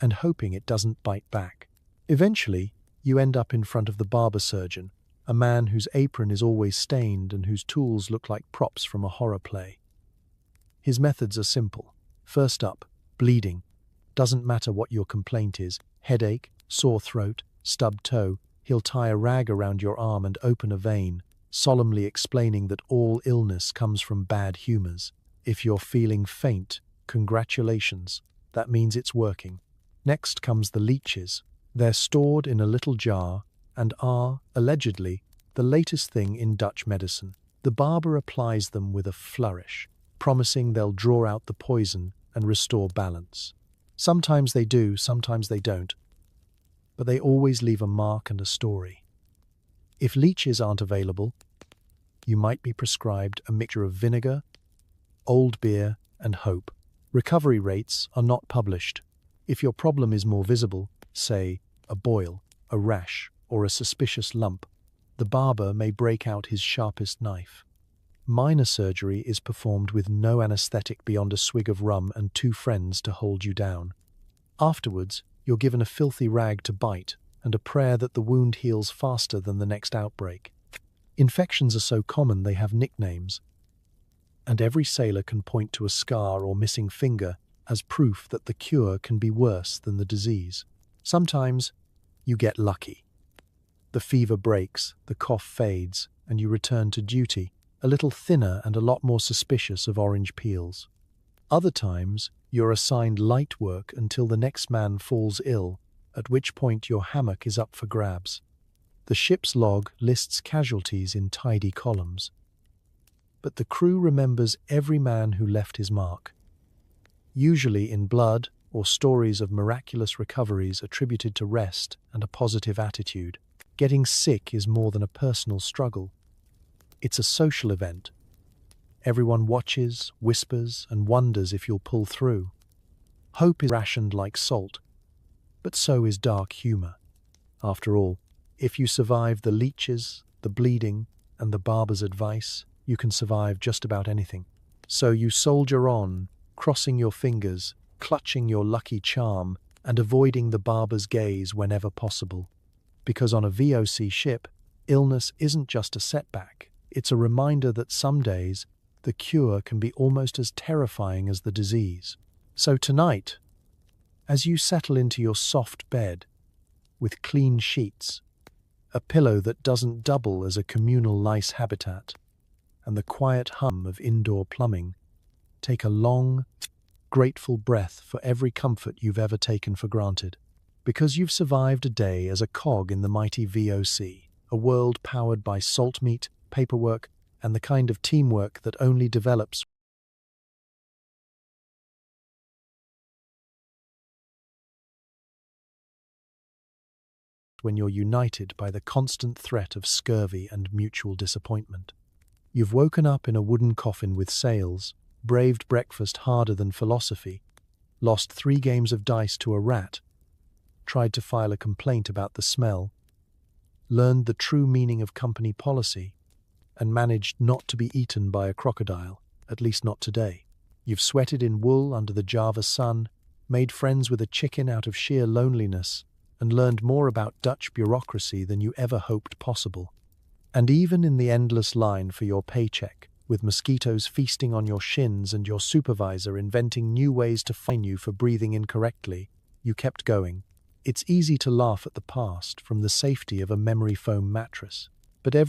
and hoping it doesn't bite back. Eventually, you end up in front of the barber surgeon, a man whose apron is always stained and whose tools look like props from a horror play. His methods are simple. First up, bleeding. Doesn't matter what your complaint is, headache, sore throat, stubbed toe, he'll tie a rag around your arm and open a vein, solemnly explaining that all illness comes from bad humors. If you're feeling faint, congratulations, that means it's working. Next comes the leeches. They're stored in a little jar and are, allegedly, the latest thing in Dutch medicine. The barber applies them with a flourish, promising they'll draw out the poison and restore balance. Sometimes they do, sometimes they don't, but they always leave a mark and a story. If leeches aren't available, you might be prescribed a mixture of vinegar, old beer, and hope. Recovery rates are not published. If your problem is more visible, say a boil, a rash, or a suspicious lump, the barber may break out his sharpest knife. Minor surgery is performed with no anesthetic beyond a swig of rum and 2 friends to hold you down. Afterwards, you're given a filthy rag to bite and a prayer that the wound heals faster than the next outbreak. Infections are so common they have nicknames. and every sailor can point to a scar or missing finger as proof that the cure can be worse than the disease. Sometimes you get lucky. The fever breaks, the cough fades, and you return to duty, a little thinner and a lot more suspicious of orange peels. Other times, you're assigned light work until the next man falls ill, at which point your hammock is up for grabs. The ship's log lists casualties in tidy columns. But the crew remembers every man who left his mark, usually in blood or stories of miraculous recoveries attributed to rest and a positive attitude. Getting sick is more than a personal struggle. It's a social event. Everyone watches, whispers, and wonders if you'll pull through. Hope is rationed like salt, but so is dark humor. After all, if you survive the leeches, the bleeding, and the barber's advice, you can survive just about anything. So you soldier on, crossing your fingers, clutching your lucky charm, and avoiding the barber's gaze whenever possible. Because on a VOC ship, illness isn't just a setback. It's a reminder that some days, the cure can be almost as terrifying as the disease. So tonight, as you settle into your soft bed, with clean sheets, a pillow that doesn't double as a communal lice habitat, and the quiet hum of indoor plumbing, take a long, grateful breath for every comfort you've ever taken for granted. Because you've survived a day as a cog in the mighty VOC, a world powered by salt meat, paperwork, and the kind of teamwork that only develops when you're united by the constant threat of scurvy and mutual disappointment. You've woken up in a wooden coffin with sails, braved breakfast harder than philosophy, lost 3 games of dice to a rat, tried to file a complaint about the smell, learned the true meaning of company policy, and managed not to be eaten by a crocodile, at least not today. You've sweated in wool under the Java sun, made friends with a chicken out of sheer loneliness, and learned more about Dutch bureaucracy than you ever hoped possible. And even in the endless line for your paycheck, with mosquitoes feasting on your shins and your supervisor inventing new ways to fine you for breathing incorrectly, you kept going. It's easy to laugh at the past from the safety of a memory foam mattress, but every